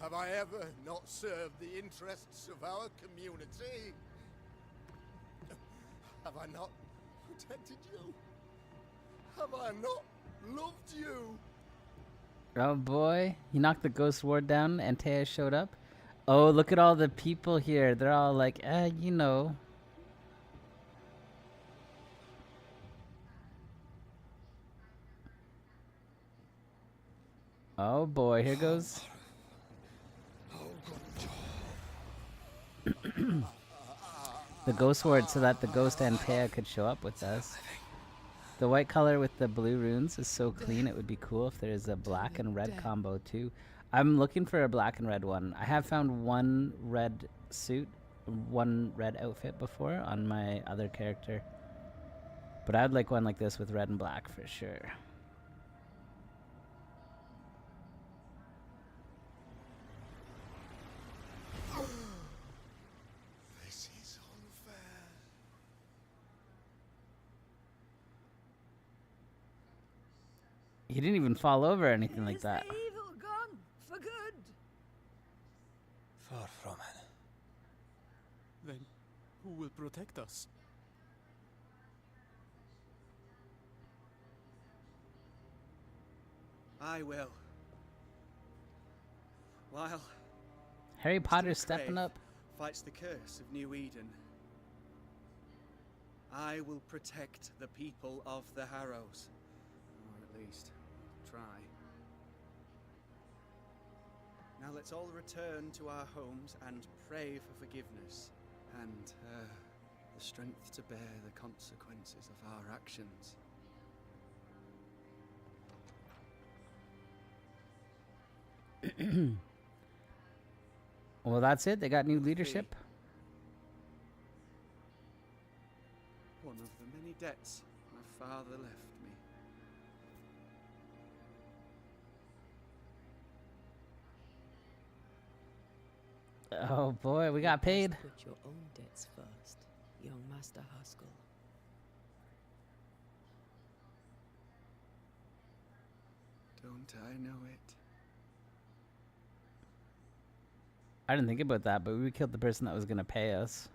have I ever not served the interests of our community? Have I not protected you? Have I not loved you? Oh boy, he knocked the ghost ward down. Antea showed up. Oh, look at all the people here. They're all like, you know. Oh boy, here goes. The ghost ward so that the ghost Antea could show up with us. The white color with the blue runes is so clean. It would be cool if there's a black and red combo too. I'm looking for a black and red one. I have found one red suit, one red outfit before on my other character. But I'd like one like this with red and black for sure. This is unfair. He didn't even fall over or anything like that. Evil gone for good. Far from it. Then who will protect us? I will. While Harry Potter's Mr. stepping Crave up. fights the curse of New Eden, I will protect the people of the Harrows. Or at least, try. Now let's all return to our homes and pray for forgiveness and the strength to bear the consequences of our actions. Well, that's it. They got new leadership. One of the many debts my father left me. Oh boy, we got paid. Put your own debts first, young Master Haskell. Don't I know it? I didn't think about that, but we killed the person that was going to pay us.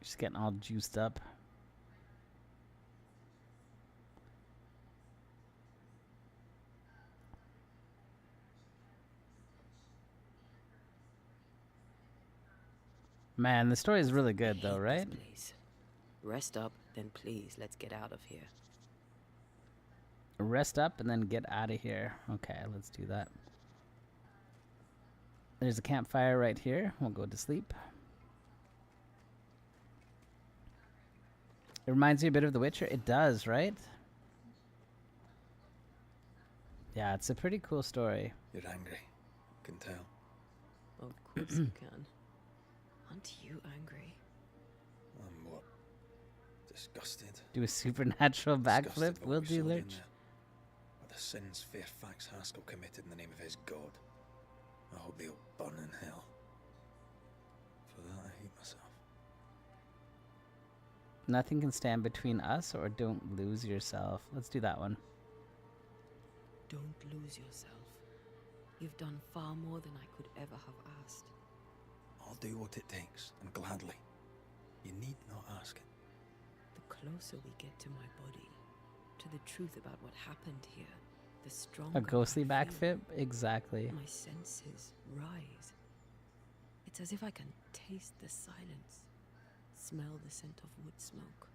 Just getting all juiced up. Man, the story is really good though, right? Rest up, then please, let's get out of here. Rest up and then get out of here. Okay, let's do that. There's a campfire right here. We'll go to sleep. It reminds me a bit of The Witcher. It does, right? Yeah, it's a pretty cool story. You're angry. Can tell. Of course you can. Aren't you angry? I'm what? Disgusted. Do a supernatural Disgusted backflip, what will we do, saw down Lurch? there. What the sins Fairfax Haskell committed in the name of his god. I hope they'll burn in hell. For that I hate myself. Nothing can stand between us or don't lose yourself. Let's do that one. Don't lose yourself. You've done far more than I could ever have asked. I'll do what it takes, and gladly. You need not ask it. The closer we get to my body, to the truth about what happened here, the stronger A ghostly I feel. backflip? Exactly. My senses rise. It's as if I can taste the silence, smell the scent of wood smoke,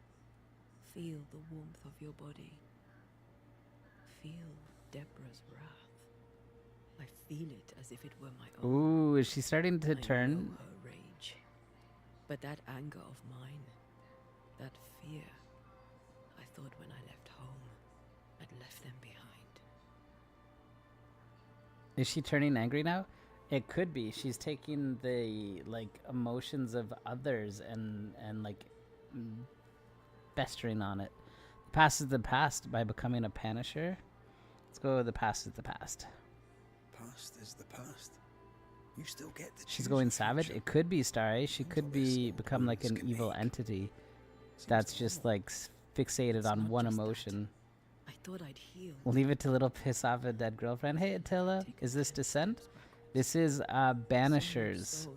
feel the warmth of your body, feel Deborah's wrath. I feel it as if it were my own. Ooh, is she starting to I turn? know her rage. But that anger of mine, that fear, I thought when I left home, I'd left them behind. Is she turning angry now? It could be. She's taking the like emotions of others and like festering on it. The past is the past by becoming a Punisher. Let's go with the past is the past. Past is the past. You still get to She's choose going your savage. future. It could be Starry. She could be become like an can evil make. entity that's just like fixated on one emotion. I thought I'd heal. Leave it to little piss off a dead girlfriend. Hey Attila, is this Descent? This is Banishers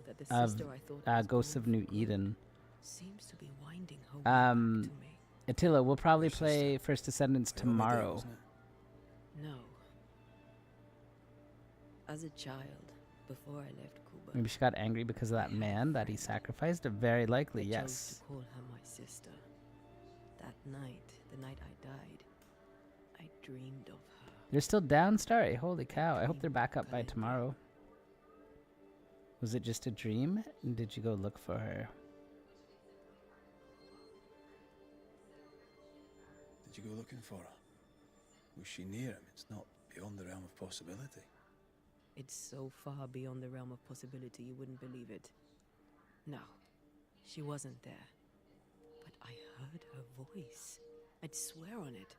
of Ghosts of New Eden. Seems to be winding her way back to me. Attila, we'll probably play First Descendants tomorrow. No. As a child, before I left Cuba, Maybe she got angry because of that man that he sacrificed. Very likely, I chose yes. to call her my sister. That night, the night I died, I dreamed of her. They're still down, Starry. Holy cow. I hope they're back up by tomorrow. Was it just a dream? And did you go look for her? Did you go looking for her? Was she near him? It's not beyond the realm of possibility. It's so far beyond the realm of possibility you wouldn't believe it. No, she wasn't there. But I heard her voice. I'd swear on it.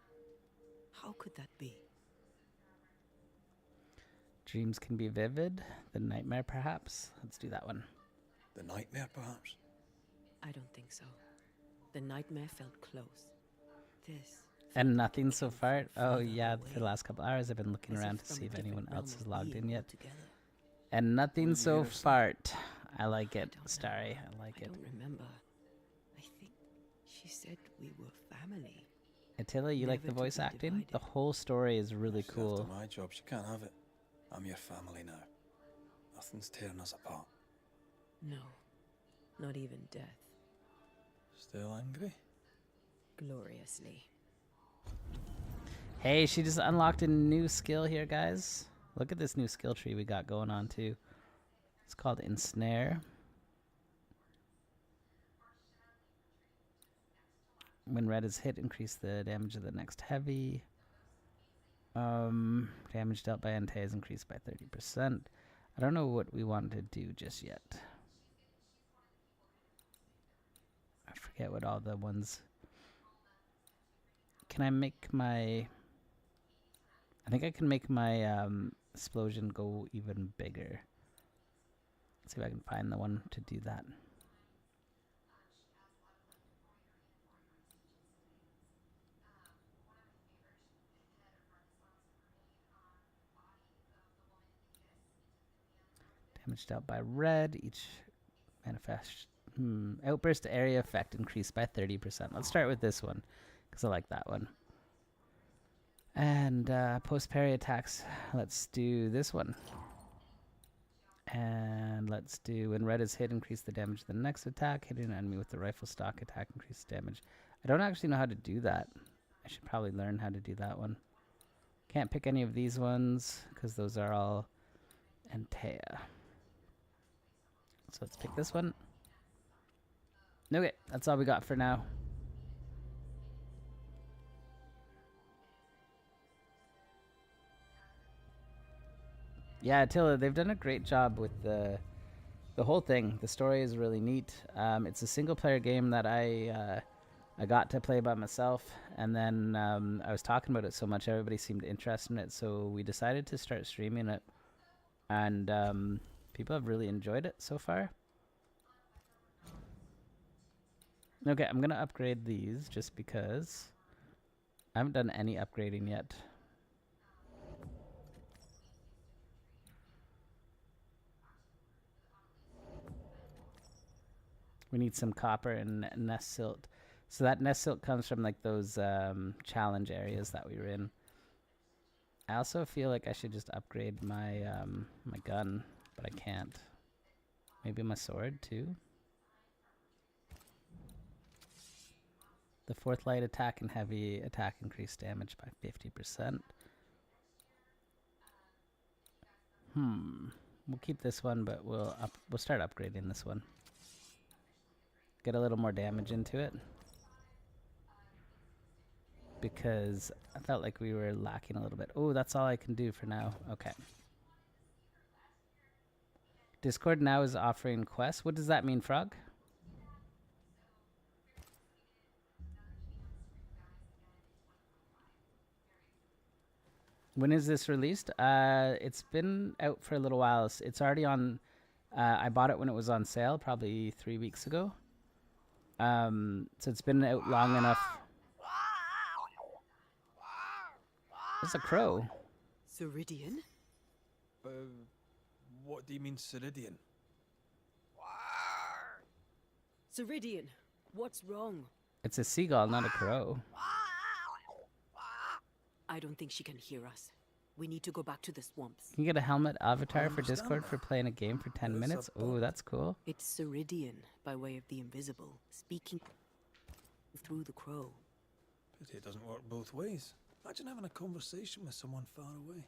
How could that be? Dreams can be vivid. The nightmare, perhaps. Let's do that one. The nightmare, perhaps? I don't think so. The nightmare felt close. This. And nothing so far. Oh yeah, for the last couple hours I've been looking around to see if anyone else has logged in yet. And nothing so fart. I like it, Starry. I like it. I don't remember. I think she said we were family. Attila, you like the voice acting? The whole story is really cool. After my job, she can't have it. I'm your family now. Nothing's tearing us apart. No, not even death. Still angry? Gloriously. Hey, she just unlocked a new skill here, guys. Look at this new skill tree we got going on, too. It's called Ensnare. When red is hit, increase the damage of the next heavy. Damage dealt by Entei is increased by 30%. I don't know what we want to do just yet. I forget what all the ones... Can I make my... I think I can make my explosion go even bigger. Let's see if I can find the one to do that. Damage dealt by red. Each manifest outburst area effect increased by 30%. Let's start with this one because I like that one. And post-parry attacks, let's do this one. And let's do when red is hit, increase the damage of the next attack. Hitting an enemy with the rifle stock attack, increase damage. I don't actually know how to do that. I should probably learn how to do that one. Can't pick any of these ones because those are all Entei. So let's pick this one. Okay, that's all we got for now. Yeah, Attila, they've done a great job with the whole thing. The story is really neat. It's a single player game that I got to play by myself, and then I was talking about it so much, everybody seemed interested in it, so we decided to start streaming it, and people have really enjoyed it so far. Okay, I'm gonna upgrade these just because I haven't done any upgrading yet. We need some copper and nest silt. So that nest silt comes from like those challenge areas that we were in. I also feel like I should just upgrade my my gun, but I can't. Maybe my sword too. The fourth light attack and heavy attack increase damage by 50%. We'll keep this one, but we'll start upgrading this one. Get a little more damage into it. Because I felt like we were lacking a little bit. Oh, that's all I can do for now. Okay. Discord now is offering quests. What does that mean, Frog? When is this released? It's been out for a little while. It's already on. I bought it when it was on sale, probably 3 weeks ago. So it's been out long enough. There's a crow. Ceridian? What do you mean, Ceridian? Ceridian, what's wrong? It's a seagull, not a crow. I don't think she can hear us. We need to go back to the swamps. Can you get a helmet avatar for Discord for playing a game for 10 minutes? Oh, that's cool. It's Ceridian, by way of the invisible, speaking through the crow. Pity it doesn't work both ways. Imagine having a conversation with someone far away.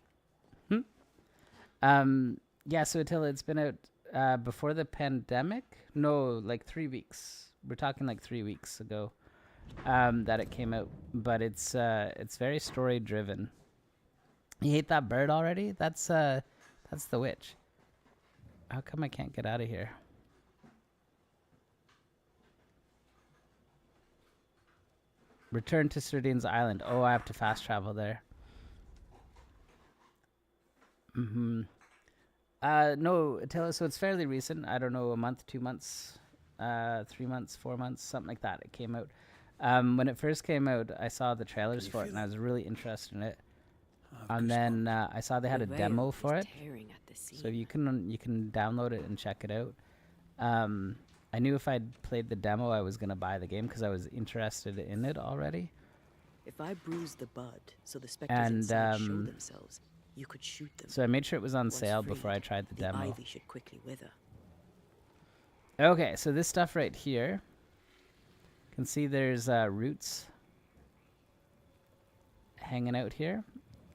Yeah, so Attila, it's been out before the pandemic? No, like 3 weeks. We're talking like 3 weeks ago that it came out. But it's very story driven. You hate that bird already? That's the witch. How come I can't get out of here? Return to Ceridian's Island. Oh, I have to fast travel there. No, Attila, so it's fairly recent. I don't know, a month, 2 months, 3 months, 4 months, something like that. It came out. When it first came out, I saw the trailers for it, and I was really interested in it. And then I saw they had a demo for it, so you can download it and check it out. I knew if I'd played the demo, I was gonna buy the game because I was interested in it already. If I bruise the bud, so the specters inside show themselves, you could shoot them. So I made sure it was on sale before I tried the demo. Ivy should quickly wither. Okay, so this stuff right here, you can see there's roots hanging out here.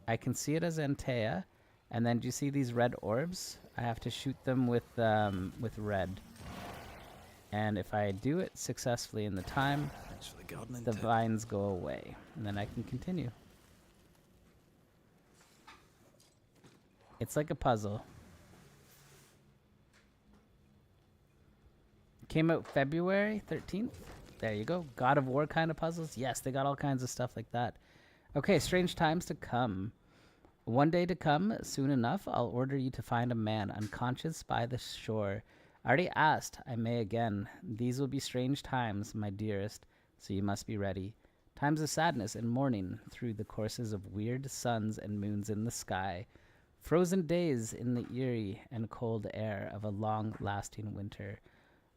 I can see it as Antea, and then do you see these red orbs? I have to shoot them with red. And if I do it successfully in the time, the vines go away, and then I can continue. It's like a puzzle. Came out February 13th. There you go. God of War kind of puzzles. Yes, they got all kinds of stuff like that. Okay, strange times to come. One day to come, soon enough, I'll order you to find a man unconscious by the shore. I already asked, I may again. These will be strange times, my dearest, so you must be ready. Times of sadness and mourning through the courses of weird suns and moons in the sky. Frozen days in the eerie and cold air of a long-lasting winter.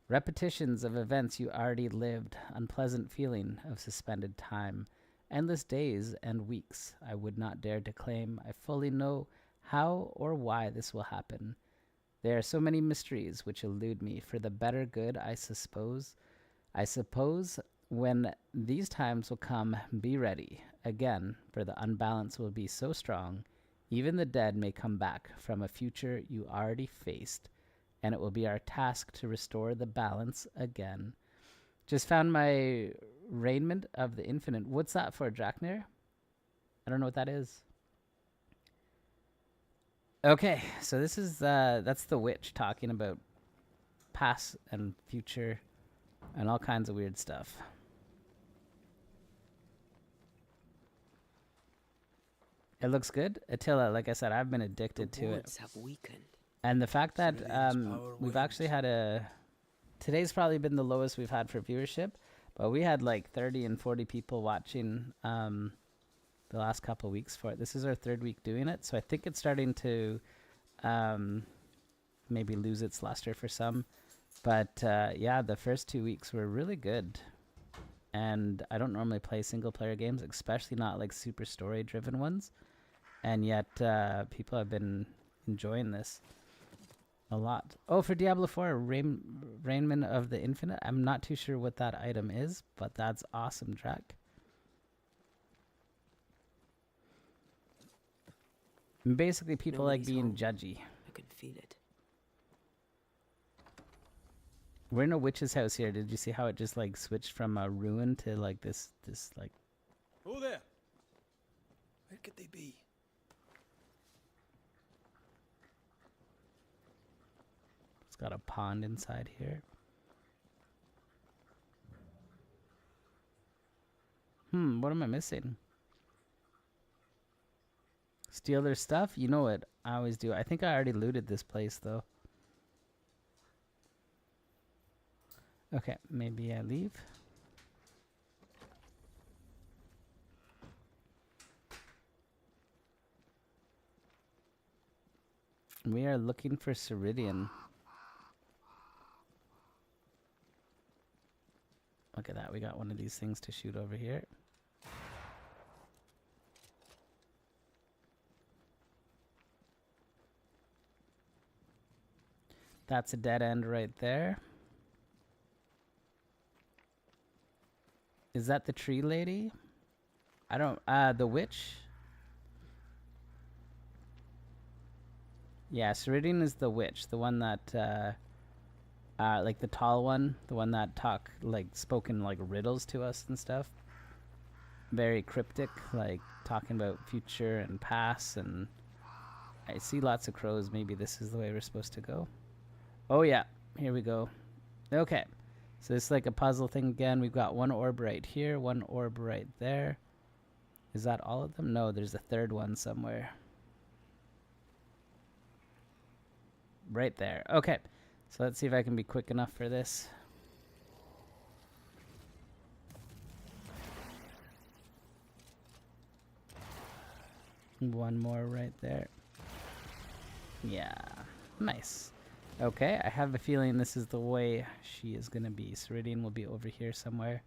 Repetitions of events you already lived, unpleasant feeling of suspended time. Endless days and weeks I would not dare to claim. I fully know how or why this will happen. There are so many mysteries which elude me for the better good, I suppose. I suppose when these times will come, be ready. Again, for the unbalance will be so strong, even the dead may come back from a future you already faced, and it will be our task to restore the balance again. Just found my Raiment of the Infinite. What's that for, Draknir? I don't know what that is. Okay, so this is that's the witch talking about past and future and all kinds of weird stuff. It looks good. Attila, like I said, I've been addicted to it. Wards have weakened. And the fact that Ceridian's power we've wanes. actually had today's probably been the lowest we've had for viewership, but we had like 30 and 40 people watching the last couple of weeks for it. This is our 3rd week doing it, so I think it's starting to maybe lose its luster for some. But yeah, the first 2 weeks were really good. And I don't normally play single player games, especially not like super story driven ones. And yet people have been enjoying this a lot. Oh, for Diablo 4, Rainman of the Infinite. I'm not too sure what that item is, but that's awesome, Drac. And basically, people like being judgy. I can feel it. We're in a witch's house here. Did you see how it just like switched from a ruin to like this like... Oh there! Where could they be? It's got a pond inside here. What am I missing? Steal their stuff? You know what? I always do. I think I already looted this place though. Okay, maybe I leave. We are looking for Ceridian. Look at that. We got one of these things to shoot over here. That's a dead end right there. Is that the tree lady? I don't... the witch? Yeah, Ceridian is the witch. The one that... like the tall one. The one that spoken like riddles to us and stuff. Very cryptic. Like talking about future and past. And I see lots of crows. Maybe this is the way we're supposed to go. Oh yeah. Here we go. Okay. So it's like a puzzle thing again. We've got one orb right here, one orb right there. Is that all of them? No, there's a third one somewhere. Right there. Okay. So let's see if I can be quick enough for this. One more right there. Yeah. Nice. Okay, I have a feeling this is the way she is going to be. Ceridian will be over here somewhere.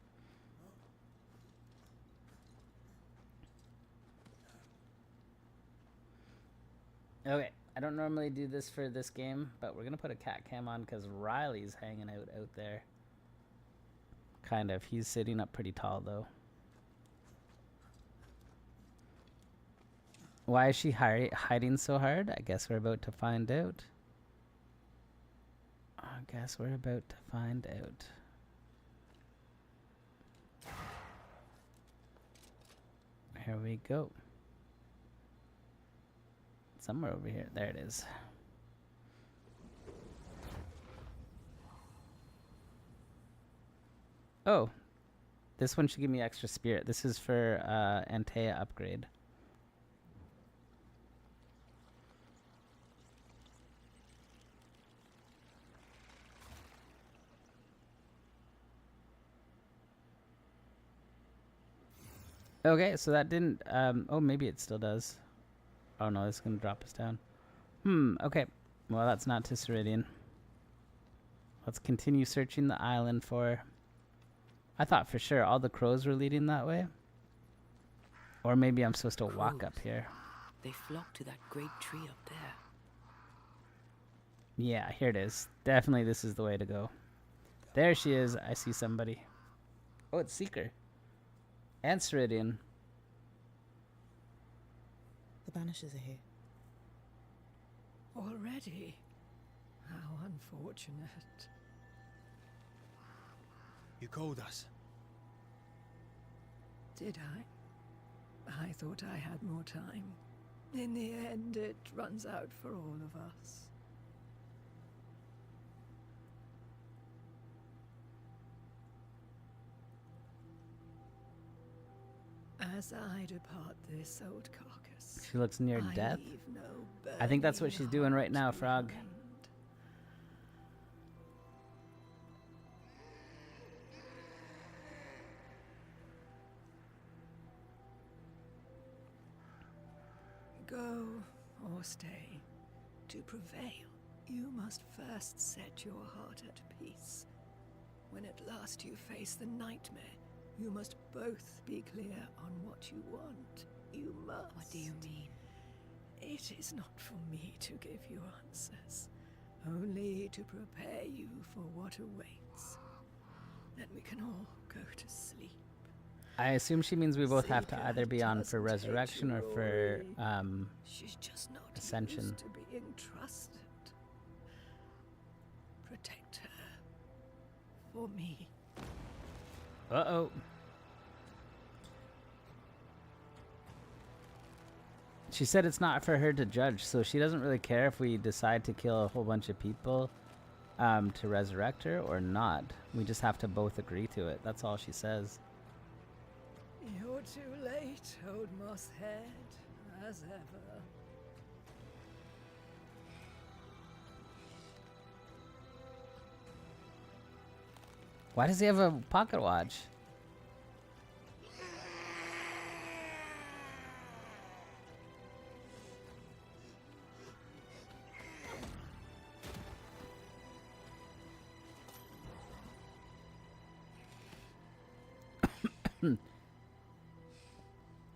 Okay, I don't normally do this for this game, but we're going to put a cat cam on because Riley's hanging out there. Kind of. He's sitting up pretty tall, though. Why is she hiding so hard? I guess we're about to find out. Here we go. Somewhere over here. There it is. Oh. This one should give me extra spirit. This is for Antea upgrade. Okay, so that didn't... oh, maybe it still does. Oh, no, it's going to drop us down. Okay. Well, that's not to Ceridian. Let's continue searching the island for... I thought for sure all the crows were leading that way. Or maybe I'm supposed to walk up here. They flock to that great tree up there. Yeah, here it is. Definitely this is the way to go. There she is. I see somebody. Oh, it's Seeker. And Ceridian. The Banishers are here. Already? How unfortunate. You called us. Did I? I thought I had more time. In the end, it runs out for all of us. As I depart this old carcass, She looks near I death. leave no I think that's what burning she's doing right now, heart Frog. behind. Go or stay. To prevail, you must first set your heart at peace. When at last you face the nightmare, you must both be clear on what you want. You must. What do you mean? It is not for me to give you answers, only to prepare you for what awaits. Then we can all go to sleep. I assume she means we both have to Seeker either be on for doesn't hate resurrection you, or for Rory. She's just not ascension. used to being trusted. Protect her. For me. Uh-oh. She said it's not for her to judge, so she doesn't really care if we decide to kill a whole bunch of people to resurrect her or not. We just have to both agree to it. That's all she says. You're too late, old mosshead, as ever. Why does he have a pocket watch?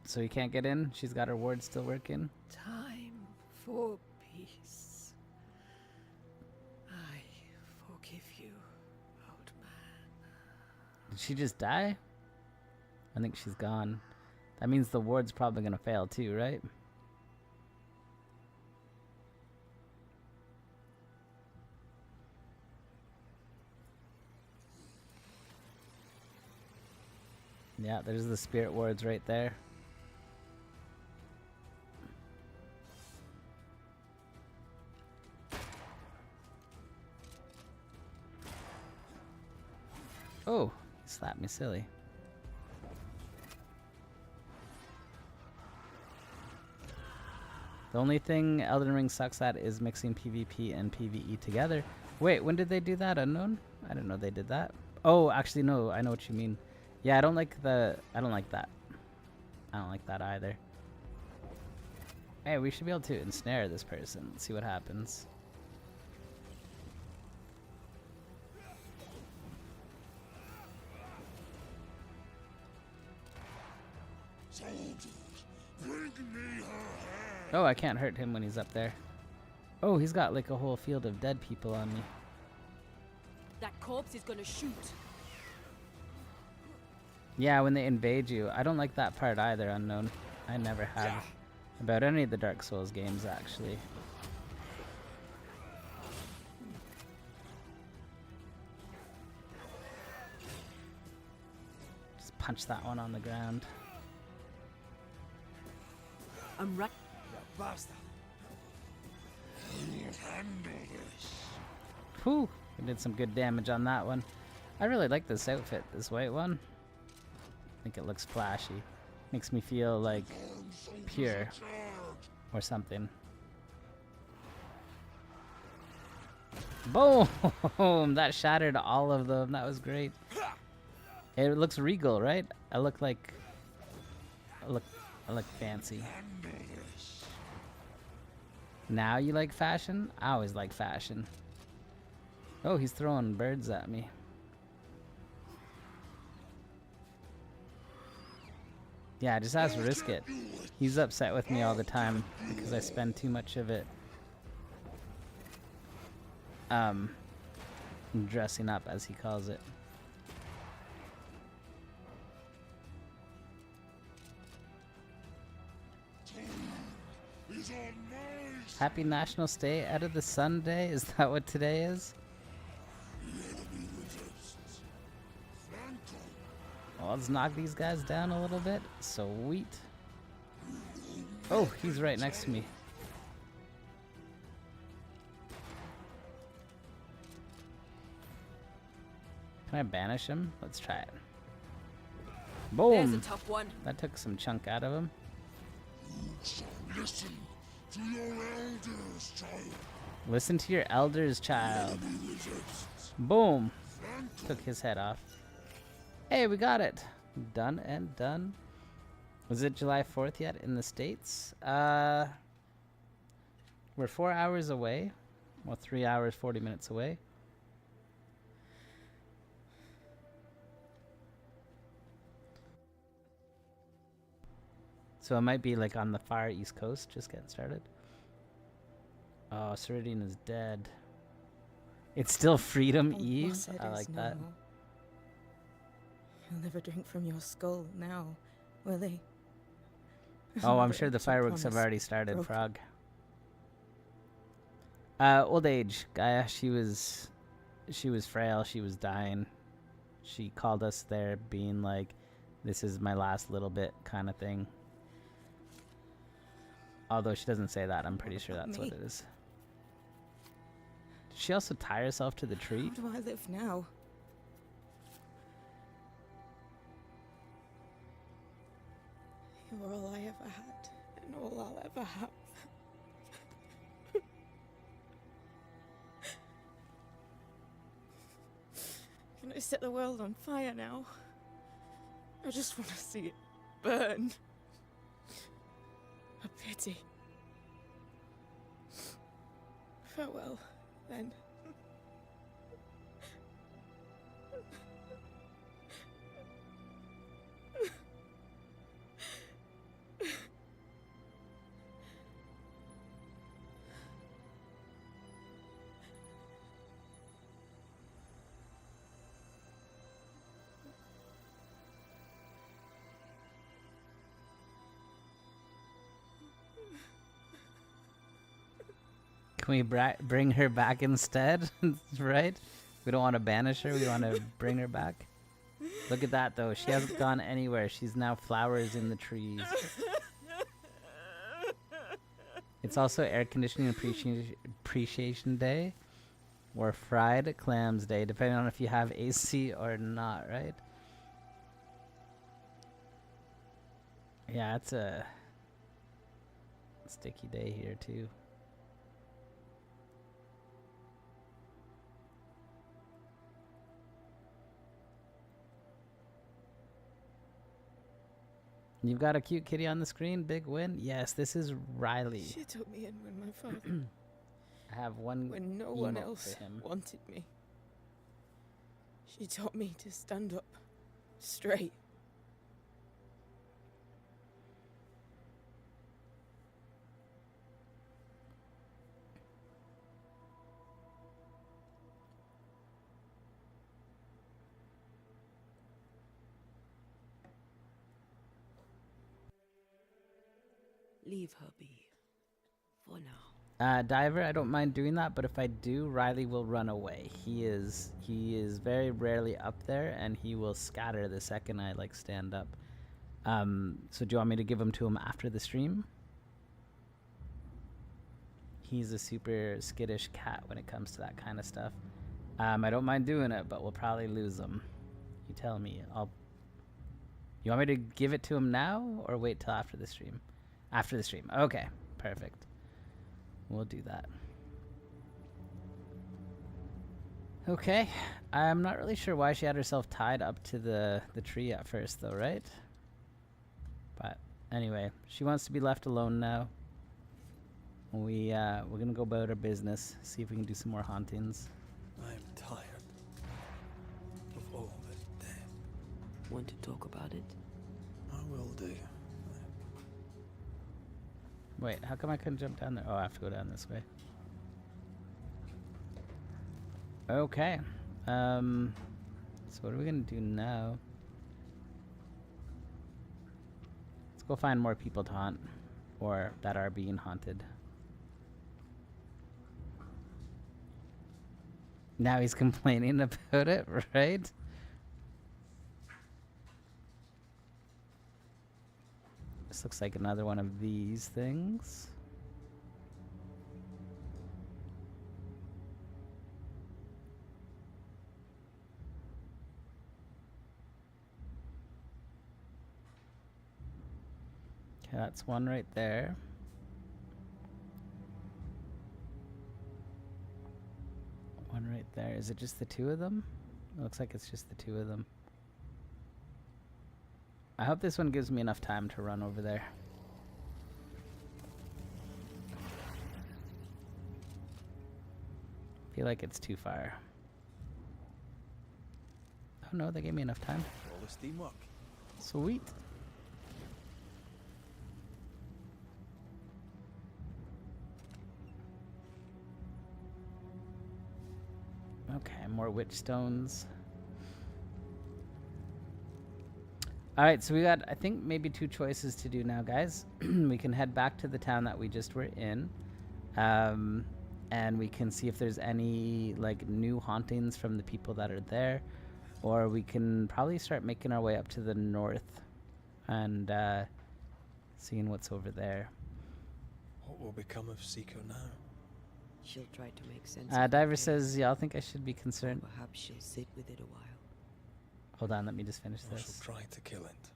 So he can't get in? She's got her ward still working? Time for peace. I forgive you, old man. Did she just die? I think she's gone. That means the ward's probably gonna fail too, right? Yeah, there's the spirit wards right there. Oh, he slapped me silly. The only thing Elden Ring sucks at is mixing PvP and PvE together. Wait, when did they do that, Unknown? I didn't know they did that. Oh, actually, no, I know what you mean. Yeah, I don't like that. I don't like that either. Hey, we should be able to ensnare this person. See what happens. Oh, I can't hurt him when he's up there. Oh, he's got like a whole field of dead people on me. That corpse is gonna shoot. Yeah, when they invade you. I don't like that part either, Unknown. I never have. About any of the Dark Souls games, actually. Just punch that one on the ground. I'm right. Basta. Handle this. Whew, we did some good damage on that one. I really like this outfit, this white one. I think it looks flashy. Makes me feel like pure or something. Boom! That shattered all of them. That was great. It looks regal, right? I look fancy. Now you like fashion? I always like fashion. Oh, he's throwing birds at me. Yeah, just ask Risk It. He's upset with me all the time because I spend too much of it dressing up, as he calls it. Happy National Stay Out of the Sun Day? Is that what today is? Well, let's knock these guys down a little bit. Sweet. Oh, he's right next to me. Can I banish him? Let's try it. Boom! There's a tough one. That took some chunk out of him. Listen to your elders, child. Listen to your elders, child. Boom! Took his head off. Hey, we got it. Done and done. Was it July 4th yet in the States? We're 4 hours away. Well, 3 hours, 40 minutes away. So it might be like on the far east coast, just getting started. Oh, Ceridian is dead. It's still Freedom Eve? I like that. He'll never drink from your skull now, will he? Oh, I'm sure the fireworks have already started, Frog. Old age. Gaia, she was frail, she was dying. She called us there being like, this is my last little bit kind of thing. Although she doesn't say that, I'm pretty sure that's what it is. Did she also tie herself to the tree? How do I live now? You're all I ever had, and all I'll ever have. Can I set the world on fire now? I just want to see it burn. A pity. Farewell, then. Can we bring her back instead? Right? We don't want to banish her. We want to bring her back. Look at that, though. She hasn't gone anywhere. She's now flowers in the trees. It's also Air Conditioning Appreciation Day or Fried Clams Day, depending on if you have AC or not, right? Yeah, it's a sticky day here, too. You've got a cute kitty on the screen. Big win. Yes, this is Riley. She took me in when my father... I have one when no one else wanted me. She taught me to stand up straight. Leave her be. For now. Diver, I don't mind doing that, but if I do, Riley will run away. He is very rarely up there, and he will scatter the second I like stand up. So do you want me to give him to him after the stream? He's a super skittish cat when it comes to that kind of stuff. I don't mind doing it, but we'll probably lose him. You tell me. You want me to give it to him now, or wait till after the stream? After the stream. Okay, perfect. We'll do that. Okay. I'm not really sure why she had herself tied up to the tree at first, though, right? But anyway, she wants to be left alone now. We're gonna go about our business, see if we can do some more hauntings. I'm tired of all the death. Want to talk about it? I will do. Wait, how come I couldn't jump down there? Oh, I have to go down this way. Okay. So what are we gonna do now? Let's go find more people to haunt, or that are being haunted. Now he's complaining about it, right? This looks like another one of these things. Okay, that's one right there. One right there. Is it just the two of them? It looks like it's just the two of them. I hope this one gives me enough time to run over there. Feel like it's too far. Oh no, they gave me enough time. All this teamwork. Sweet. Okay, more witch stones. All right, so we got, I think, maybe two choices to do now, guys. We can head back to the town that we just were in, and we can see if there's any like new hauntings from the people that are there, or we can probably start making our way up to the north and seeing what's over there. What will become of Seeker now? She'll try to make sense of Diver it. says, y'all think I should be concerned? Perhaps she'll sit with it a while. Hold on, let me just finish I this. shall try to kill it.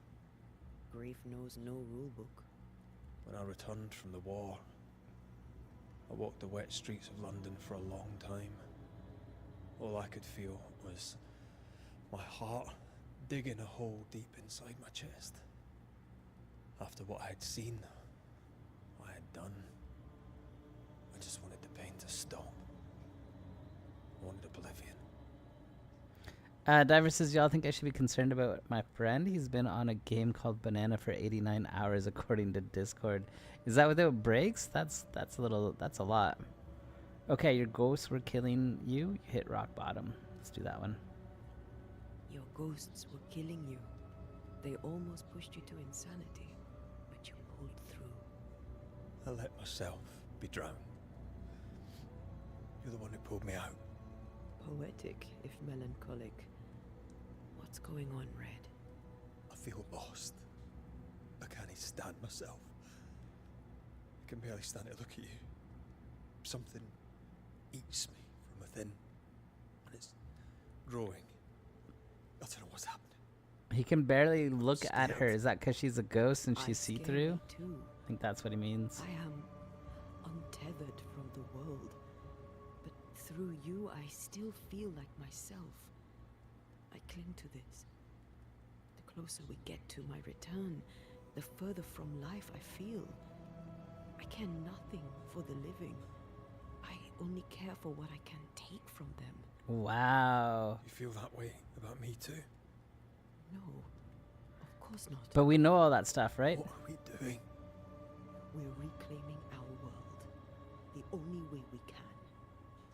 Grief knows no rule book. When I returned from the war, I walked the wet streets of London for a long time. All I could feel was my heart digging a hole deep inside my chest. After what I had seen, what I had done, I just wanted the pain to stop. I wanted oblivion. Diver says, y'all think I should be concerned about my friend? He's been on a game called Banana for 89 hours according to Discord. Is that without breaks? That's a lot. Okay, your ghosts were killing you. You hit rock bottom. Let's do that one. Your ghosts were killing you. They almost pushed you to insanity, but you pulled through. I let myself be drowned. You're the one who pulled me out. Poetic, if melancholic. What's going on, Red? I feel lost. I can't even stand myself. I can barely stand to look at you. Something eats me from within, and it's growing. I don't know what's happening. He can barely look at her. Is that because she's a ghost and she's see-through? Too. I think that's what he means. I am untethered from the world, but through you I still feel like myself. I cling to this. The closer we get to my return, the further from life I feel. I care nothing for the living. I only care for what I can take from them. Wow. You feel that way about me too? No, of course not. But we know all that stuff, right? What are we doing? We're reclaiming our world. The only way we can.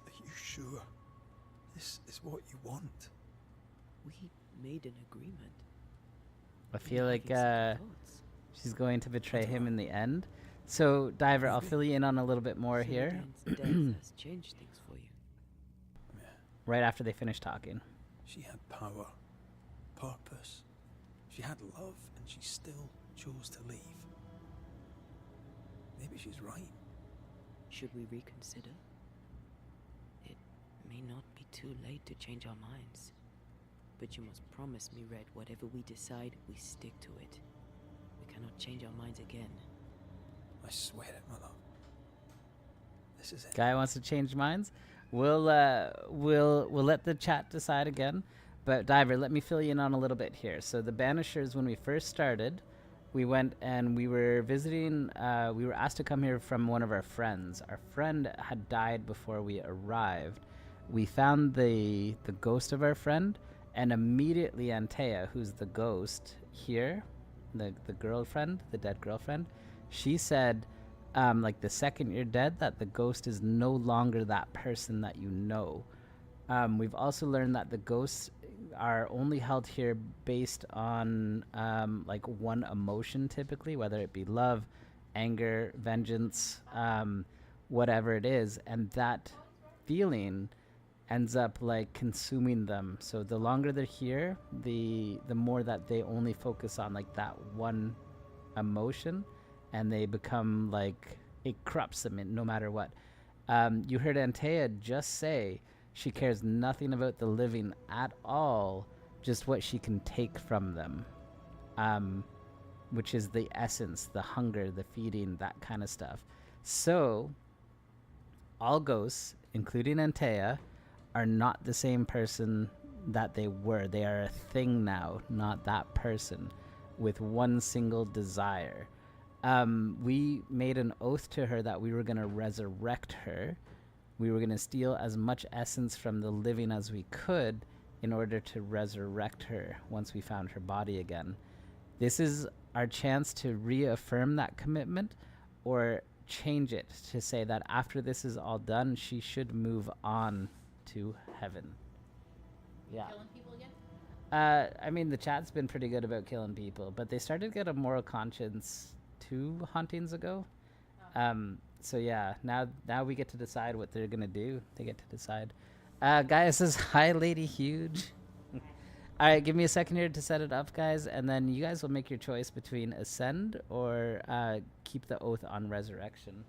Are you sure? This is what you want? We made an agreement. I feel like she's going to betray him in the end. So, Diver, I'll fill you in on a little bit more here. Death has changed things for you. Right after they finish talking. She had power, purpose. She had love, and she still chose to leave. Maybe she's right. Should we reconsider? It may not be too late to change our minds. But you must promise me, Red, whatever we decide, we stick to it. We cannot change our minds again. I swear it, my love. This is it. Guy wants to change minds. We'll let the chat decide again. But Diver, let me fill you in on a little bit here. So the Banishers, when we first started, we went and we were visiting. We were asked to come here from one of our friends. Our friend had died before we arrived. We found the ghost of our friend, and immediately Antea, who's the ghost here, the girlfriend, the dead girlfriend, she said, like the second you're dead, that the ghost is no longer that person that you know. We've also learned that the ghosts are only held here based on like one emotion typically, whether it be love, anger, vengeance, whatever it is, and that feeling ends up like consuming them. So the longer they're here, the more that they only focus on like that one emotion, and they become like it corrupts them no matter what. You heard Antea just say she cares nothing about the living at all, just what she can take from them, which is the essence, the hunger, the feeding, that kind of stuff. So all ghosts, including Antea, are not the same person that they were. They are a thing now, not that person, with one single desire. We made an oath to her that we were going to resurrect her. We were going to steal as much essence from the living as we could in order to resurrect her once we found her body again. This is our chance to reaffirm that commitment or change it to say that after this is all done, she should move on to heaven. Yeah. Killing people again? I mean, the chat's been pretty good about killing people, but they started to get a moral conscience 2 hauntings ago. So yeah, now we get to decide what they're gonna do. They get to decide. Gaia says, hi, Lady Huge. All right, give me a second here to set it up, guys, and then you guys will make your choice between ascend or keep the oath on resurrection.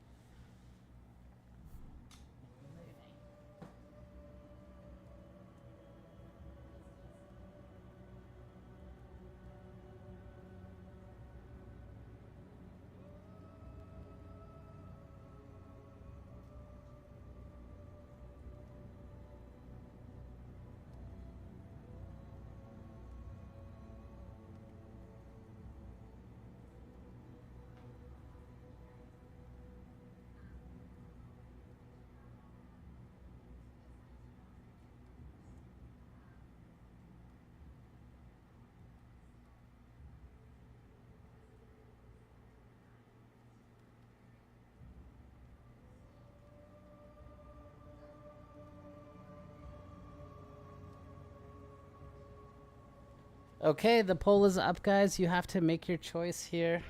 Okay, the poll is up, guys. You have to make your choice here.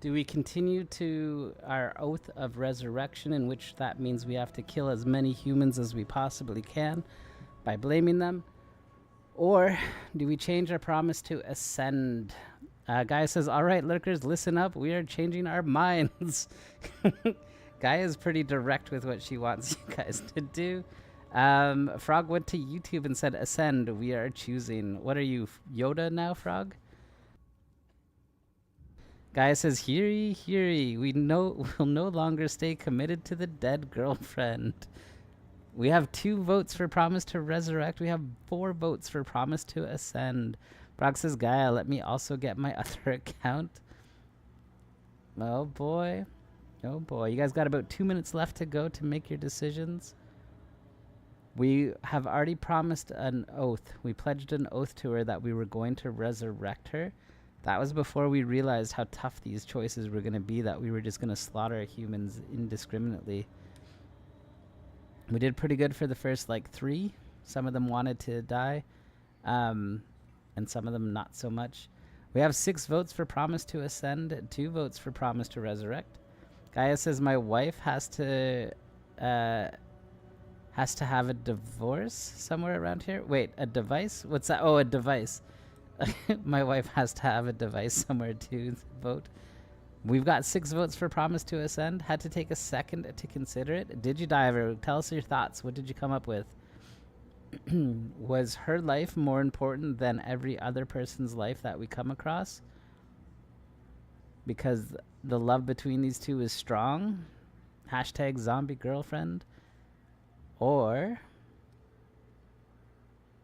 Do we continue to our oath of resurrection, in which that means we have to kill as many humans as we possibly can by blaming them? Or do we change our promise to ascend? Gaia says, all right, lurkers, listen up. We are changing our minds. Gaia is pretty direct with what she wants you guys to do. Frog went to YouTube and said, ascend. We are choosing. What are you, Yoda now, Frog? Gaia says, heary, heary. We'll no longer stay committed to the dead girlfriend. We have 2 votes for promise to resurrect. We have 4 votes for promise to ascend. Brock says, Gaia, let me also get my other account. Oh boy. Oh boy. You guys got about 2 minutes left to go to make your decisions. We have already promised an oath. We pledged an oath to her that we were going to resurrect her. That was before we realized how tough these choices were going to be, that we were just going to slaughter humans indiscriminately. We did pretty good for the first, 3. Some of them wanted to die, and some of them not so much. We have 6 votes for promise to ascend, and 2 votes for promise to resurrect. Gaia says, my wife has to have a divorce somewhere around here. Wait, a device? What's that? Oh, a device. My wife has to have a device somewhere to vote. We've got 6 votes for promise to ascend. Had to take a second to consider it. Did you, Diver? Tell us your thoughts. What did you come up with? Was her life more important than every other person's life that we come across? Because the love between these two is strong? Hashtag zombie girlfriend? Or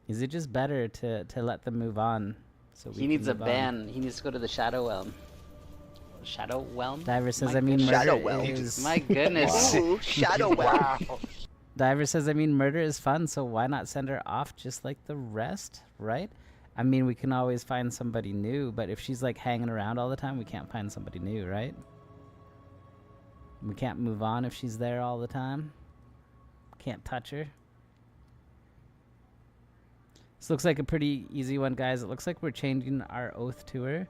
is it just better to let them move on? So he needs a ban. He needs to go to the Shadow Realm. Shadow Realm? Diver says, I mean, murder is... My goodness. Wow. Shadow Wow. Diver says, I mean, murder is fun, so why not send her off just like the rest, right? I mean, we can always find somebody new, but if she's hanging around all the time, we can't find somebody new, right? We can't move on if she's there all the time. Can't touch her. This looks like a pretty easy one, guys. It looks like we're changing our oath to her.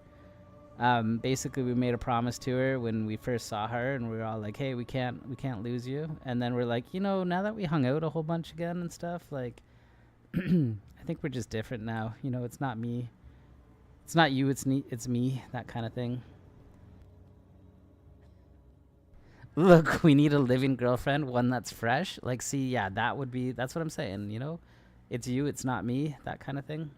Basically, we made a promise to her when we first saw her, and we were all like, hey, we can't lose you. And then we're like, now that we hung out a whole bunch again and stuff, I think we're just different now. It's not me. It's not you, it's me, that kind of thing. Look, we need a living girlfriend, one that's fresh. Like, see, yeah, that's what I'm saying, you know? It's you, it's not me, that kind of thing.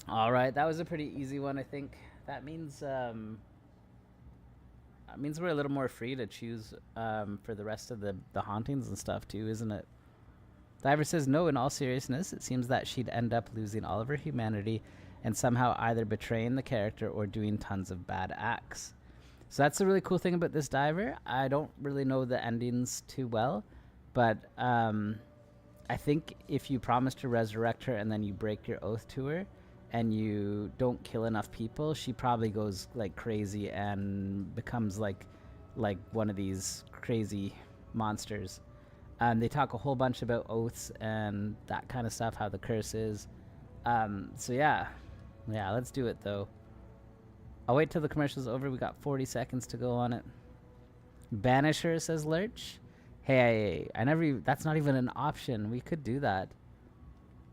All right, that was a pretty easy one, I think. That means we're a little more free to choose for the rest of the hauntings and stuff too, isn't it? Diver says, no, in all seriousness, it seems that she'd end up losing all of her humanity and somehow either betraying the character or doing tons of bad acts. So that's the really cool thing about this diver. I don't really know the endings too well, but I think if you promise to resurrect her and then you break your oath to her and you don't kill enough people, she probably goes like crazy and becomes like one of these crazy monsters. They talk a whole bunch about oaths and that kind of stuff, how the curse is. So yeah, let's do it though. I'll wait till the commercial's over. We got 40 seconds to go on it. Banish her, says Lurch. Hey, that's not even an option. We could do that.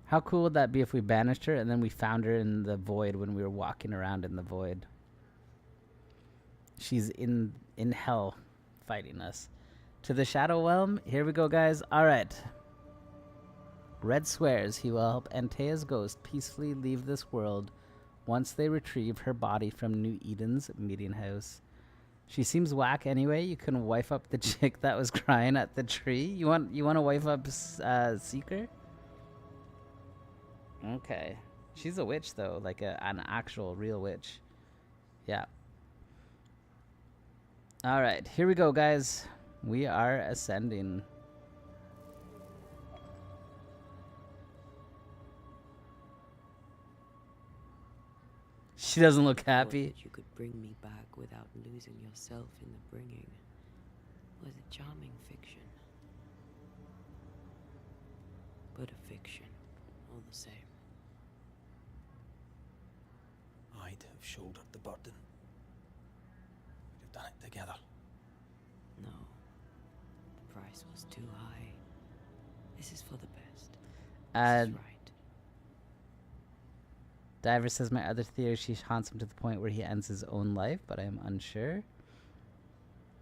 How cool would that be if we banished her and then we found her in the void when we were walking around in the void? She's in hell fighting us. To the Shadow Realm. Here we go, guys. All right. Red swears he will help Antea's ghost peacefully leave this world once they retrieve her body from New Eden's meeting house. She seems whack anyway. You can wife up the chick that was crying at the tree. You want to wife up Seeker? Okay. She's a witch though, like an actual real witch. Yeah. All right, here we go, guys. We are ascending. She doesn't look happy. That you could bring me back without losing yourself in the bringing was a charming fiction. But a fiction, all the same. I'd have shouldered the burden. We'd have done it together. No. The price was too high. This is for the best. This is right. Diver says, my other theory, she haunts him to the point where he ends his own life, but I am unsure.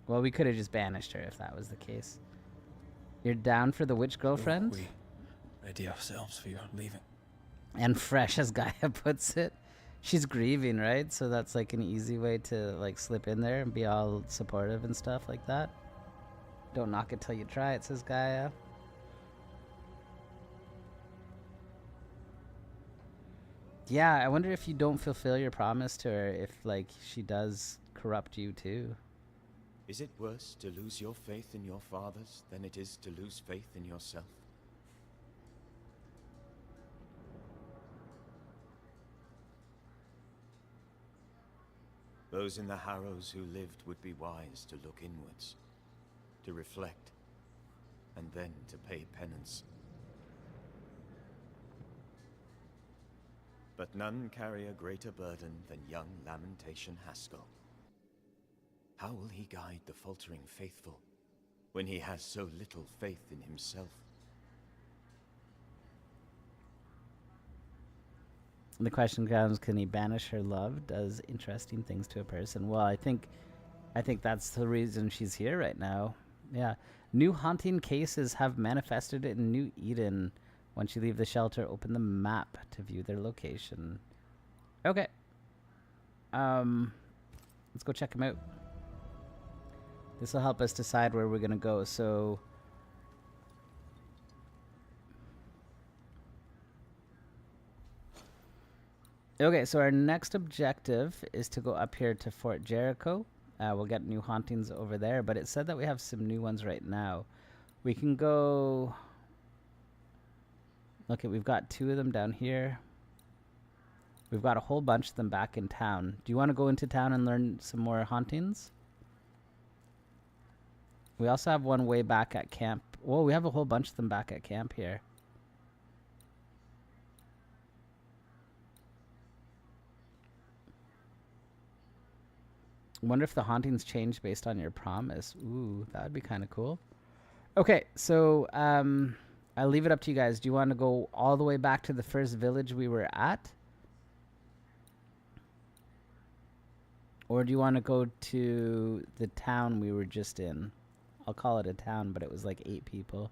Well, we could have just banished her if that was the case. You're down for the witch girlfriend? We ready ourselves for your leaving. And fresh, as Gaia puts it. She's grieving, right? So that's like an easy way to like slip in there and be all supportive and stuff like that. Don't knock it till you try it, says Gaia. Yeah, I wonder if you don't fulfill your promise to her, if like she does corrupt you too. Is it worse to lose your faith in your fathers than it is to lose faith in yourself? Those in the Harrows who lived would be wise to look inwards, to reflect, and then to pay penance. But none carry a greater burden than young Lamentation Haskell. How will he guide the faltering faithful when he has so little faith in himself? The question comes, can he banish her love? Does interesting things to a person? Well, I think that's the reason she's here right now. Yeah. New haunting cases have manifested in New Eden. Once you leave the shelter, open the map to view their location. Okay. Let's go check them out. This will help us decide where we're gonna go. So okay, so our next objective is to go up here to Fort Jericho. We'll get new hauntings over there, but it said that we have some new ones right now. We can go... Okay, we've got 2 of them down here. We've got a whole bunch of them back in town. Do you want to go into town and learn some more hauntings? We also have one way back at camp. Whoa, we have a whole bunch of them back at camp here. I wonder if the hauntings change based on your promise. Ooh, that would be kind of cool. Okay, so I'll leave it up to you guys. Do you want to go all the way back to the first village we were at? Or do you want to go to the town we were just in? I'll call it a town, but it was like 8 people.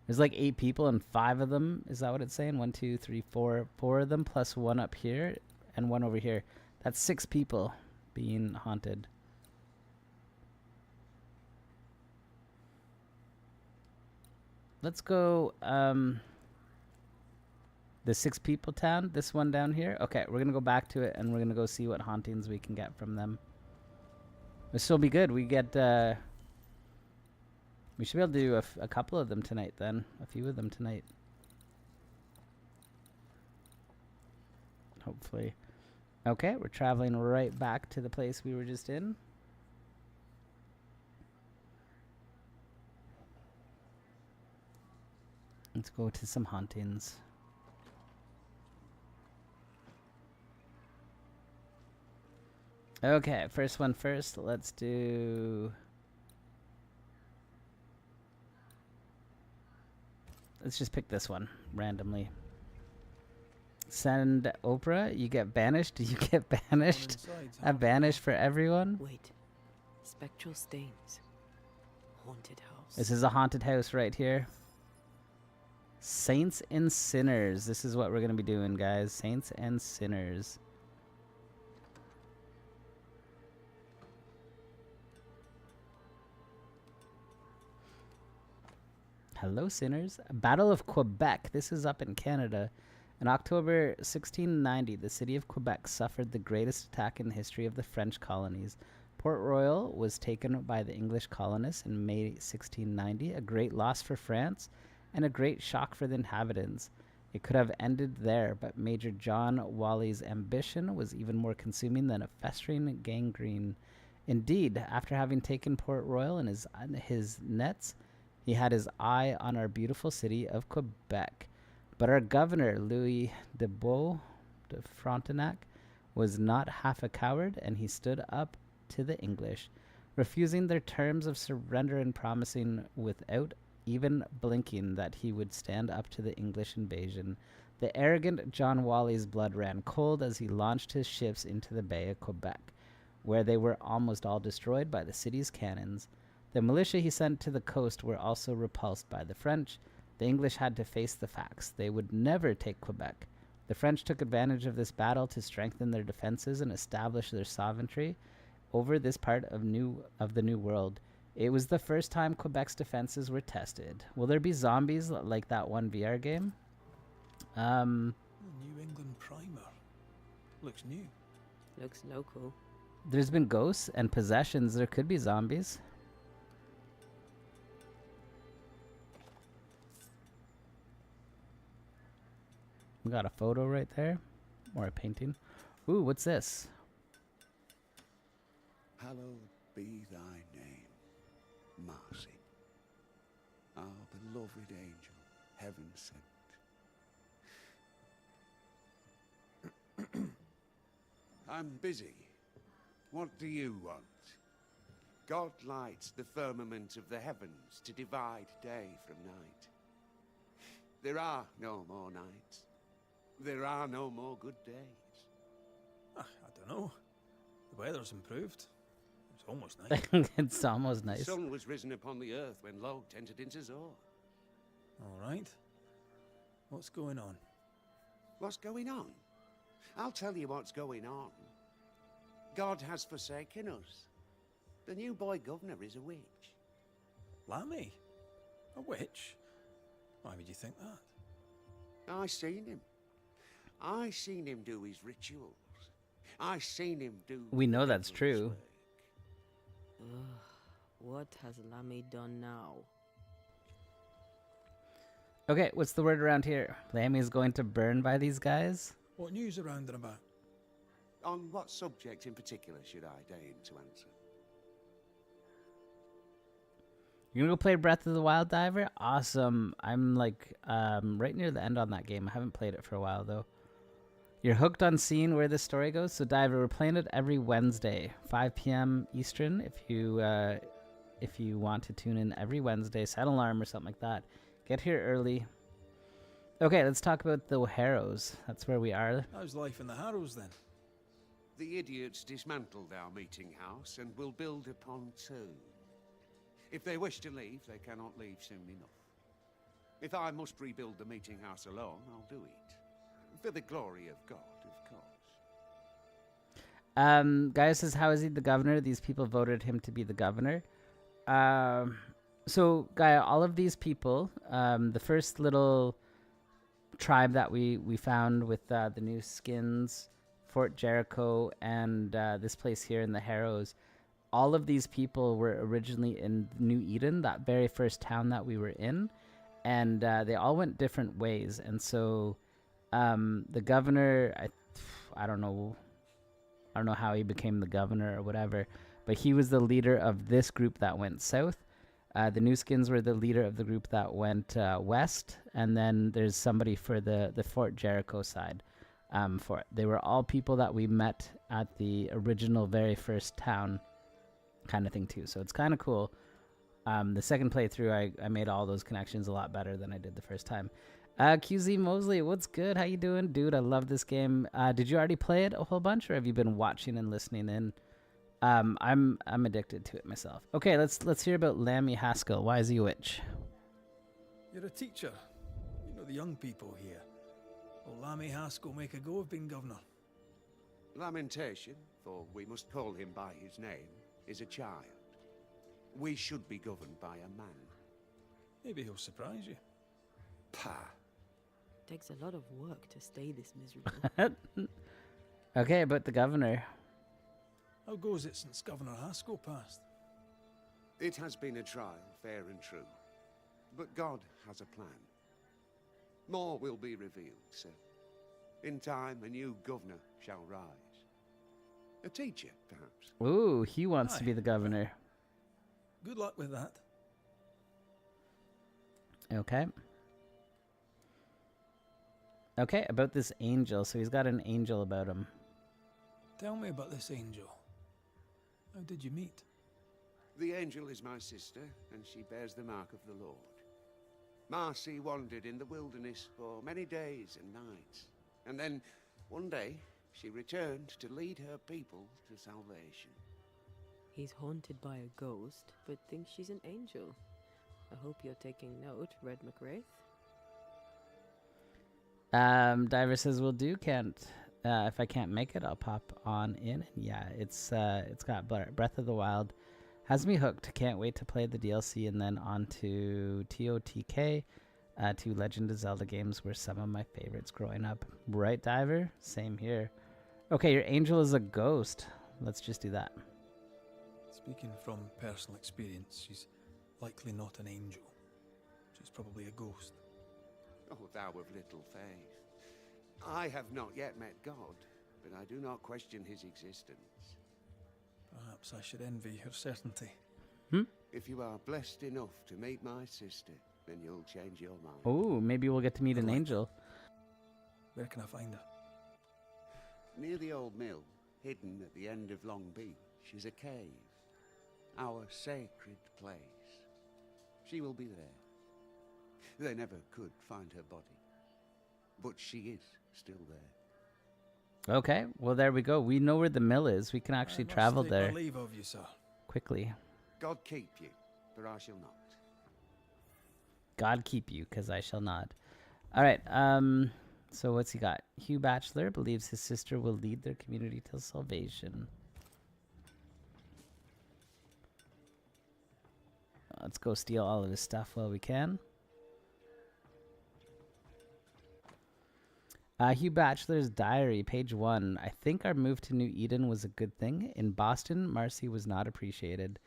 There's like 8 people and 5 of them. Is that what it's saying? 1, 2, 3, 4. 4 of them plus 1 up here and 1 over here. That's 6 people being haunted. Let's go the 6 people town, this one down here. Okay, we're gonna go back to it and we're gonna go see what hauntings we can get from them. This will be good. We get we should be able to do a couple of them tonight then. A few of them tonight. Hopefully. Okay, we're traveling right back to the place we were just in. Let's go to some hauntings. Okay, first one first. Let's do... Let's just pick this one randomly. Send Oprah. You get banished. Do you get banished? A banish for everyone? Wait. Spectral stains. Haunted house. This is a haunted house right here. Saints and Sinners. This is what we're going to be doing, guys. Saints and Sinners. Hello, sinners. Battle of Quebec. This is up in Canada. In October 1690, the city of Quebec suffered the greatest attack in the history of the French colonies. Port Royal was taken by the English colonists in May 1690, a great loss for France and a great shock for the inhabitants. It could have ended there, but Major John Wally's ambition was even more consuming than a festering gangrene. Indeed, after having taken Port Royal in his nets, he had his eye on our beautiful city of Quebec. But our governor, Louis de Beau de Frontenac, was not half a coward, and he stood up to the English, refusing their terms of surrender and promising without even blinking that he would stand up to the English invasion. The arrogant John Wally's blood ran cold as he launched his ships into the Bay of Quebec, where they were almost all destroyed by the city's cannons. The militia he sent to the coast were also repulsed by the French. The English had to face the facts. They would never take Quebec. The French took advantage of this battle to strengthen their defenses and establish their sovereignty over this part of the New World. It was the first time Quebec's defenses were tested. Will there be zombies like that one VR game? New England primer. Looks new. Looks local. There's been ghosts and possessions. There could be zombies. We got a photo right there. Or a painting. Ooh, what's this? Hallowed be thy name, Marcy, our beloved angel, heaven sent. I'm busy. What do you want? God lights the firmament of the heavens to divide day from night. There are no more nights. There are no more good days. I don't know. The weather's improved. It's almost night. It's almost nice. The sun was risen upon the earth when Lot entered into Zor. All right. What's going on? What's going on? I'll tell you what's going on. God has forsaken us. The new boy governor is a witch. Lammy? A witch? Why would you think that? I seen him. I seen him do his rituals. I seen him do... We know that's true. What has Lammy done now? Okay, what's the word around here? Lammy's going to burn by these guys? What news around and about? On what subject in particular should I deign to answer? You're gonna go play Breath of the Wild, Diver? Awesome. I'm like right near the end on that game. I haven't played it for a while though. You're hooked on seeing where the story goes? So Diver, we're playing it every Wednesday, 5 p.m. Eastern. if you want to tune in every Wednesday, set an alarm or something like that. Get here early. Okay, let's talk about the Harrows. That's where we are. How's life in the Harrows then? The idiots dismantled our meeting house and will build a pontoon. If they wish to leave, they cannot leave soon enough. If I must rebuild the meeting house alone, I'll do it. For the glory of God, of course. Guy says, how is he the governor? These people voted him to be the governor. So, Guy, all of these people, the first little tribe that we found with the new skins, Fort Jericho, and this place here in the Harrows, all of these people were originally in New Eden, that very first town that we were in, and they all went different ways. And so the governor, I don't know how he became the governor or whatever, but he was the leader of this group that went south. The new skins were the leader of the group that went west, and then there's somebody for the Fort Jericho side. They were all people that we met at the original very first town kind of thing too. So it's kind of cool. The second playthrough, I made all those connections a lot better than I did the first time. QZ Mosley, what's good? How you doing? Dude, I love this game. Did you already play it a whole bunch, or have you been watching and listening in? I'm addicted to it myself. Okay, let's hear about Lammy Haskell. Why is he a witch? You're a teacher. You know the young people here. Will Lammy Haskell make a go of being governor? Lamentation, for we must call him by his name, is a child. We should be governed by a man. Maybe he'll surprise you. Pah. Takes a lot of work to stay this miserable. Okay, but the governor. How goes it since Governor Haskell passed? It has been a trial, fair and true. But God has a plan. More will be revealed, sir. In time, a new governor shall rise. A teacher, perhaps. Ooh, he wants to be the governor. Good luck with that. Okay. Okay, about this angel. So he's got an angel about him. Tell me about this angel. How did you meet? The angel is my sister, and she bears the mark of the Lord. Marcy wandered in the wilderness for many days and nights. And then, one day, she returned to lead her people to salvation. He's haunted by a ghost, but thinks she's an angel. I hope you're taking note, Red McWraith. Diver says, "Will do. Can't. If I can't make it, I'll pop on in." Yeah, it's got Breath of the Wild. Has me hooked. Can't wait to play the DLC and then on to TOTK, two Legend of Zelda games were some of my favorites growing up. Right, Diver? Same here. Okay, your angel is a ghost. Let's just do that. Speaking from personal experience, she's likely not an angel. She's probably a ghost. Oh, thou of little faith. I have not yet met God, but I do not question his existence. Perhaps I should envy her certainty. If you are blessed enough to meet my sister, then you'll change your mind. Oh, maybe we'll get to meet an angel. Where can I find her? Near the old mill, hidden at the end of Long Beach, is a cave. Our sacred place. She will be there. They never could find her body. But she is still there. Okay, well, there we go. We know where the mill is. We can actually travel there. I must take my leave of you, sir. Quickly. God keep you, for I shall not. God keep you, because I shall not. All right, so what's he got? Hugh Batchelor believes his sister will lead their community to salvation. Let's go steal all of his stuff while we can. Hugh Batchelor's diary, page 1. I think our move to New Eden was a good thing. In Boston, Marcy was not appreciated.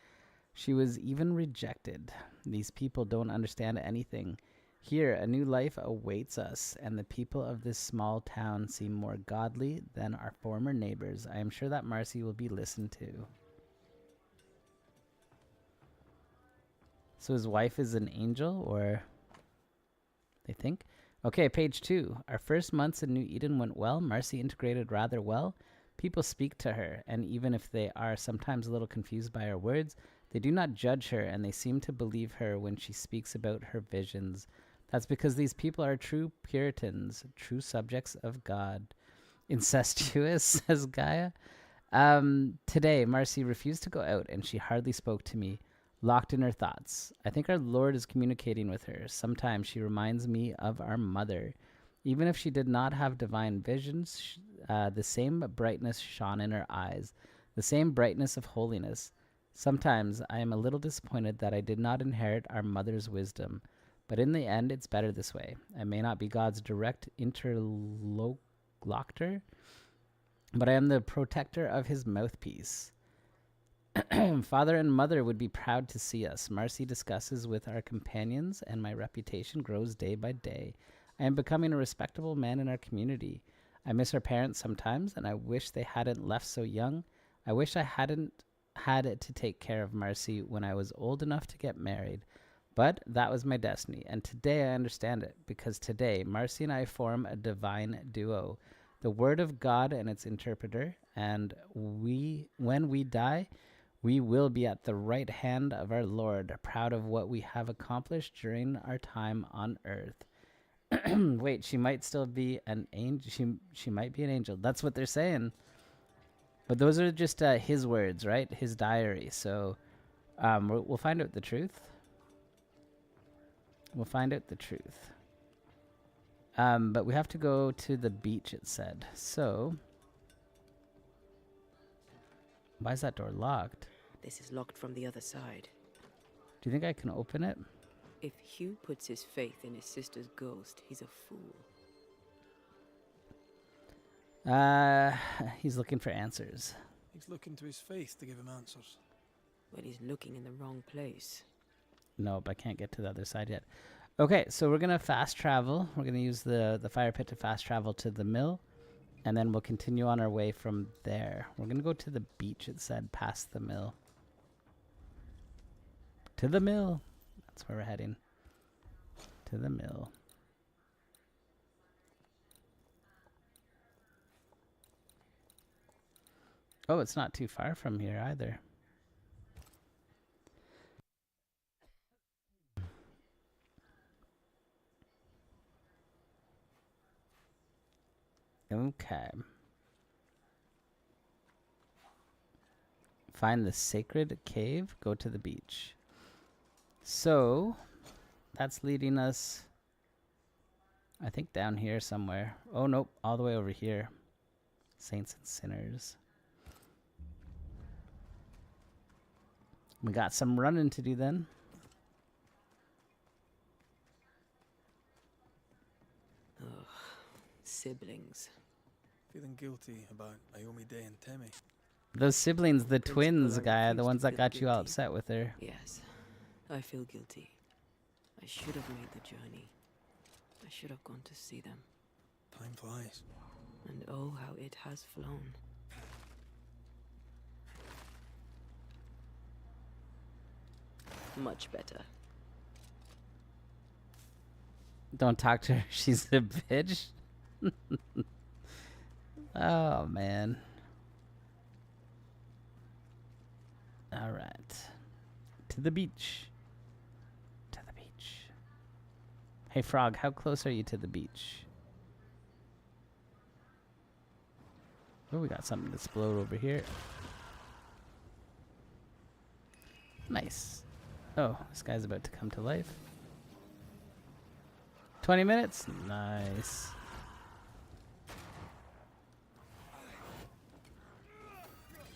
She was even rejected. These people don't understand anything. Here, a new life awaits us, and the people of this small town seem more godly than our former neighbors. I am sure that Marcy will be listened to. So his wife is an angel, or they think? Okay, page 2. Our first months in New Eden went well. Marcy integrated rather well. People speak to her, and even if they are sometimes a little confused by her words, They do not judge her, and they seem to believe her when she speaks about her visions. That's because these people are true Puritans, true subjects of God. Incestuous, says Gaia. Today, Marcy refused to go out, and she hardly spoke to me, locked in her thoughts. I think our Lord is communicating with her. Sometimes she reminds me of our mother. Even if she did not have divine visions, the same brightness shone in her eyes, the same brightness of holiness. Sometimes I am a little disappointed that I did not inherit our mother's wisdom, but in the end, it's better this way. I may not be God's direct interlocutor, but I am the protector of his mouthpiece. Father and mother would be proud to see us. Marcy discusses with our companions, and my reputation grows day by day. I am becoming a respectable man in our community. I miss our parents sometimes, and I wish they hadn't left so young. I wish I hadn't had to take care of Marcy when I was old enough to get married. But that was my destiny, and today I understand it, because today Marcy and I form a divine duo, the Word of God and its interpreter, and when we die, we will be at the right hand of our Lord, proud of what we have accomplished during our time on earth. Wait, she might still be an angel. She might be an angel. That's what they're saying. But those are just his words, right? His diary. So we'll find out the truth. We'll find out the truth. But we have to go to the beach, it said. So, why is that door locked? This is locked from the other side. Do you think I can open it? If Hugh puts his faith in his sister's ghost, he's a fool. He's looking for answers. He's looking to his faith to give him answers. Well, he's looking in the wrong place. Nope, I can't get to the other side yet. Okay, so we're going to fast travel. We're going to use the fire pit to fast travel to the mill, and then we'll continue on our way from there. We're going to go to the beach, it said, past the mill. To the mill. That's where we're heading. To the mill. Oh, it's not too far from here either. Okay. Find the sacred cave, go to the beach. So, that's leading us, I think, down here somewhere. Oh, nope, all the way over here. Saints and sinners. We got some running to do then. Ugh, siblings. Feeling guilty about Naomi Day and Temmie. Those siblings, the twins guy, the ones that got you all upset with her. Yes, I feel guilty. I should have made the journey. I should have gone to see them. Time flies. And oh, how it has flown. Much better. Don't talk to her, she's a bitch. Oh, man. All right. To the beach. To the beach. Hey, Frog, how close are you to the beach? Oh, we got something to explode over here. Nice. Oh, this guy's about to come to life. 20 minutes? Nice.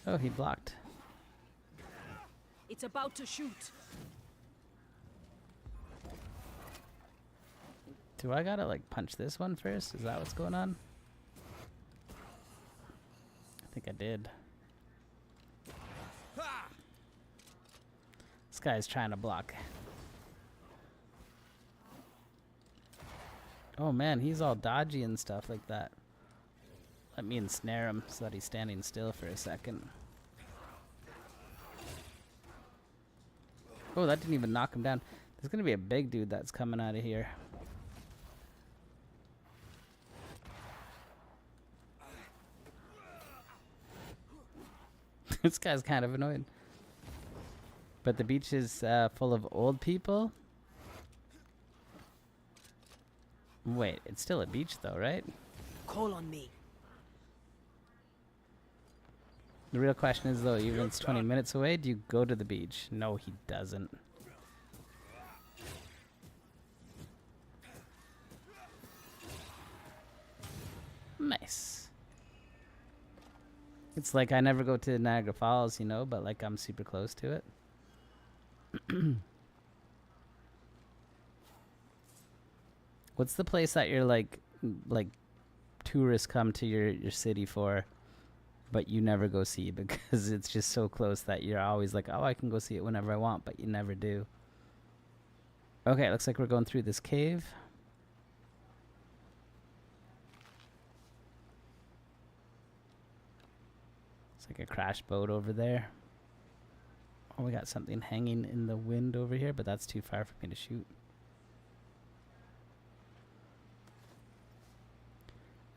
Oh, he blocked. It's about to shoot. Do I gotta, like, punch this one first? Is that what's going on? I think I did. This guy's trying to block. Oh man, he's all dodgy and stuff like that. Let me ensnare him so that he's standing still for a second. Oh, that didn't even knock him down. There's gonna be a big dude that's coming out of here. This guy's kind of annoying. But the beach is full of old people? Wait, it's still a beach though, right? Call on me. The real question is though, even if it's 20 minutes away, do you go to the beach? No, he doesn't. Nice. It's like I never go to Niagara Falls, you know, but like I'm super close to it. What's the place that you're like tourists come to your city for, but you never go see because it's just so close that you're always like, oh, I can go see it whenever I want, but you never do. Okay, looks like we're going through this cave. It's like a crash boat over there. Oh, we got something hanging in the wind over here, but that's too far for me to shoot.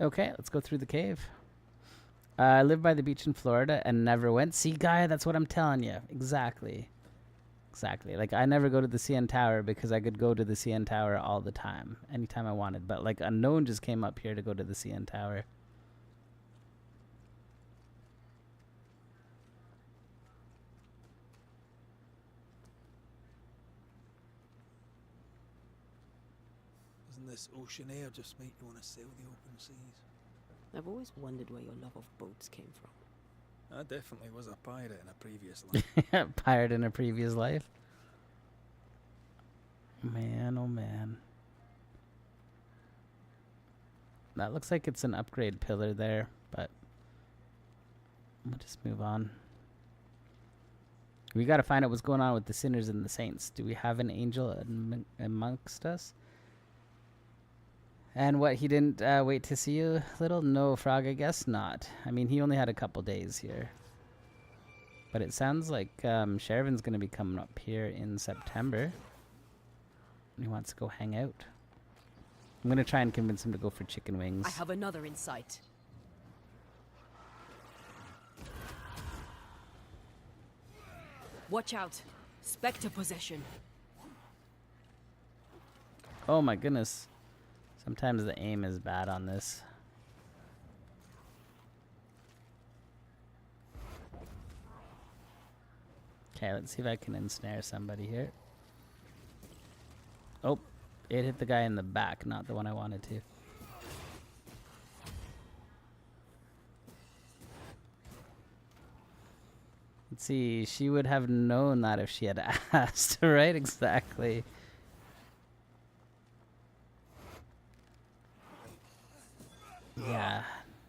Okay, let's go through the cave. I live by the beach in Florida and never went. See, guy, that's what I'm telling you. Exactly. Exactly. Like, I never go to the CN Tower because I could go to the CN Tower all the time, anytime I wanted. But, like, Unknown just came up here to go to the CN Tower. Doesn't this ocean air just make you want to sail the open seas? I've always wondered where your love of boats came from. I definitely was a pirate in a previous life. Pirate in a previous life? Man, oh man. That looks like it's an upgrade pillar there, but we'll just move on. We gotta find out what's going on with the sinners and the saints. Do we have an angel amongst us? And what, he didn't wait to see you, little? No, Frog, I guess not. I mean, he only had a couple days here. But it sounds like Sherivan's going to be coming up here in September. He wants to go hang out. I'm going to try and convince him to go for chicken wings. I have another in sight. Watch out. Spectre possession. Oh my goodness. Sometimes the aim is bad on this. Okay, let's see if I can ensnare somebody here. Oh, it hit the guy in the back, not the one I wanted to. Let's see, she would have known that if she had asked, right? Exactly. Yeah,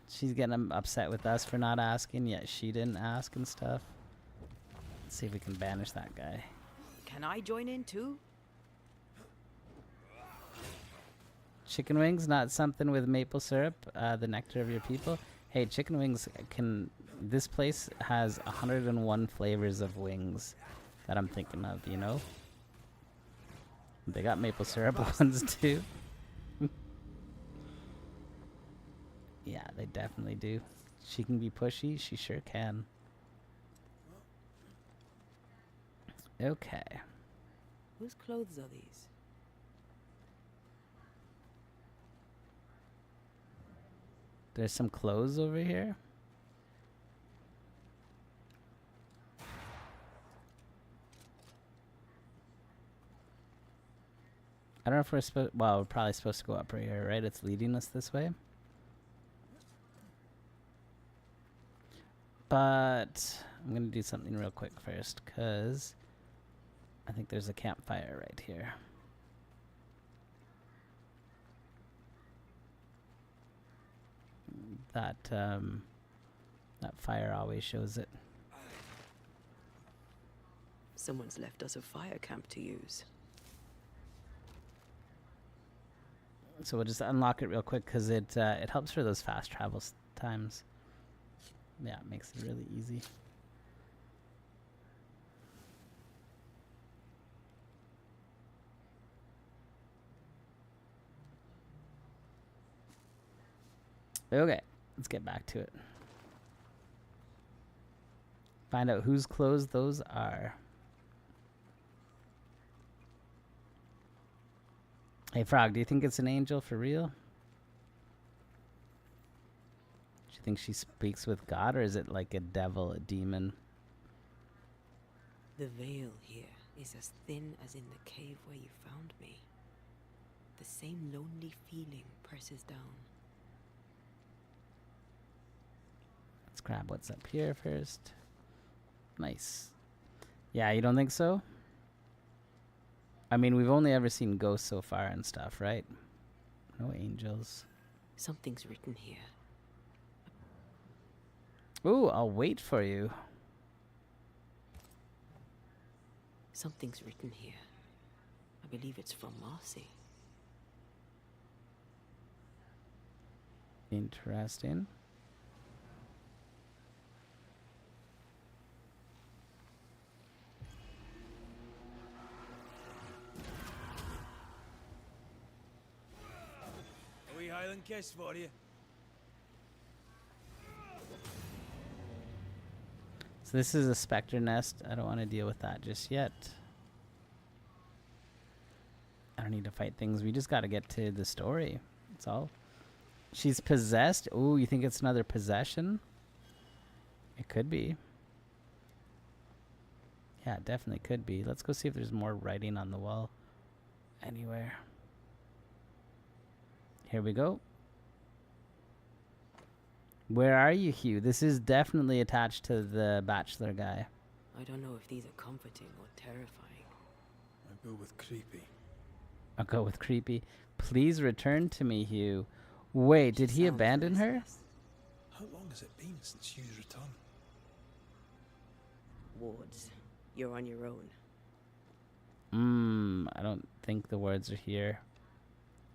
she's getting upset with us for not asking, yet she didn't ask and stuff. Let's see if we can banish that guy. Can I join in too? Chicken wings, not something with maple syrup, the nectar of your people. Hey, chicken wings can... This place has 101 flavors of wings that I'm thinking of, you know? They got maple syrup ones too. Yeah, they definitely do. She can be pushy. She sure can. Okay. Whose clothes are these? There's some clothes over here. I don't know if we're supposed... Well, we're probably supposed to go up right here, right? It's leading us this way. But I'm going to do something real quick first, because I think there's a campfire right here. That fire always shows it. Someone's left us a fire camp to use. So we'll just unlock it real quick, because it helps for those fast travel times. Yeah, it makes it really easy. Okay, let's get back to it. Find out whose clothes those are. Hey, Frog, do you think it's an angel for real? Do you think she speaks with God, or is it like a devil, a demon? The veil here is as thin as in the cave where you found me. The same lonely feeling presses down. Let's grab what's up here first. Nice. Yeah, you don't think so? I mean, we've only ever seen ghosts so far and stuff, right? No angels. Something's written here. Ooh, I'll wait for you. Something's written here. I believe it's from Marcy. Interesting. A wee Highland kiss for you. So this is a specter nest. I don't want to deal with that just yet. I don't need to fight things. We just got to get to the story. That's all. She's possessed. Ooh, you think it's another possession? It could be. Yeah, it definitely could be. Let's go see if there's more writing on the wall anywhere. Here we go. Where are you, Hugh? This is definitely attached to the bachelor guy. I don't know if these are comforting or terrifying. I go with creepy. I'll go with creepy. Please return to me, Hugh. Wait, did he abandon her? How long has it been since Hugh's return? Wards, you're on your own. I don't think the words are here.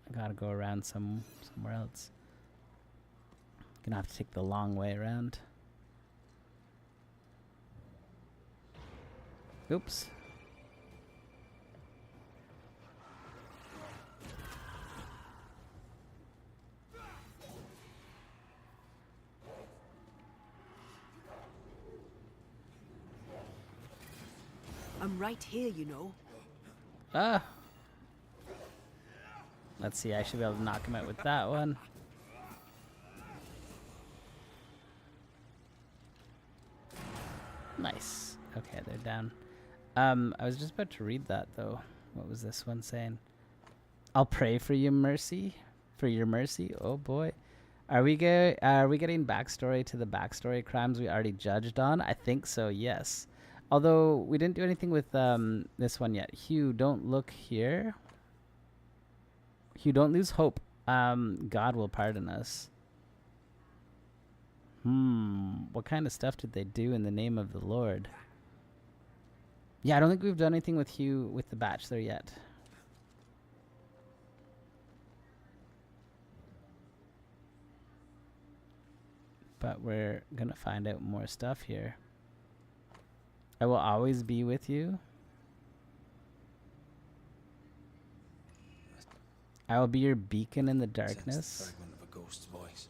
I gotta go around somewhere else. Gonna have to take the long way around. Oops. I'm right here, you know. Ah. Let's see, I should be able to knock him out with that one. Nice. Okay, they're down. I was just about to read that though. What was this one saying? I'll pray for you, mercy. For your mercy. Oh boy. Are we getting backstory to the backstory crimes we already judged on? I think so, yes. Although we didn't do anything with this one yet. Hugh, don't look here. Hugh, don't lose hope. God will pardon us. What kind of stuff did they do in the name of the Lord? Yeah, I don't think we've done anything with Hugh with the Bachelor yet. But we're gonna find out more stuff here. I will always be with you. I will be your beacon in the darkness. Sense the fragment of a ghost's voice.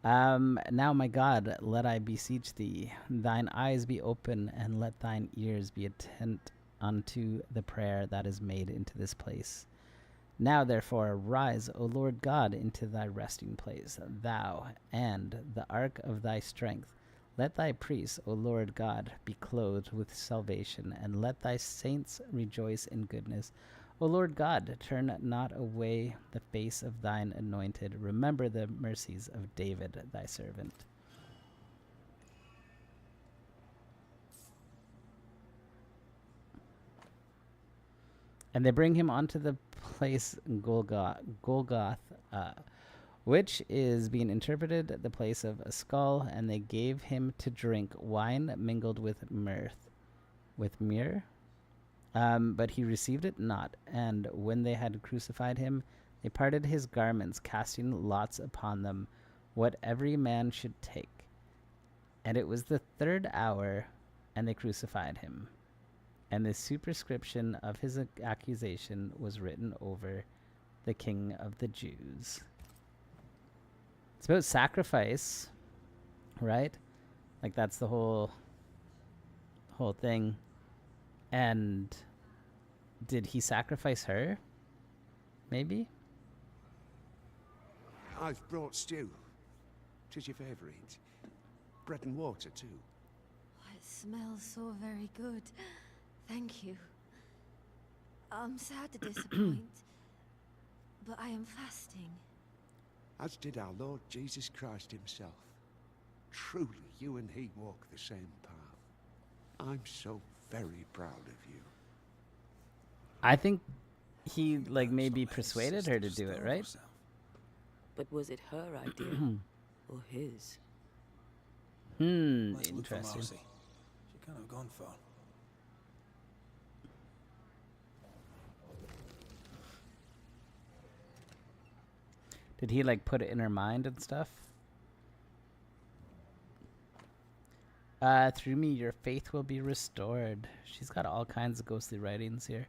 Now, my God, let I beseech thee, thine eyes be open, and let thine ears be attent unto the prayer that is made into this place. Now, therefore, arise, O Lord God, into thy resting place, thou and the ark of thy strength. Let thy priests, O Lord God, be clothed with salvation, and let thy saints rejoice in goodness. O Lord God, turn not away the face of thine anointed. Remember the mercies of David, thy servant. And they bring him onto the place Golgoth, which is being interpreted the place of a skull, and they gave him to drink wine mingled with myrrh. But he received it not, and when they had crucified him, they parted his garments, casting lots upon them, what every man should take. And it was the 3rd hour, and they crucified him. And the superscription of his accusation was written over the King of the Jews. It's about sacrifice, right? Like that's the whole thing. And Did he sacrifice her? Maybe? I've brought stew. 'Tis your favourite. Bread and water, too. It smells so very good. Thank you. I'm sad to disappoint, but I am fasting. As did our Lord Jesus Christ himself. Truly, you and he walk the same path. I'm so very proud of you. I think he, like, maybe persuaded her to do it, right? But was it her idea or his? Let's look for Interesting. Marcy. She can't have gone far. Did he, like, put it in her mind and stuff? Through me, your faith will be restored. She's got all kinds of ghostly writings here.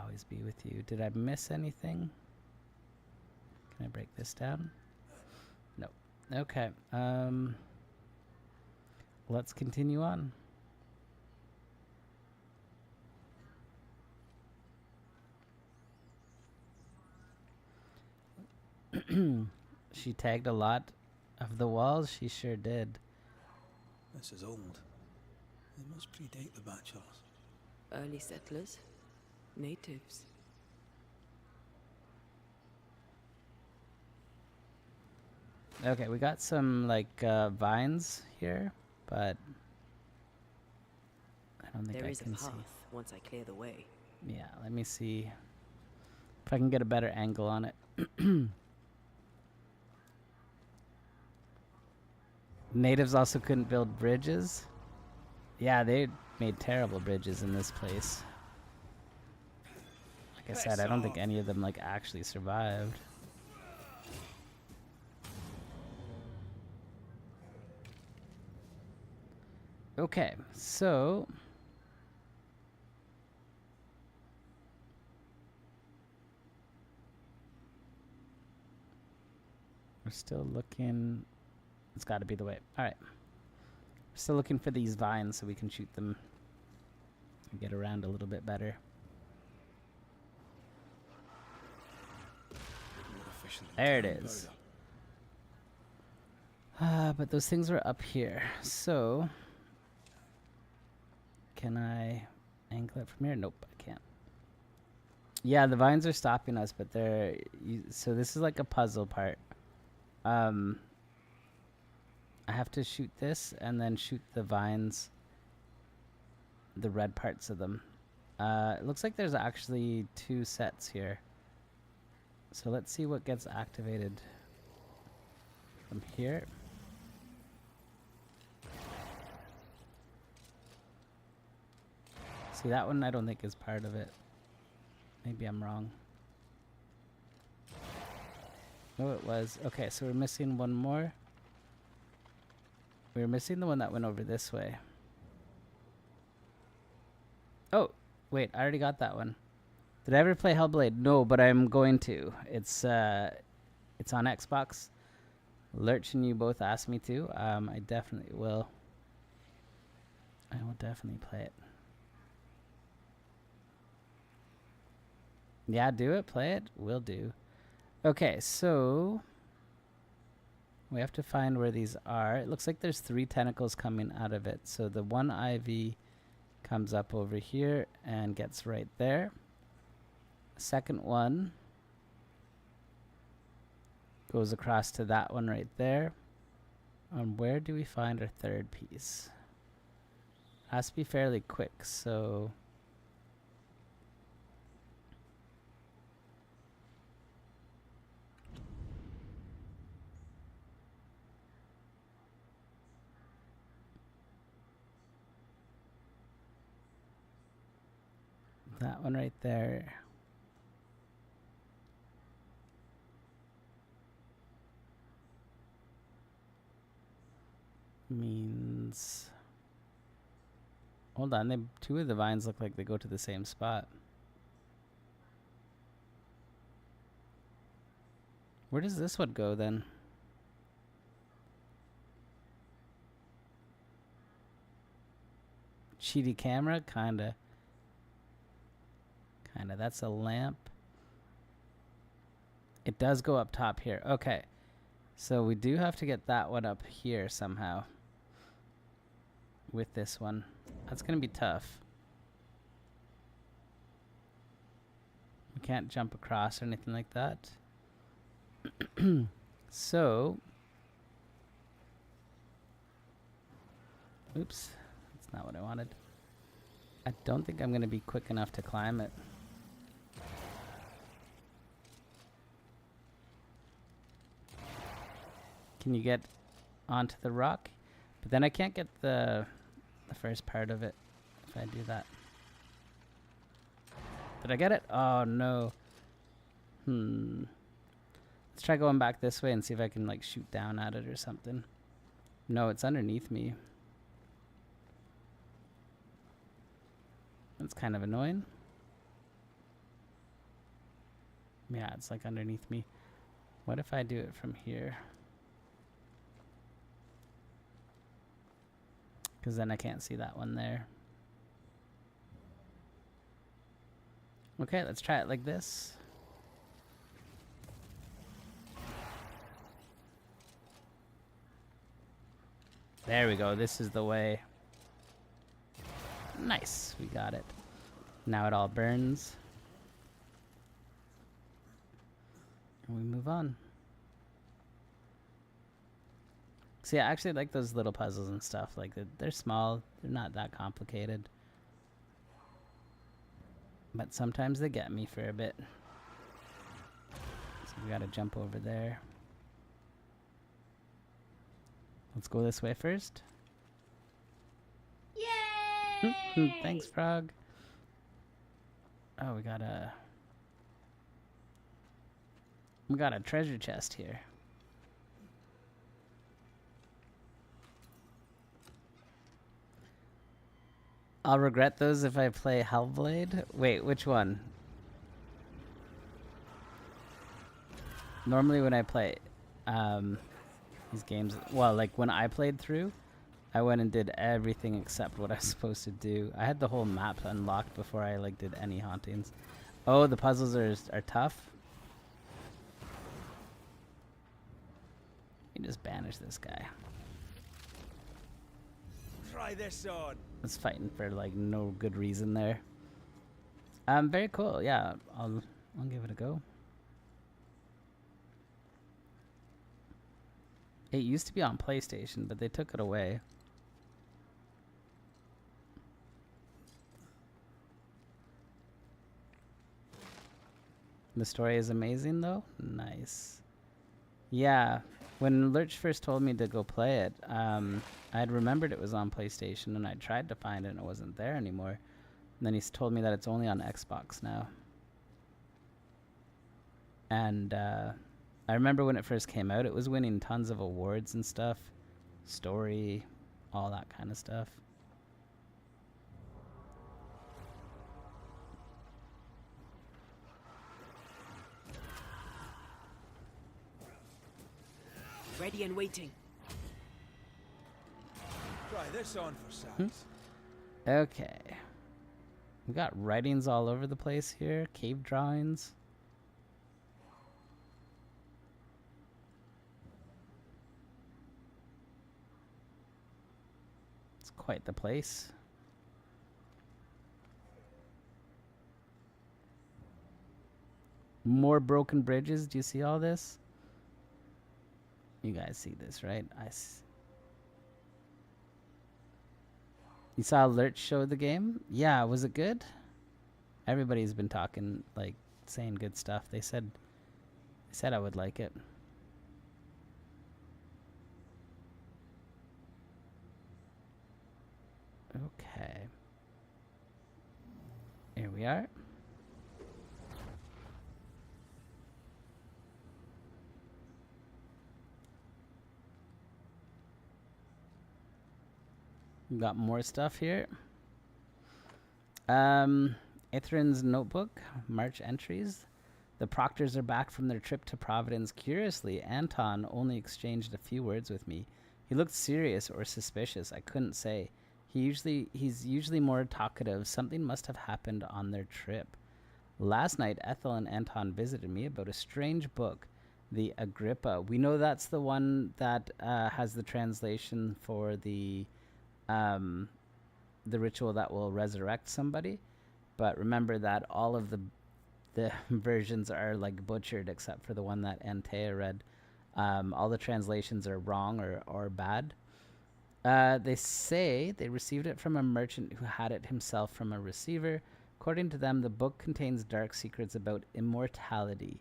Always be with you. Did I miss anything? Can I break this down? No. Okay. Let's continue on. She tagged a lot of the walls. She sure did. This is old. It must predate the bachelors. Early settlers? Natives? Okay, we got some, like, vines here, but I don't think There I is a can path see. once I clear the way. Yeah, let me see if I can get a better angle on it. Natives also couldn't build bridges. Yeah, they made terrible bridges in this place. Like I said, I don't think any of them, like, actually survived. Okay, so we're still looking. It's got to be the way. All right. We're still looking for these vines so we can shoot them and get around a little bit better. There it is. But those things were up here. So, can I angle it from here? Nope, I can't. Yeah, the vines are stopping us, but they're... so this is like a puzzle part. I have to shoot this and then shoot the vines, the red parts of them. It looks like there's actually 2 sets here. So let's see what gets activated from here. See, that one I don't think is part of it. Maybe I'm wrong. No, it was. Okay, so we're missing one more. We're missing the one that went over this way. Oh, wait, I already got that one. Did I ever play Hellblade? No, but I'm going to. It's on Xbox. Lurch and you both asked me to. I definitely will. I will definitely play it. Yeah, do it. Play it. Will do. Okay, so we have to find where these are. It looks like there's 3 tentacles coming out of it. So the one IV comes up over here and gets right there. Second one goes across to that one right there. And where do we find our third piece? Has to be fairly quick, so that one right there. Means... hold on, 2 of the vines look like they go to the same spot. Where does this one go then? cheaty camera, kinda. That's a lamp. It does go up top here. Okay. So we do have to get that one up here somehow. With this one. That's gonna be tough. We can't jump across or anything like that. So... Oops. That's not what I wanted. I don't think I'm going to be quick enough to climb it. Can you get onto the rock? But then I can't get the first part of it if I do that. Did I get it? Oh, no. Let's try going back this way and see if I can, like, shoot down at it or something. No, it's underneath me. That's kind of annoying. Yeah, it's like underneath me. What if I do it from here? Because then I can't see that one there. Okay, let's try it like this. There we go. This is the way. Nice, we got it. Now it all burns. And we move on. See, I actually like those little puzzles and stuff. Like, they're small, they're not that complicated. But sometimes they get me for a bit. So we gotta jump over there. Let's go this way first. Thanks, Frog. Oh, we got a treasure chest here. I'll regret those if I play Hellblade. Wait, which one? Normally when I play these games, well, like when I played through, I went and did everything except what I was supposed to do. I had the whole map unlocked before I like did any hauntings. Oh, the puzzles are tough. You just banish this guy. Try this on. It's fighting for like no good reason there. Very cool. Yeah, I'll give it a go. It used to be on PlayStation, but they took it away. The story is amazing, though. Nice. Yeah, when Lurch first told me to go play it, I had remembered it was on PlayStation, and I tried to find it, and it wasn't there anymore. And then he told me that it's only on Xbox now. And I remember when it first came out, it was winning tons of awards and stuff. Story, all that kind of stuff. Ready and waiting. Try this on for size. Okay. We got writings all over the place here. Cave drawings. It's quite the place. More broken bridges. Do you see all this? You guys see this, right? You saw Lurch show the game? Yeah, was it good? Everybody's been talking, like, saying good stuff. They said I would like it. Okay. Here we are. We've got more stuff here. Ithrin's notebook, March entries. The Proctors are back from their trip to Providence. Curiously, Anton only exchanged a few words with me. He looked serious or suspicious. I couldn't say. He's usually more talkative. Something must have happened on their trip. Last night, Ethel and Anton visited me about a strange book, the Agrippa. We know that's the one that has the translation for the ritual that will resurrect somebody. But remember that all of the versions are like butchered except for the one that Antea read. All the translations are wrong or bad. They say they received it from a merchant who had it himself from a receiver. According to them, the book contains dark secrets about immortality.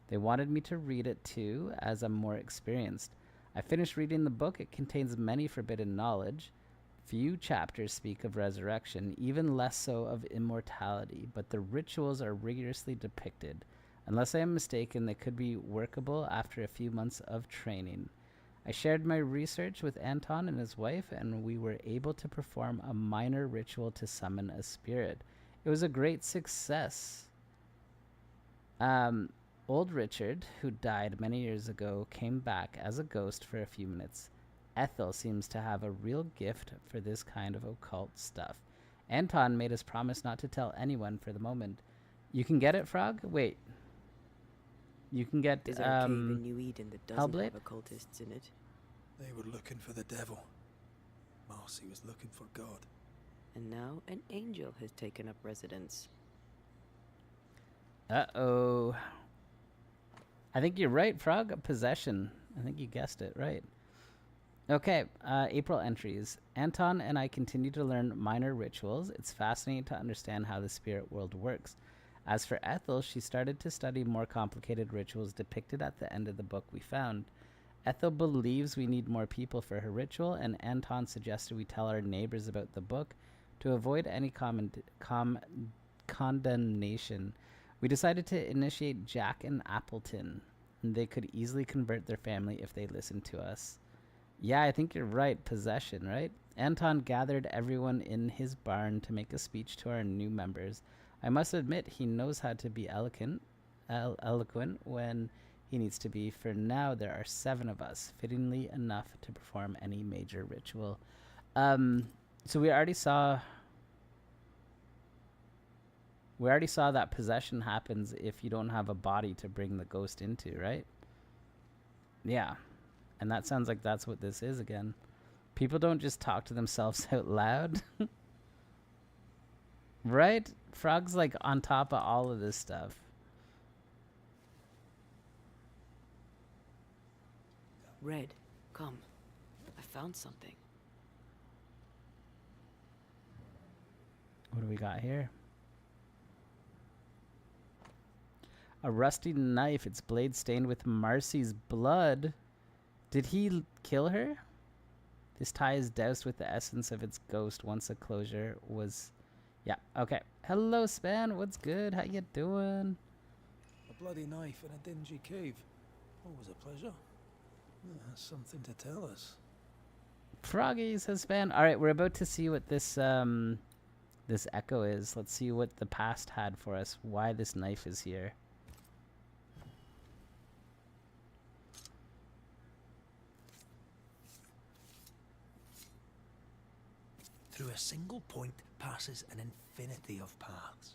They wanted me to read it too, as I'm more experienced. I finished reading the book. It contains many forbidden knowledge. Few chapters speak of resurrection, even less so of immortality, but the rituals are rigorously depicted. Unless I am mistaken, they could be workable after a few months of training. I shared my research with Anton and his wife, and we were able to perform a minor ritual to summon a spirit. It was a great success. Old Richard, who died many years ago, came back as a ghost for a few minutes. Ethel seems to have a real gift for this kind of occult stuff. Anton made us promise not to tell anyone for the moment. You can get it, Frog? Wait. You can get, Is there a cave in New Eden that doesn't Hellblade? have occultists in it? They were looking for the devil. Marcy was looking for God. And now an angel has taken up residence. Uh-oh. I think you're right, Frog. Possession. I think you guessed it, right. Okay, April entries. Anton and I continue to learn minor rituals. It's fascinating to understand how the spirit world works. As for Ethel, she started to study more complicated rituals depicted at the end of the book we found. Ethel believes we need more people for her ritual, and Anton suggested we tell our neighbors about the book to avoid any condemnation. We decided to initiate Jack and Appleton. They could easily convert their family if they listened to us. Yeah, I think you're right. Possession, right? Anton gathered everyone in his barn to make a speech to our new members. I must admit, he knows how to be eloquent when he needs to be. For now, there are 7 of us, fittingly enough to perform any major ritual. So we already saw that possession happens if you don't have a body to bring the ghost into, right? Yeah. And that sounds like that's what this is again. People don't just talk to themselves out loud. Right? Frog's like on top of all of this stuff. Red, come. I found something. What do we got here? A rusty knife. Its blade stained with Marcy's blood. Did he kill her? This tie is doused with the essence of its ghost once a closure was... Yeah, okay. Hello, Span. What's good? How you doing? A bloody knife in a dingy cave. Always a pleasure. That's something to tell us. Froggy, says Span. All right, we're about to see what this this echo is. Let's see what the past had for us. Why this knife is here. Through a single point passes an infinity of paths.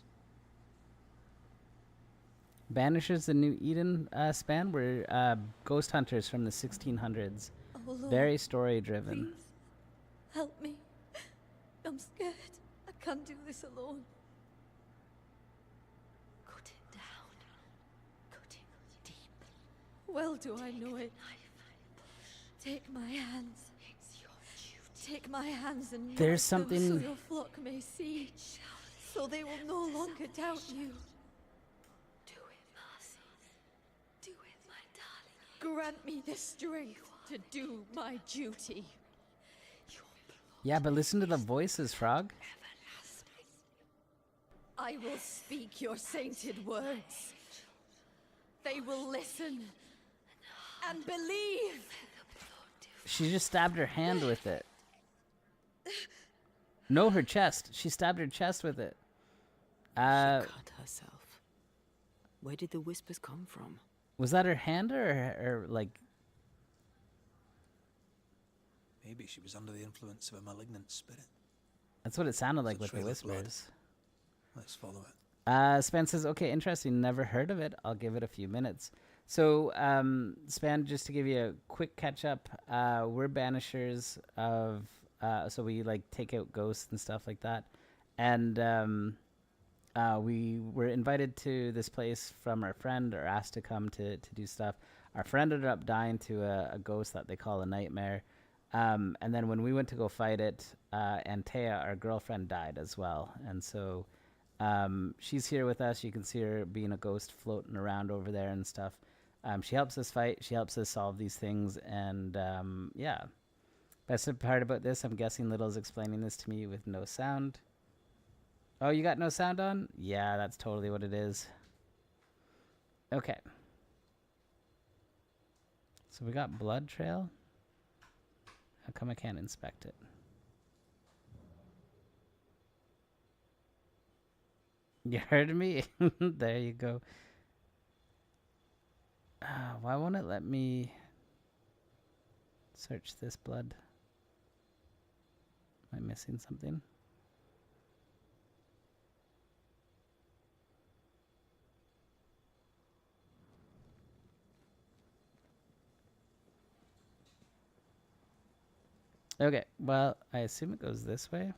Banishers the New Eden Span were ghost hunters from the 1600s. Oh, Lord, very story driven. please, help me. I'm scared. I can't do this alone. Cut it down. Cut it deep. Well do I know it. Take my hands. Take my hands and There's mark them something- so your flock may see, so they will no longer doubt you. Do it, Marcy. Do it, my darling. Grant me the strength to do my duty. Yeah, but listen to the voices, Frog. I will speak your sainted words. They will listen and believe. She just stabbed her hand with it. No, her chest. She stabbed her chest with it. She cut herself. Where did the whispers come from? Was that her hand or like... Maybe she was under the influence of a malignant spirit. That's what it sounded like There's with a the trail of blood. whispers. Let's follow it. Span says, okay, interesting. Never heard of it. I'll give it a few minutes. So, Span, just to give you a quick catch up, we're banishers of, so we like take out ghosts and stuff like that. And we were invited to this place from our friend, or asked to come to do stuff. Our friend ended up dying to a ghost that they call a nightmare. And then when we went to go fight it, Antea, our girlfriend, died as well. And so she's here with us. You can see her being a ghost floating around over there and stuff. She helps us fight. She helps us solve these things. And yeah. Best part about this, I'm guessing Little's explaining this to me with no sound. Oh, you got no sound on? Yeah, that's totally what it is. Okay. So we got blood trail. How come I can't inspect it? You heard me? There you go. Why won't it let me search this blood? Am I missing something? Okay, well, I assume it goes this way.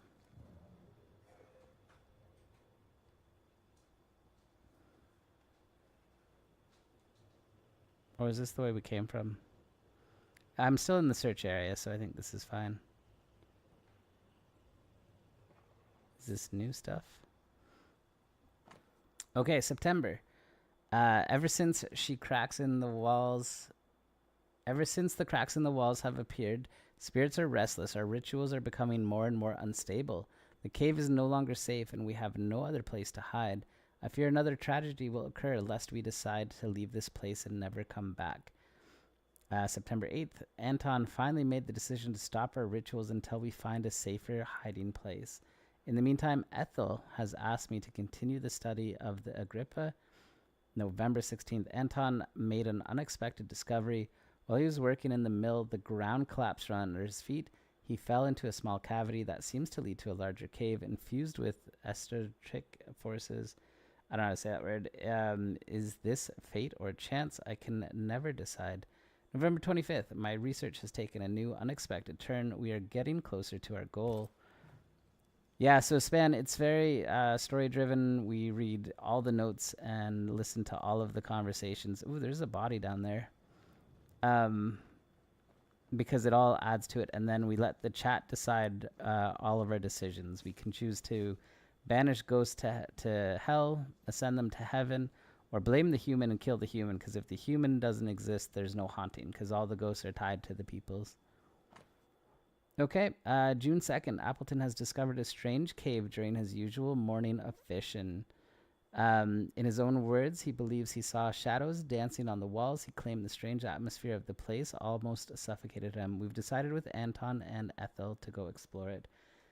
Or is this the way we came from? I'm still in the search area, so I think this is fine. Is this new stuff? Okay, September. Ever since the cracks in the walls have appeared, spirits are restless. Our rituals are becoming more and more unstable. The cave is no longer safe, and we have no other place to hide. I fear another tragedy will occur, lest we decide to leave this place and never come back. September 8th, Anton finally made the decision to stop our rituals until we find a safer hiding place. In the meantime, Ethel has asked me to continue the study of the Agrippa. November 16th, Anton made an unexpected discovery. While he was working in the mill, the ground collapsed from under his feet. He fell into a small cavity that seems to lead to a larger cave infused with esoteric forces. I don't know how to say that word. Is this fate or chance? I can never decide. November 25th, my research has taken a new, unexpected turn. We are getting closer to our goal. Yeah, so Span, it's very story-driven. We read all the notes and listen to all of the conversations. Ooh, there's a body down there. Because it all adds to it. And then we let the chat decide all of our decisions. We can choose to banish ghosts to hell, ascend them to heaven, or blame the human and kill the human, because if the human doesn't exist, there's no haunting, because all the ghosts are tied to the peoples. Okay, June 2nd, Appleton has discovered a strange cave during his usual morning of fishing. In his own words, he believes he saw shadows dancing on the walls. He claimed the strange atmosphere of the place almost suffocated him. We've decided with Anton and Ethel to go explore it.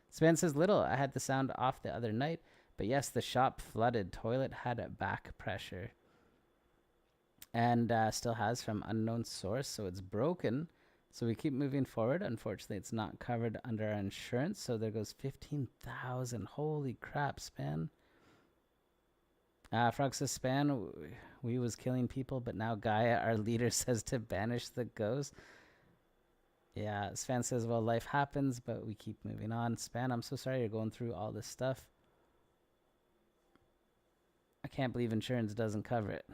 Span says, Little, I had the sound off the other night, but yes, the shop flooded. Toilet had back pressure. And still has from unknown source, so it's broken. So we keep moving forward. Unfortunately, it's not covered under our insurance, so there goes 15,000. Holy crap, Span. Frog says, Span, we was killing people, but now Gaia, our leader, says to banish the ghost. Yeah, Span says, well, life happens, but we keep moving on. Span, I'm so sorry you're going through all this stuff. I can't believe insurance doesn't cover it.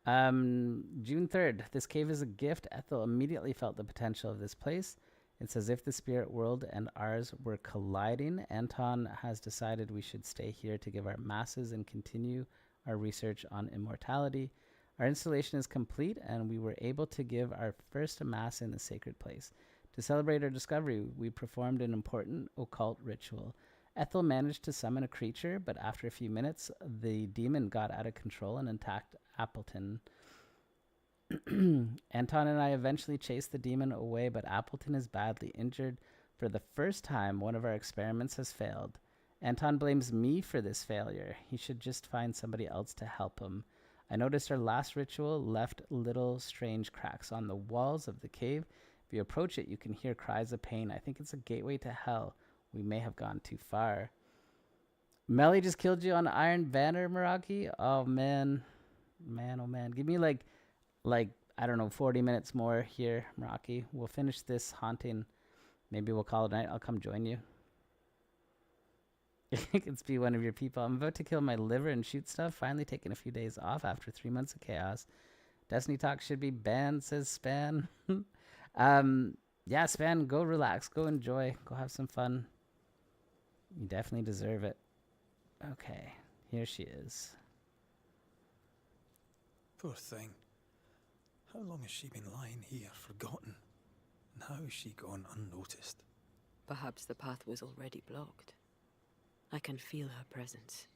June 3rd, this cave is a gift. Ethel immediately felt the potential of this place. It's as if the spirit world and ours were colliding. Anton has decided we should stay here to give our masses and continue our research on immortality. Our installation is complete, and we were able to give our first mass in the sacred place. To celebrate our discovery, we performed an important occult ritual. Ethel managed to summon a creature, but after a few minutes, the demon got out of control and attacked Appleton. Anton and I eventually chased the demon away, but Appleton is badly injured. For the first time, one of our experiments has failed. Anton blames me for this failure. He should just find somebody else to help him. I noticed our last ritual left little strange cracks on the walls of the cave. If you approach it, you can hear cries of pain. I think it's a gateway to hell. We may have gone too far. Melly just killed you on Iron Banner, Meraki. Oh man, oh man. Give me like I don't know, 40 minutes more here, Meraki. We'll finish this haunting. Maybe we'll call it a night. I'll come join you. It's be one of your people. I'm about to kill my liver and shoot stuff. Finally taking a few days off after 3 months of chaos. Destiny Talk should be banned, says Span. Yeah, Span, go relax. Go enjoy. Go have some fun. You definitely deserve it. Okay, here she is. Poor thing. How long has she been lying here, forgotten? And how has she gone unnoticed? Perhaps the path was already blocked. I can feel her presence.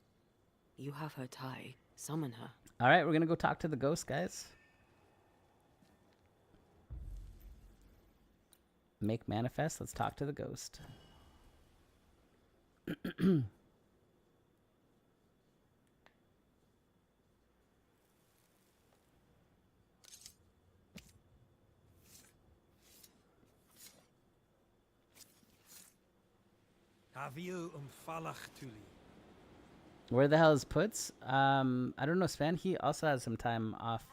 You have her tie. Summon her. All right, we're going to go talk to the ghost, guys. Make manifest. Let's talk to the ghost. Where the hell is Puts? I don't know, Sven. He also has some time off.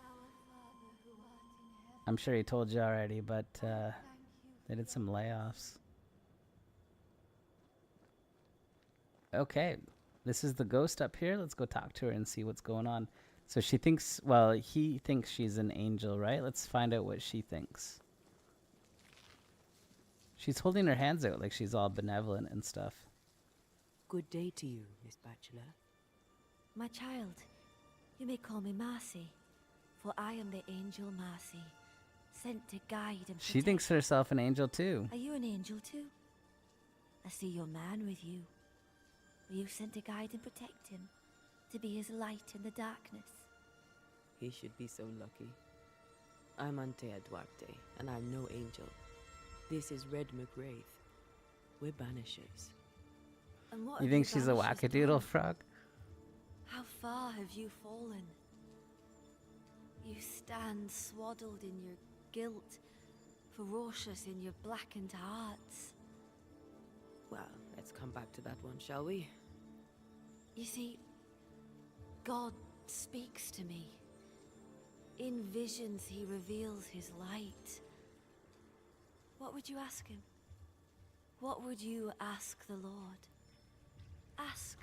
I'm sure he told you already, but they did some layoffs. Okay, this is the ghost up here. Let's go talk to her and see what's going on. So she thinks, well, he thinks she's an angel, right? Let's find out what she thinks. She's holding her hands out like she's all benevolent and stuff. Good day to you, Miss Bachelor. My child, you may call me Marcy, for I am the angel Marcy, sent to guide and protect. She thinks herself an angel too. Are you an angel too? I see your man with you. Were you sent to guide and protect him, to be his light in the darkness? He should be so lucky. I'm Antea Duarte, and I'm no angel. This is Red McGrath. We're banishers. And what You have think she's a banishers wackadoodle done? frog? How far have you fallen? You stand swaddled in your guilt, ferocious in your blackened hearts. Well, let's come back to that one, shall we? You see, God speaks to me. In visions, he reveals his light. What would you ask him? What would you ask the Lord? Ask,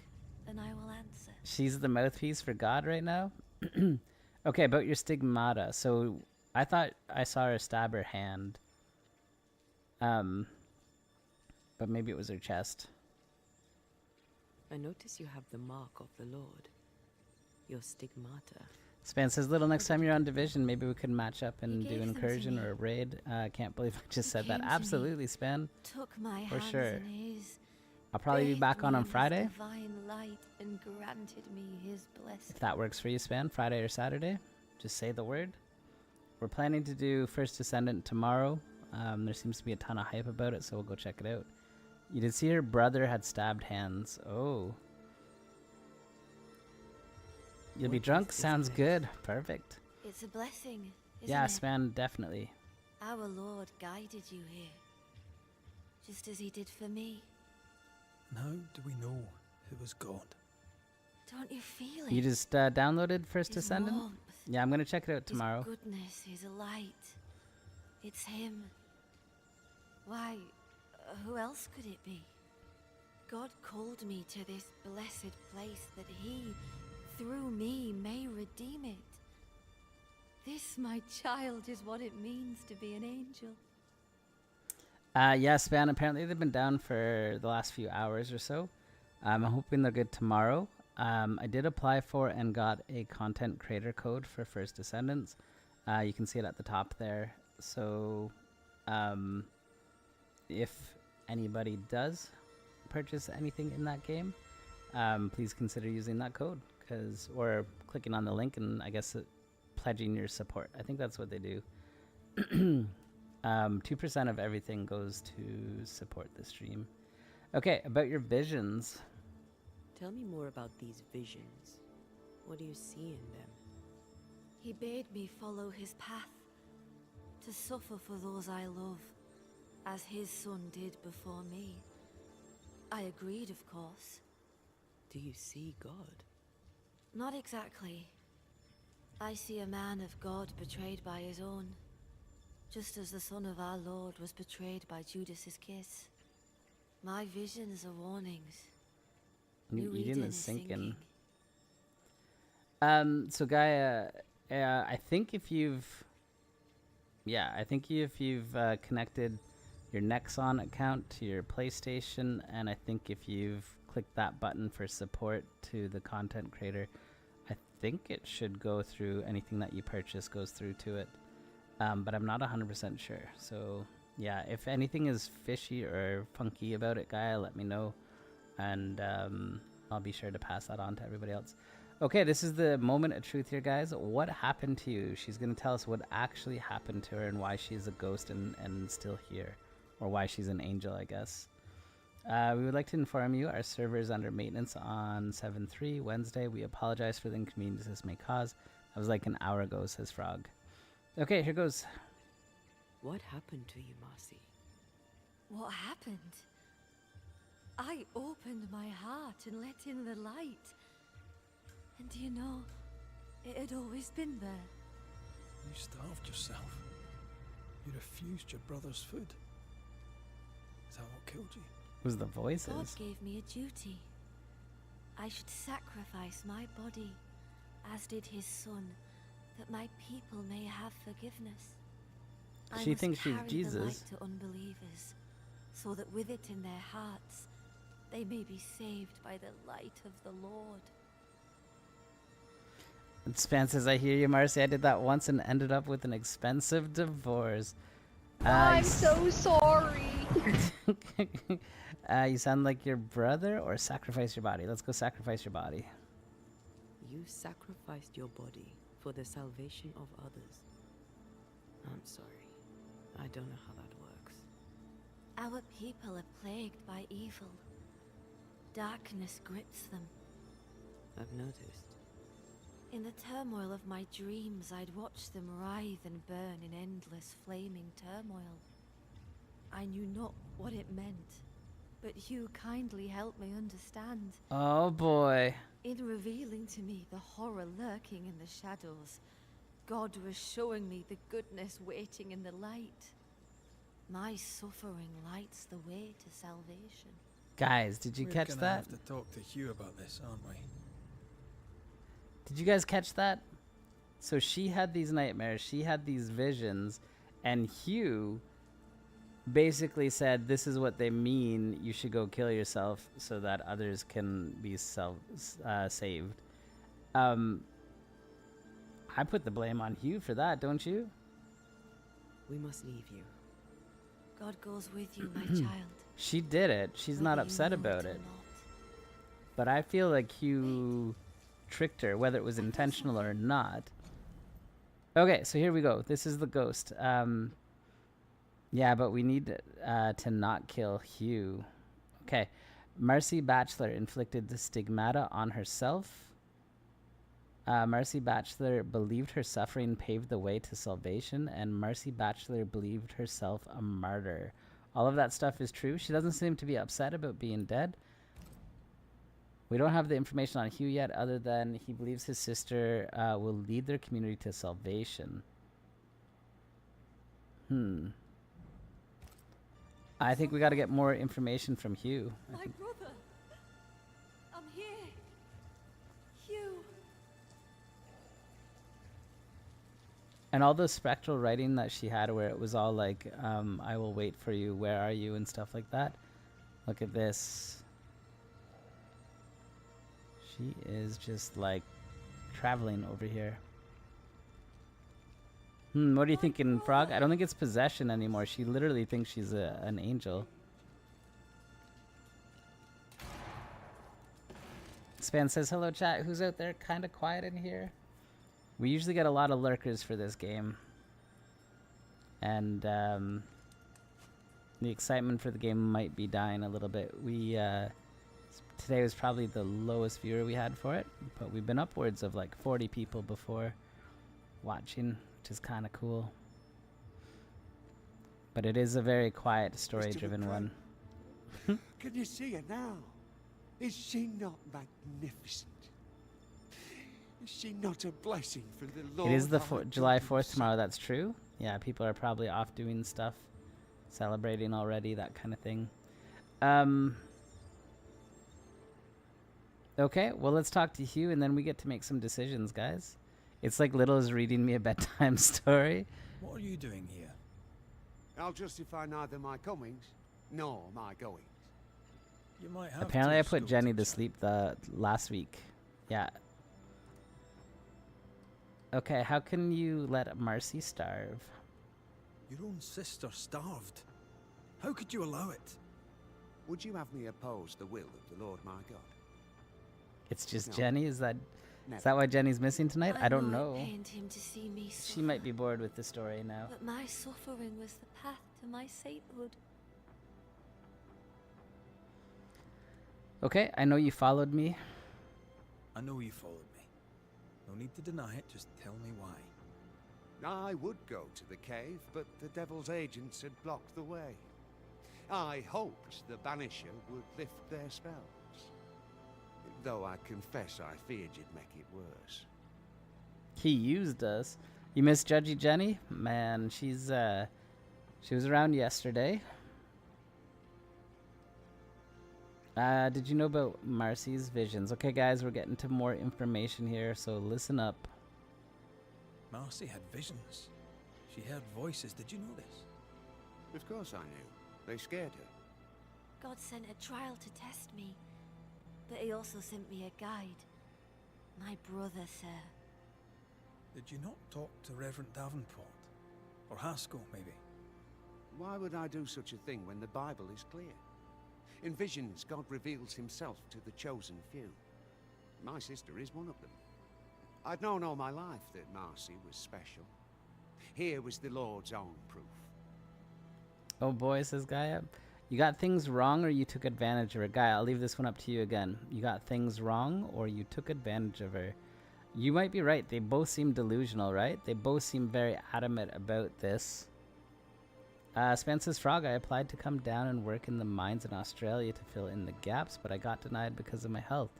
and I will answer. She's the mouthpiece for God right now? Okay, about your stigmata. So I thought I saw her stab her hand. But maybe it was her chest. I notice you have the mark of the Lord. Your stigmata. Span says, little next time you're on Division, maybe we could match up and He do gave them to incursion me. or a raid. I can't believe I just said that. came to me, Absolutely, Span. Took my For hands sure. in his, I'll probably be bathed back on me in his Friday. divine light and granted me his blessing. If that works for you, Span, Friday or Saturday, just say the word. We're planning to do First Descendant tomorrow. There seems to be a ton of hype about it, so we'll go check it out. You did see her brother had stabbed hands. Oh. You'll be What drunk? is this Sounds place? good. Perfect. It's a blessing, isn't Yeah, it? Span, definitely. Our Lord guided you here, just as he did for me. And how do we know it was God? Don't you feel it? You just downloaded First His Descendant? warmth, Yeah, I'm going to check it out tomorrow. His goodness, his light. It's him. Why, who else could it be? God called me to this blessed place that he, through me, may redeem it. This, my child, is what it means to be an angel. Yeah, Span, apparently they've been down for the last few hours or so. I'm hoping they're good tomorrow. I did apply for and got a content creator code for First Descendants. You can see it at the top there. So if anybody does purchase anything in that game, please consider using that code, or clicking on the link and I guess pledging your support. I think that's what they do. 2% of everything goes to support the stream. Okay, about your visions. Tell me more about these visions. What do you see in them? He bade me follow his path, to suffer for those I love, as his son did before me. I agreed, of course. Do you see God? Not exactly. I see a man of God betrayed by his own, just as the Son of our Lord was betrayed by Judas's kiss. My visions are warnings. New Eden Eden is is sinking. sinking. So Gaia, I think if you've connected your Nexon account to your PlayStation, and I think if you've clicked that button for support to the content creator, I think it should go through. Anything that you purchase goes through to it, but I'm not 100% sure. So yeah, if anything is fishy or funky about it, Gaia, let me know, and I'll be sure to pass that on to everybody else. Okay, this is the moment of truth here, guys. What happened to you? She's going to tell us what actually happened to her and why she's a ghost and still here. Or why she's an angel, I guess. We would like to inform you our server is under maintenance on 7/3 Wednesday. We apologize for the inconvenience this may cause. That was like an hour ago, says Frog. Okay, here goes. What happened to you, Marcy? What happened? I opened my heart and let in the light. And do you know, it had always been there. You starved yourself. You refused your brother's food. Is that what killed you? It was the voices. God gave me a duty. I should sacrifice my body, as did his son, that my people may have forgiveness. She thinks she's carry Jesus. the light to unbelievers, so that with it in their hearts, they may be saved by the light of the Lord. And Span says, I hear you, Marcy. I did that once and ended up with an expensive divorce. I'm so sorry. You sound like your brother, or sacrifice your body. Let's go sacrifice your body. You sacrificed your body for the salvation of others. I'm sorry. I don't know how that works. Our people are plagued by evil. Darkness grips them. I've noticed. In the turmoil of my dreams, I'd watch them writhe and burn in endless flaming turmoil. I knew not what it meant, but you kindly helped me understand. Oh boy. In revealing to me the horror lurking in the shadows, God was showing me the goodness waiting in the light. My suffering lights the way to salvation. Guys, did you catch We're that? gonna have to talk to Hugh about this, aren't we? Did you guys catch that? So she had these nightmares, she had these visions, and Hugh basically said, this is what they mean, you should go kill yourself so that others can be saved. I put the blame on Hugh for that, don't you? We must leave you. God goes with you, my child. She did it. She's not Whether you upset know about or it. not. But I feel like Hugh tricked her, whether it was intentional or not. Okay, so here we go. This is the ghost. Yeah, but we need to not kill Hugh. Okay. Marcy Batchelor inflicted the stigmata on herself. Marcy Batchelor believed her suffering paved the way to salvation, and Marcy Batchelor believed herself a martyr. All of that stuff is true. She doesn't seem to be upset about being dead. We don't have the information on Hugh yet, other than he believes his sister will lead their community to salvation. I think we got to get more information from Hugh. My brother! I'm here! Hugh! And all the spectral writing that she had, where it was all like, I will wait for you, where are you, and stuff like that. Look at this. She is just like traveling over here. What are you thinking, Frog? I don't think it's possession anymore. She literally thinks she's an angel. Span says, hello, chat. Who's out there? Kind of quiet in here. We usually get a lot of lurkers for this game. And the excitement for the game might be dying a little bit. Today was probably the lowest viewer we had for it, but we've been upwards of like 40 people before watching, which is kind of cool. But it is a very quiet, story-driven one. Can you see her now? Is she not magnificent? Is she not a blessing from the Lord? It is the July 4th tomorrow, that's true. Yeah, people are probably off doing stuff, celebrating already, that kind of thing. Okay, well, let's talk to Hugh, and then we get to make some decisions, guys. It's like Little is reading me a bedtime story. What are you doing here? I'll justify neither my comings nor my goings. You might have Apparently, I to put school Jenny to teacher. sleep the last week. Yeah. Okay, how can you let Marcy starve? Your own sister starved. How could you allow it? Would you have me oppose the will of the Lord my God? It's just No. Jenny? Is that Never. why Jenny's missing tonight? I don't know. It pained him to see me suffer, She might be bored with the story now. but my suffering was the path to my sainthood. Okay, I know you followed me. I know you followed me. No need to deny it, just tell me why. I would go to the cave, but the devil's agents had blocked the way. I hoped the Banisher would lift their spells. Though I confess I feared you'd make it worse. He used us. You miss Judgy Jenny? Man, she was around yesterday. Did you know about Marcy's visions? Okay, guys, we're getting to more information here, so listen up. Marcy had visions. She heard voices. Did you know this? Of course I knew. They scared her. God sent a trial to test me, but he also sent me a guide. My brother, sir. Did you not talk to Reverend Davenport? Or Haskell, maybe? Why would I do such a thing when the Bible is clear? In visions, God reveals himself to the chosen few. My sister is one of them. I'd known all my life that Marcy was special. Here was the Lord's own proof. Oh boy, says Gaia. You got things wrong or you took advantage of her. Gaia, I'll leave this one up to you again. You got things wrong or you took advantage of her. You might be right. They both seem delusional, right? They both seem very adamant about this. Spencer's Frog, I applied to come down and work in the mines in Australia to fill in the gaps, but I got denied because of my health.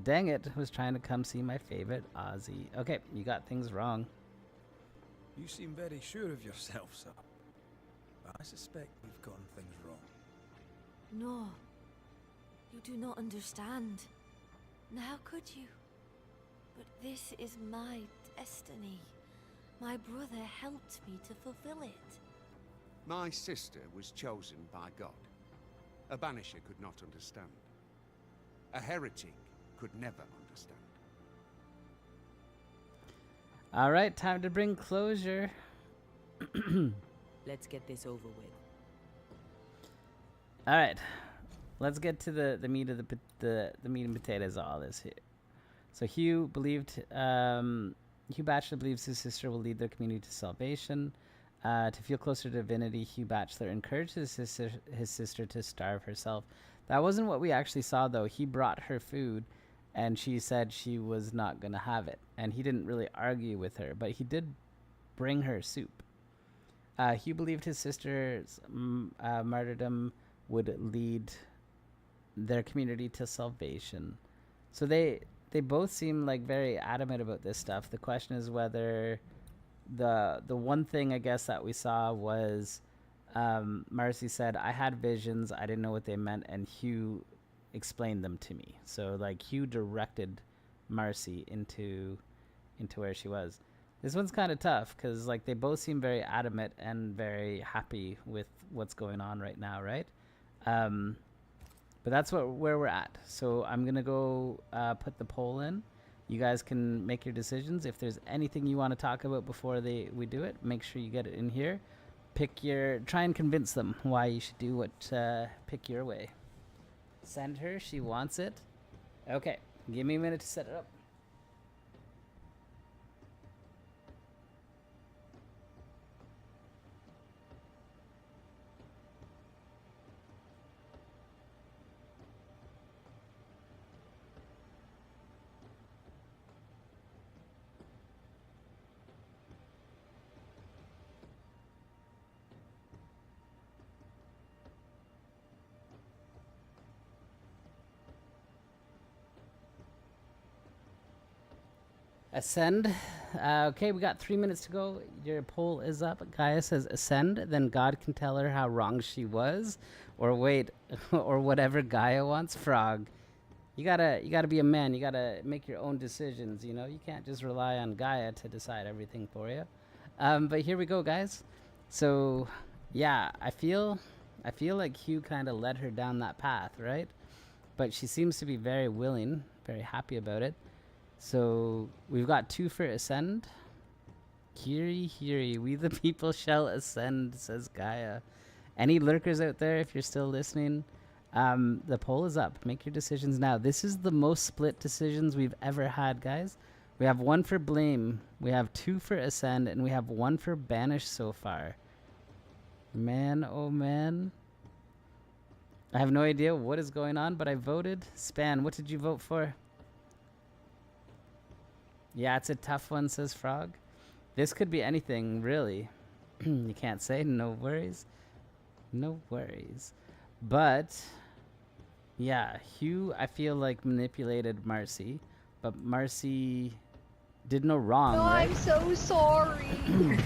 Dang it, was trying to come see my favorite Aussie. Okay, you got things wrong. You seem very sure of yourself, sir. But I suspect we've gotten things wrong. No, you do not understand. And how could you? But this is my destiny. My brother helped me to fulfill it. My sister was chosen by God. A banisher could not understand. A heretic could never understand. All right, time to bring closure. Let's get this over with. All right, let's get to the meat of the meat and potatoes of all this here. So Hugh Batchelor believes his sister will lead their community to salvation. To feel closer to divinity, Hugh Batchelor encourages his sister to starve herself. That wasn't what we actually saw, though. He brought her food, and she said she was not going to have it. And he didn't really argue with her, but he did bring her soup. Hugh believed his sister's martyrdom would lead their community to salvation. So they both seem like very adamant about this stuff. The question is whether the one thing I guess that we saw was Marcy said, I had visions, I didn't know what they meant, and Hugh explained them to me. So like Hugh directed Marcy into where she was. This one's kind of tough because like they both seem very adamant and very happy with what's going on right now, right? But that's where we're at. So I'm gonna go put the poll in. You guys can make your decisions. If there's anything you want to talk about before we do it, make sure you get it in here. Try and convince them why you should do what, pick your way. Send her, she wants it. Okay, give me a minute to set it up. Ascend. Okay, we got 3 minutes to go. Your poll is up. Gaia says ascend. Then God can tell her how wrong she was, or wait, or whatever Gaia wants. Frog. You gotta be a man. You gotta make your own decisions. You know, you can't just rely on Gaia to decide everything for you. But here we go, guys. So, yeah, I feel like Hugh kind of led her down that path, right? But she seems to be very willing, very happy about it. So we've got 2 for ascend. Hiri, we the people shall ascend, says Gaia. Any lurkers out there, if you're still listening, the poll is up. Make your decisions now. This is the most split decisions we've ever had, guys. We have 1 for blame, we have 2 for ascend, and we have 1 for banish so far. Man, oh man. I have no idea what is going on, but I voted. Span, what did you vote for? Yeah, it's a tough one, says Frog. This could be anything, really. You can't say. No worries. No worries. But, yeah, Hugh, I feel like, manipulated Marcy. But Marcy did no wrong, No, right? I'm so sorry.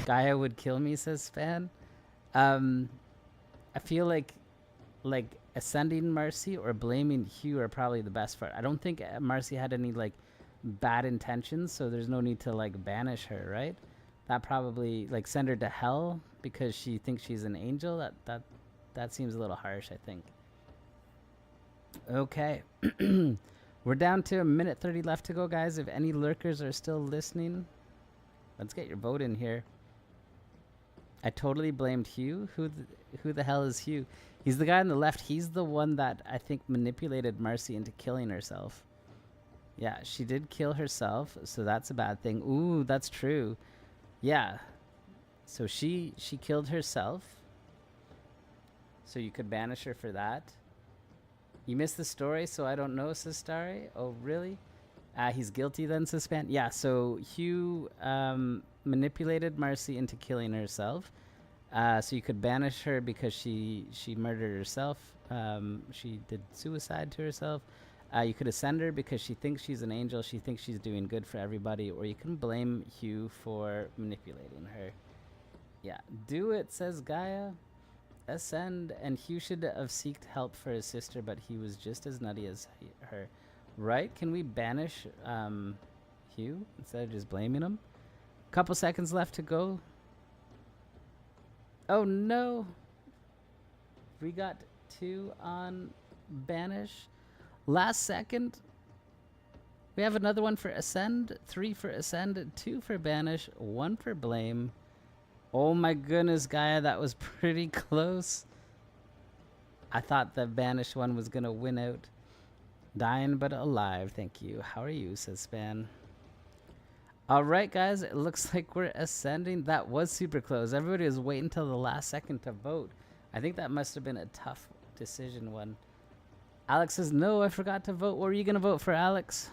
Gaia would kill me, says Span. I feel like ascending Marcy or blaming Hugh are probably the best part. I don't think Marcy had any, like, bad intentions, so there's no need to like banish her, right? That probably like send her to hell because she thinks she's an angel. That seems a little harsh, I think. Okay. We're down to 1:30 left to go, guys. If any lurkers are still listening, let's get your vote in here. I totally blamed Hugh. Who the hell is Hugh? He's the guy on the left. He's the one that I think manipulated Marcy into killing herself. Yeah, she did kill herself, so that's a bad thing. Ooh, that's true. Yeah. So she killed herself. So you could banish her for that. You missed the story, so I don't know, says Starry. Oh, really? He's guilty then, says Span. Yeah, so Hugh manipulated Marcy into killing herself. So you could banish her because she murdered herself. She did suicide to herself. You could ascend her because she thinks she's an angel. She thinks she's doing good for everybody. Or you can blame Hugh for manipulating her. Yeah, do it, says Gaia. Ascend. And Hugh should have sought help for his sister, but he was just as nutty as her. Right? Can we banish Hugh instead of just blaming him? Couple seconds left to go. Oh no. We got 2 on banish. Last second, we have another one for ascend, 3 for ascend, 2 for banish, 1 for blame. Oh my goodness, Gaia, that was pretty close. I thought the banish one was gonna win out. Dying but alive, thank you. How are you, says Span. All right, guys, it looks like we're ascending. That was super close. Everybody was waiting till the last second to vote. I think that must have been a tough decision one. Alex says, no, I forgot to vote. What were you going to vote for, Alex?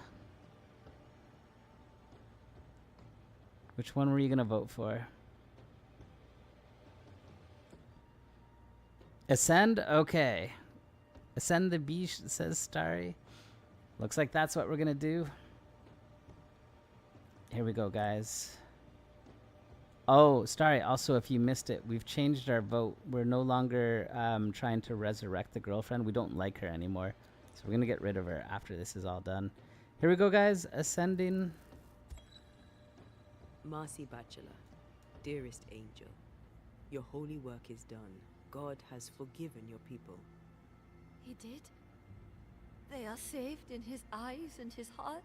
Which one were you going to vote for? Ascend? Okay. Ascend the beach, says Starry. Looks like that's what we're going to do. Here we go, guys. Oh, Starry, also, if you missed it, we've changed our vote. We're no longer trying to resurrect the girlfriend. We don't like her anymore. So we're going to get rid of her after this is all done. Here we go, guys. Ascending. Marcy Bachelor, dearest angel, your holy work is done. God has forgiven your people. He did? They are saved in his eyes and his heart?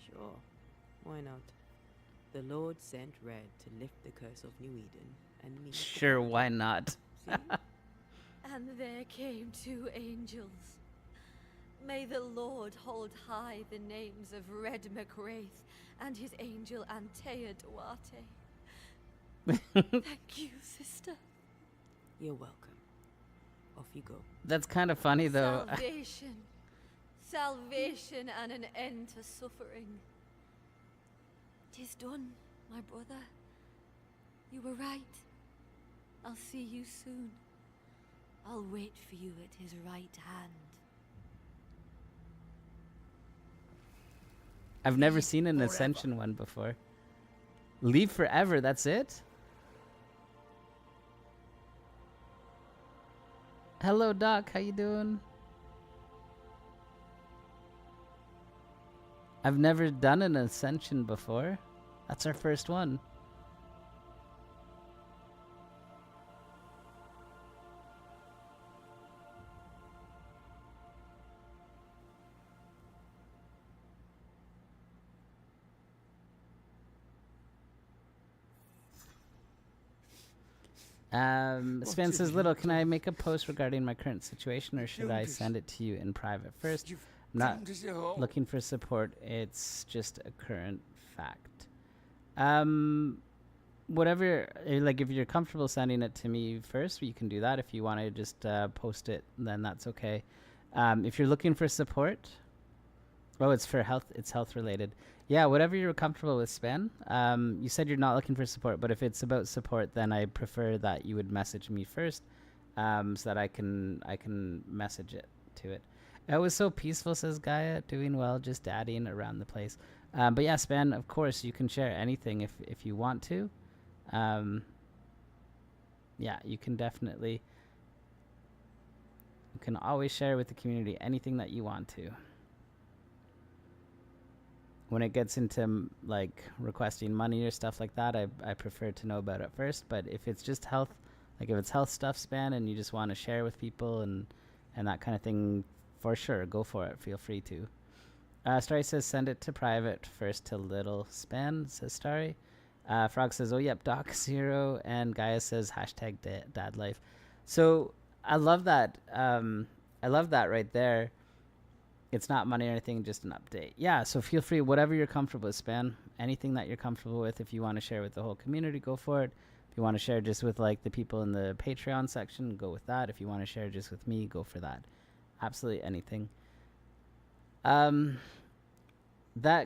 Sure. Why not? The Lord sent Red to lift the curse of New Eden and me. Sure, why not? And there came 2 angels. May the Lord hold high the names of Red McWraith and his angel Antea Duarte. Thank you, sister. You're welcome. Off you go. That's kind of funny, though. Salvation. Salvation and an end to suffering. 'Tis done, my brother. You were right. I'll see you soon. I'll wait for you at his right hand. I've never seen an Ascension one before. Leave forever, that's it? Hello, Doc. How you doing? I've never done an Ascension before. That's our first one. Sven says, Little, can I make a post regarding my current situation, or should I send it to you in private first? I'm not looking for support. It's just a current fact. Whatever, like if you're comfortable sending it to me first, you can do that. If you want to just post it, then that's okay. If you're looking for support, oh, it's for health. It's health related. Yeah, whatever you're comfortable with, Span. You said you're not looking for support, but if it's about support, then I prefer that you would message me first, so that I can message it to it. It was so peaceful, says Gaia. Doing well, just daddying around the place. But yeah, Span, of course, you can share anything if you want to. Yeah, you can definitely. You can always share with the community anything that you want to. When it gets into like requesting money or stuff like that, I prefer to know about it first. But if it's just health, like if it's health stuff, Span, and you just want to share with people and that kind of thing, for sure, go for it. Feel free to. Starry says send it to private first to Little Span, says Starry. Frog says, oh yep, Doc Zero, and Gaia says hashtag dad life. So I love that. I love that right there. It's not money or anything, just an update. Yeah, so feel free, whatever you're comfortable with, Span. Anything that you're comfortable with. If you want to share with the whole community, go for it. If you want to share just with like the people in the Patreon section, go with that. If you want to share just with me, go for that. Absolutely anything. That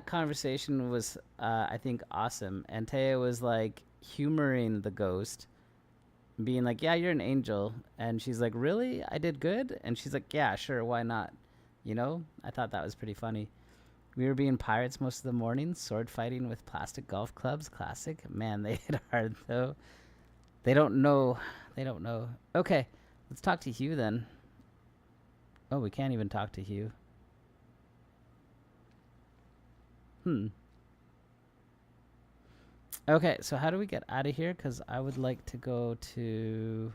conversation was, I think, awesome. And Taya was like humoring the ghost, being like, yeah, you're an angel. And she's like, really? I did good? And she's like, yeah, sure, why not? You know, I thought that was pretty funny. We were being pirates most of the morning, sword fighting with plastic golf clubs. Classic. Man, they hit hard, though. They don't know. They don't know. Okay, let's talk to Hugh then. Oh, we can't even talk to Hugh. Okay, so how do we get out of here? Because I would like to go to...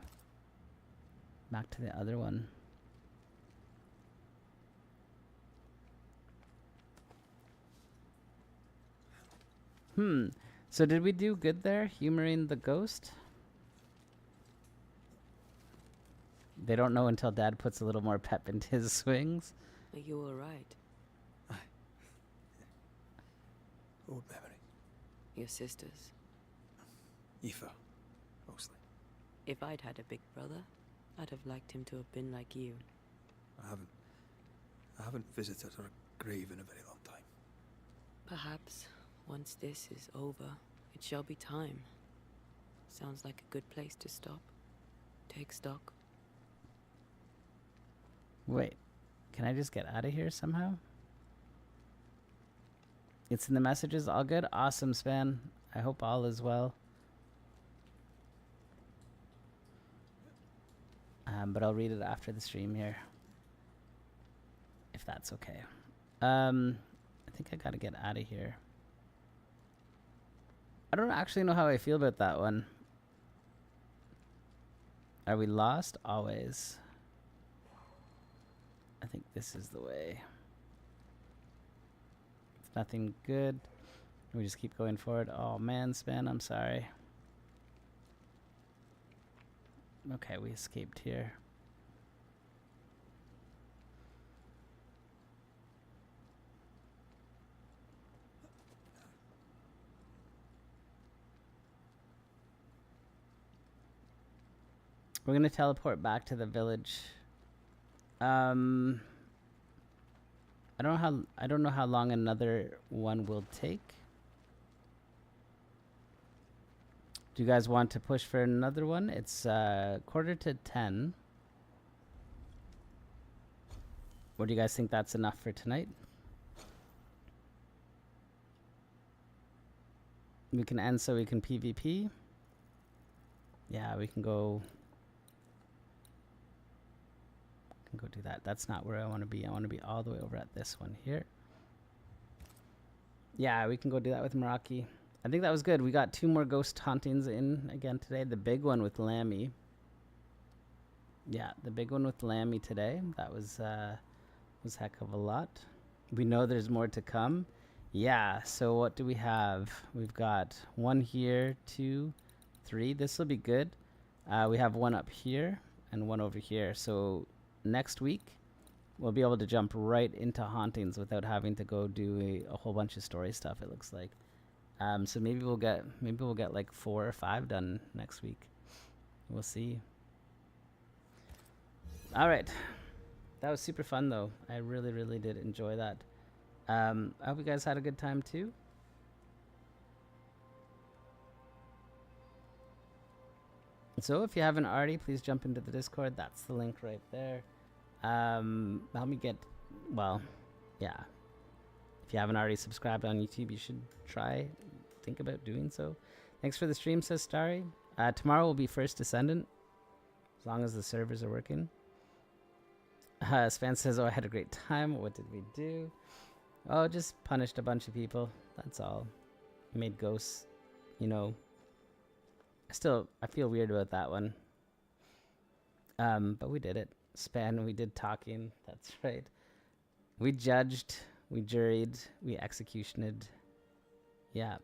back to the other one. So did we do good there, humoring the ghost? They don't know until Dad puts a little more pep into his swings. Are you alright? Old memory. Your sisters. Aoife, mostly. If I'd had a big brother, I'd have liked him to have been like you. I haven't visited her grave in a very long time. Perhaps, once this is over, it shall be time. Sounds like a good place to stop. Take stock. Wait, can I just get out of here somehow? It's in the messages. All good? Awesome, Span. I hope all is well. But I'll read it after the stream here. If that's okay. I think I gotta get out of here. I don't actually know how I feel about that one. Are we lost? Always. I think this is the way. It's nothing good. We just keep going forward. Oh man, Span, I'm sorry. Okay, we escaped here. We're gonna teleport back to the village. I don't know how long another one will take. Do you guys want to push for another one? It's 9:45. Or do you guys think that's enough for tonight? We can end so we can PvP. Yeah, we can go. Can go do that. That's not where I want to be. I want to be all the way over at this one here. Yeah, we can go do that with Meraki. I think that was good. We got 2 more ghost hauntings in again today. The big one with Lammy. Yeah, the big one with Lammy today. That was heck of a lot. We know there's more to come. Yeah, so what do we have? We've got 1 here, 2, 3. This will be good. We have 1 up here and 1 over here. So next week we'll be able to jump right into hauntings without having to go do a whole bunch of story stuff, it looks like. So maybe we'll get like 4 or 5 done next week. We'll see. All right. That was super fun though. I really, really did enjoy that. I hope you guys had a good time too. So if you haven't already, please jump into the Discord. That's the link right there. Help me get, well, yeah. If you haven't already subscribed on YouTube, you should think about doing so. Thanks for the stream, says Starry. Tomorrow will be First Descendant, as long as the servers are working. Span says, oh, I had a great time. What did we do? Oh, just punished a bunch of people. That's all. Made ghosts, you know. I feel weird about that one. But we did it. Span, we did talking. That's right. We judged, we juried, we executioned. Yeah.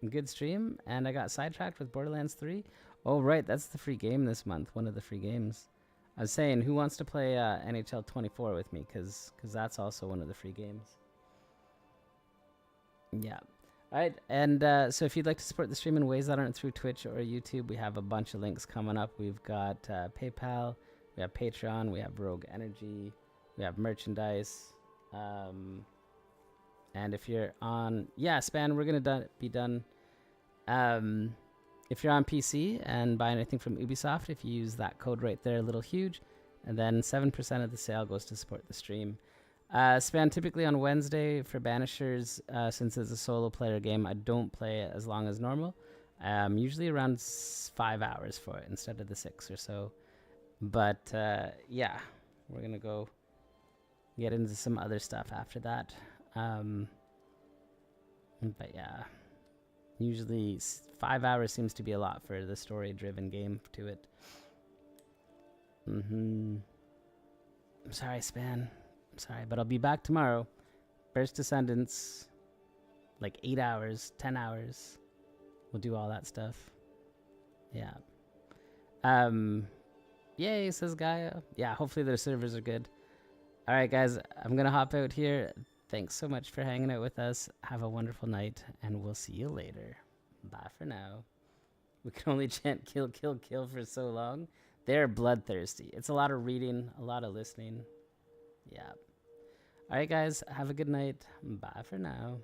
Good stream. And I got sidetracked with Borderlands 3. Oh, right. That's the free game this month. One of the free games. I was saying, who wants to play NHL 24 with me? Because that's also one of the free games. Yeah. All right. And so if you'd like to support the stream in ways that aren't through Twitch or YouTube, we have a bunch of links coming up. We've got PayPal. We have Patreon. We have Rogue Energy. We have merchandise. And if you're on... Yeah, Span, we're going to be done... if you're on PC and buy anything from Ubisoft, if you use that code right there, Little Huge, and then 7% of the sale goes to support the stream. Span, typically on Wednesday for Banishers, since it's a solo player game, I don't play it as long as normal. Usually around 5 hours for it instead of the 6 or so. But yeah, we're going to go get into some other stuff after that. But yeah. Usually 5 hours seems to be a lot for the story-driven game to it. I'm sorry, Span. I'm sorry, but I'll be back tomorrow. First Descendants, like 8 hours, 10 hours. We'll do all that stuff. Yeah. Yay, says Gaia. Yeah, hopefully their servers are good. All right, guys, I'm going to hop out here. Thanks so much for hanging out with us. Have a wonderful night, and we'll see you later. Bye for now. We can only chant kill, kill, kill for so long. They're bloodthirsty. It's a lot of reading, a lot of listening. Yeah. All right, guys, have a good night. Bye for now.